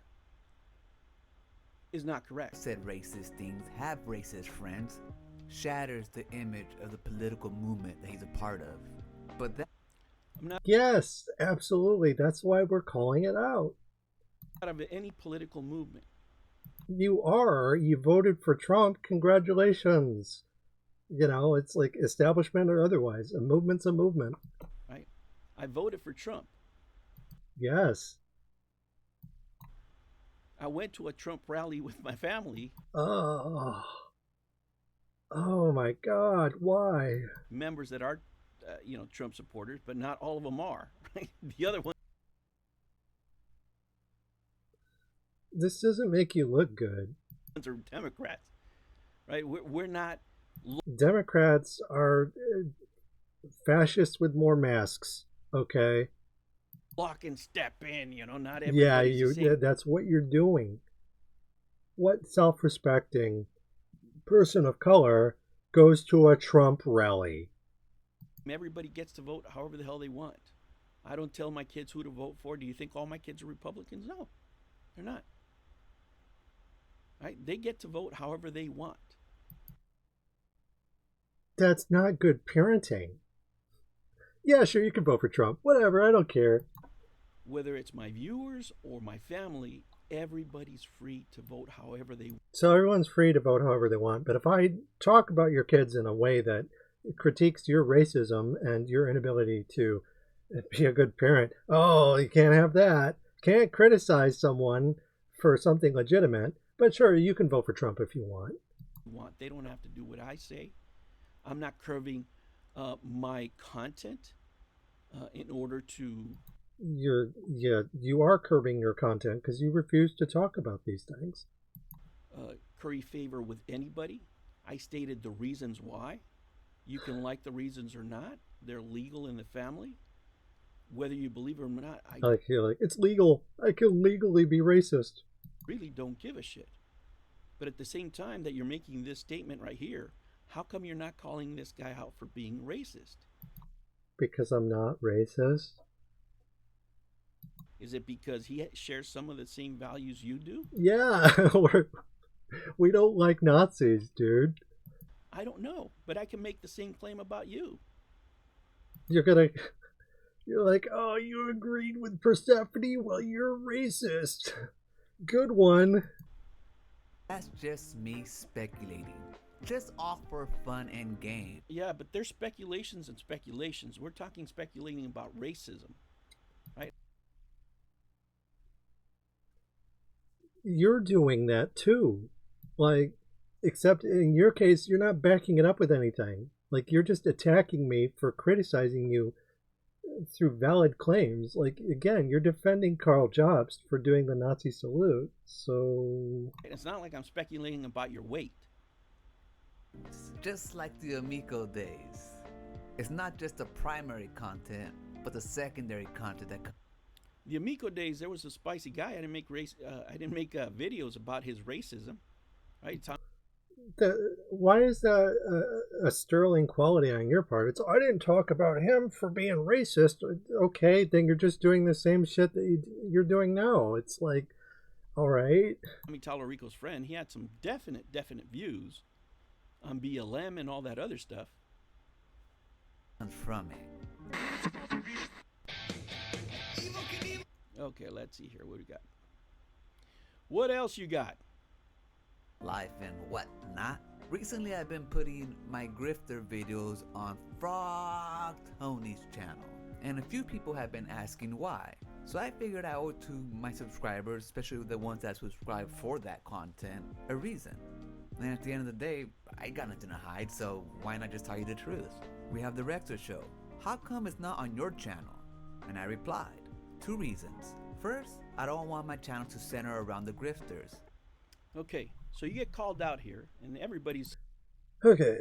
is not correct. Said racist things, have racist friends, shatters the image of the political movement that he's a part of. But that... Yes, absolutely. That's why we're calling it out. Out of any political movement. You are. You voted for Trump. Congratulations. It's like establishment or otherwise. A movement's a movement. Right? I voted for Trump. Yes. I went to a Trump rally with my family. Oh my God. Why? Members that are, Trump supporters, but not all of them are. Right? The other one. This doesn't make you look good. Are Democrats, right? We're not. Democrats are fascists with more masks. Okay. Block and step in, not everybody. Yeah, that's what you're doing. What self-respecting person of color goes to a Trump rally? Everybody gets to vote however the hell they want. I don't tell my kids who to vote for. Do you think all my kids are Republicans? No, they're not. Right? They get to vote however they want. That's not good parenting. Yeah, sure, you can vote for Trump. Whatever, I don't care. Whether it's my viewers or my family, everybody's free to vote however they want. So everyone's free to vote however they want. But if I talk about your kids in a way that critiques your racism and your inability to be a good parent, oh, you can't have that. Can't criticize someone for something legitimate. But sure, you can vote for Trump if you want. They don't have to do what I say. I'm not curving my content in order to... You are curbing your content because you refuse to talk about these things. Curry favor with anybody. I stated the reasons why. You can like the reasons or not. They're legal in the family. Whether you believe it or not, I feel like it's legal. I can legally be racist. Really don't give a shit. But at the same time that you're making this statement right here, how come you're not calling this guy out for being racist? Because I'm not racist. Is it because he shares some of the same values you do? Yeah, we don't like Nazis, dude. I don't know, but I can make the same claim about you. You're like, oh, you agreed with Persephone? Well, you're racist. Good one. That's just me speculating. Just all for fun and game. Yeah, but there's speculations and speculations. We're talking speculating about racism, right? you're doing that too. Like, except in your case, you're not backing it up with anything. Like, you're just attacking me for criticizing you through valid claims. Like, again, you're defending Karl Jobst for doing the Nazi salute. So It's not like I'm speculating about your weight. It's just like the Amico days. It's not just the primary content, but the secondary content that. The Amico days, there was a spicy guy. I didn't make videos about his racism, right? why is that a sterling quality on your part? It's, I didn't talk about him for being racist. Okay, then you're just doing the same shit that you're doing now. It's like, all right. I mean, Talarico's friend, he had some definite views on BLM and all that other stuff. From it. Okay, let's see here. What do we got? What else you got? Life and whatnot. Recently, I've been putting my grifter videos on Frog Tony's channel, and a few people have been asking why. So I figured I owe to my subscribers, especially the ones that subscribe for that content, a reason. And at the end of the day, I got nothing to hide, so why not just tell you the truth? We have the Rector Show. How come it's not on your channel? And I replied, 2 reasons. First, I don't want my channel to center around the grifters. Okay, so you get called out here, and everybody's... Okay,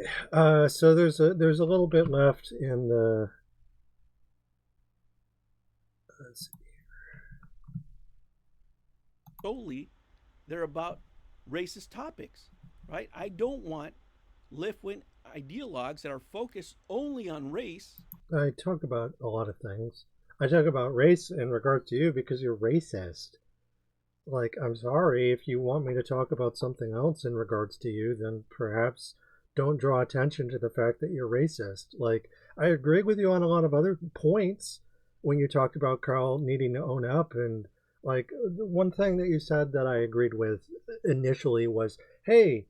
so there's a little bit left in the... Let's see. Solely, they're about racist topics, right? I don't want left-wing ideologues that are focused only on race. I talk about a lot of things. I talk about race in regards to you because you're racist. Like, I'm sorry, if you want me to talk about something else in regards to you, then perhaps don't draw attention to the fact that you're racist. Like, I agree with you on a lot of other points when you talked about Karl needing to own up. And, like, one thing that you said that I agreed with initially was, hey,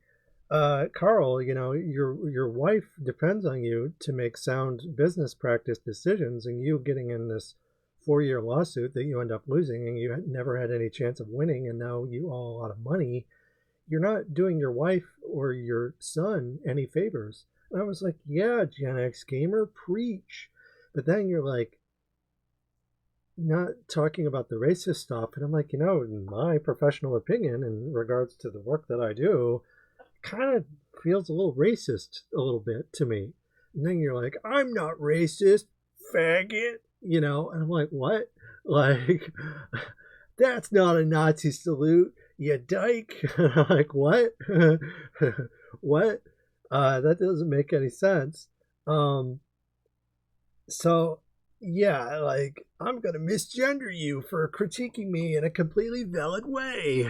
Karl, you know, your wife depends on you to make sound business practice decisions, and you getting in this 4-year lawsuit that you end up losing and you never had any chance of winning, and now you owe a lot of money. You're not doing your wife or your son any favors. And I was like, yeah, Gen X gamer, preach. But then you're like, not talking about the racist stuff. And I'm like, you know, in my professional opinion, in regards to the work that I do, kind of feels a little racist a little bit to me. And then you're like, I'm not racist, faggot, you know. And I'm like, what? Like, that's not a Nazi salute, you dyke. And I'm like, what? What? That doesn't make any sense. So yeah, like, I'm gonna misgender you for critiquing me in a completely valid way.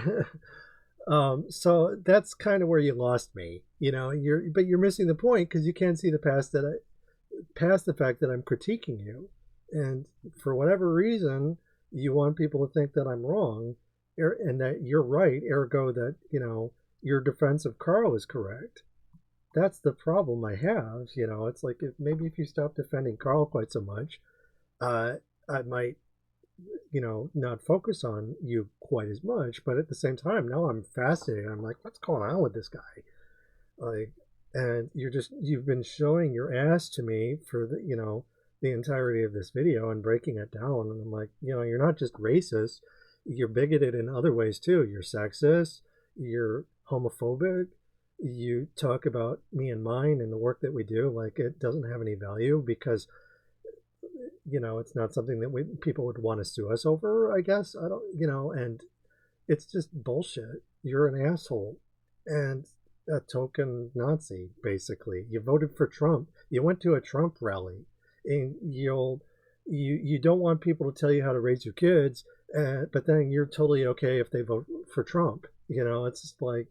So that's kind of where you lost me, you know. But you're missing the point because you can't see past the fact that I'm critiquing you, and for whatever reason you want people to think that I'm wrong, and that you're right. Ergo, that, you know, your defense of Karl is correct. That's the problem I have. You know, it's like, maybe if you stop defending Karl quite so much, I might, you know, not focus on you quite as much. But at the same time, now I'm fascinated. I'm like, what's going on with this guy? Like, and you've been showing your ass to me for the, you know, the entirety of this video and breaking it down. And I'm like, you know, you're not just racist, you're bigoted in other ways too. You're sexist, you're homophobic, you talk about me and mine and the work that we do like it doesn't have any value because, you know, it's not something that people would want to sue us over, I guess. I don't, you know, and it's just bullshit. You're an asshole and a token Nazi, basically. You voted for Trump. You went to a Trump rally, and you don't want people to tell you how to raise your kids, but then you're totally okay if they vote for Trump. You know, it's just like,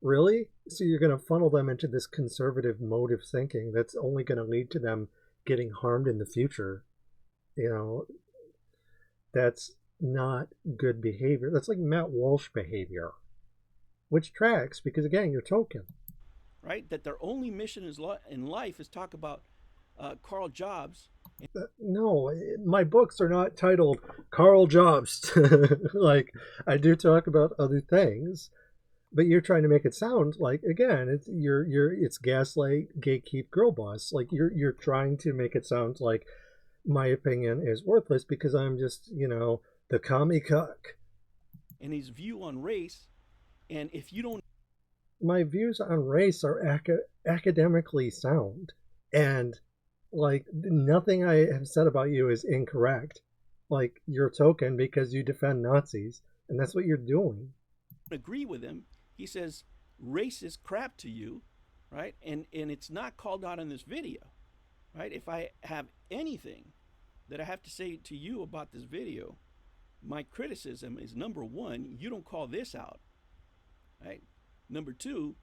really? So you're going to funnel them into this conservative mode of thinking that's only going to lead to them getting harmed in the future. You know, that's not good behavior. That's like Matt Walsh behavior, which tracks because, again, you're token. Right? That their only mission in life is talk about Karl Jobst No, my books are not titled Karl Jobst. Like, I do talk about other things, but you're trying to make it sound like, again, it's gaslight, gatekeep, girl boss. Like, you're trying to make it sound like my opinion is worthless because I'm just, the commie cuck. And his view on race, and if you don't, my views on race are academically sound, and like nothing I have said about you is incorrect. Like, you're a token because you defend Nazis, and that's what you're doing. agree with him, he says racist crap to you, right? And it's not called out in this video, right? If I have anything that I have to say to you about this video, my criticism is, number one, you don't call this out, right? Number two,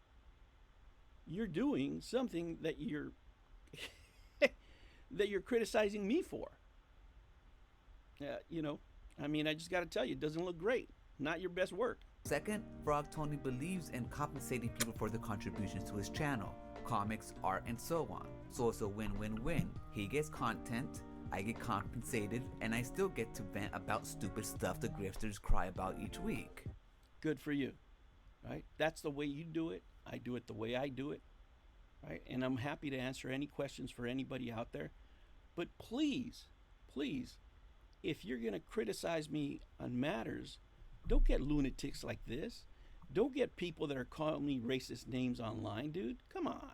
you're doing something that you're that you're criticizing me for. I just got to tell you, it doesn't look great. Not your best work. Second, Frog Tony believes in compensating people for their contributions to his channel, comics, art, and so on. So it's a win-win-win. He gets content, I get compensated, and I still get to vent about stupid stuff the grifters cry about each week. Good for you, right? That's the way you do it. I do it the way I do it, right? And I'm happy to answer any questions for anybody out there. But please, if you're going to criticize me on matters, don't get lunatics like this. Don't get people that are calling me racist names online, dude. Come on.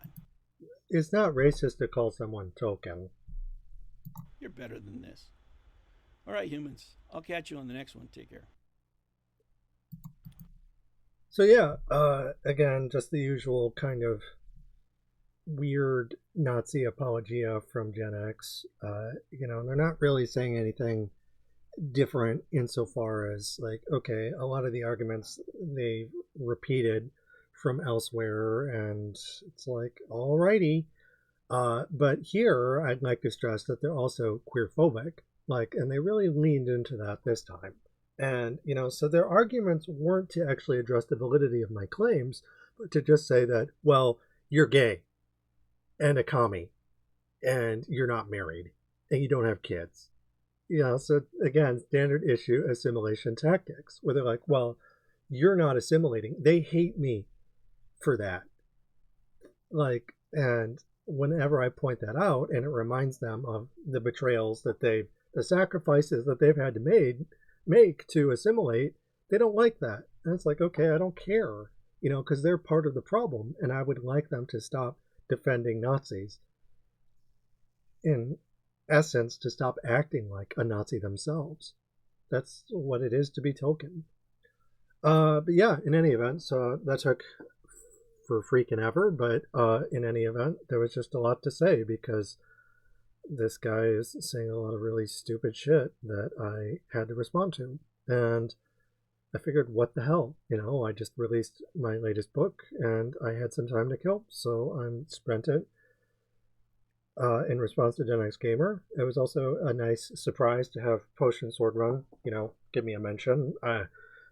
It's not racist to call someone token. You're better than this. All right, humans. I'll catch you on the next one. Take care. So yeah, again, just the usual kind of weird Nazi apologia from Gen X. They're not really saying anything different insofar as, like, okay, a lot of the arguments they repeated from elsewhere, and it's like, alrighty. But here, I'd like to stress that they're also queerphobic, and they really leaned into that this time. And, so their arguments weren't to actually address the validity of my claims, but to just say that, well, you're gay and a commie, and you're not married, and you don't have kids. So again, standard issue assimilation tactics, where they're like, well, you're not assimilating. They hate me for that. And whenever I point that out, and it reminds them of the betrayals that the sacrifices that they've had to make to assimilate, they don't like that. And it's like, okay, I don't care, because they're part of the problem, and I would like them to stop defending Nazis. In essence, to stop acting like a Nazi themselves. That's what it is to be token. But yeah, in any event, so that took for freaking ever, but in any event, there was just a lot to say because this guy is saying a lot of really stupid shit that I had to respond to. And I figured, what the hell? I just released my latest book and I had some time to kill, so I'm spent it in response to Gen X Gamer. It was also a nice surprise to have Potion Sword Run, give me a mention.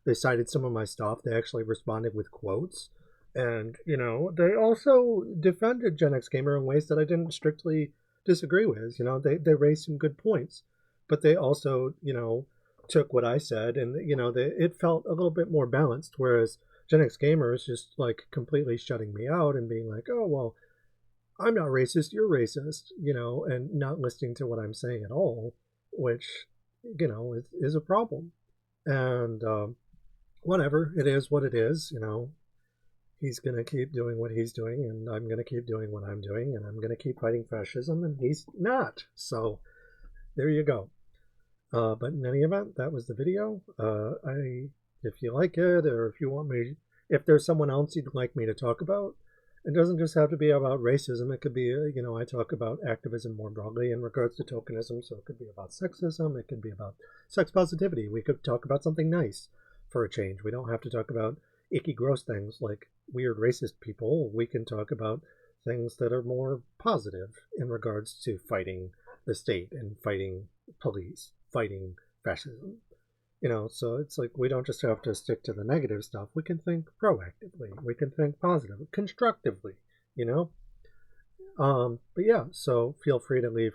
They cited some of my stuff. They actually responded with quotes. And, they also defended Gen X Gamer in ways that I didn't strictly disagree with. They raised some good points. But they also, took what I said and, it felt a little bit more balanced. Whereas Gen X Gamer is just, completely shutting me out and being like, oh, well, I'm not racist, you're racist, and not listening to what I'm saying at all, which, is a problem. And whatever, it is what it is, he's going to keep doing what he's doing, and I'm going to keep doing what I'm doing, and I'm going to keep fighting fascism, and he's not. So there you go. But in any event, that was the video. If you like it, or if there's someone else you'd like me to talk about, it doesn't just have to be about racism. It could be, I talk about activism more broadly in regards to tokenism. So it could be about sexism. It could be about sex positivity. We could talk about something nice for a change. We don't have to talk about icky, gross things like weird racist people. We can talk about things that are more positive in regards to fighting the state and fighting police, fighting fascism. So it's like we don't just have to stick to the negative stuff. We can think proactively. We can think positively, constructively, But yeah, so feel free to leave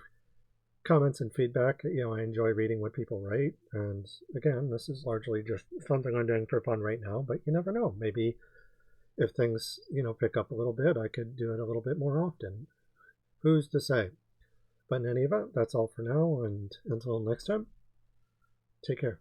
comments and feedback. I enjoy reading what people write. And again, this is largely just something I'm doing for fun right now, but you never know. Maybe if things, pick up a little bit, I could do it a little bit more often. Who's to say? But in any event, that's all for now. And until next time, take care.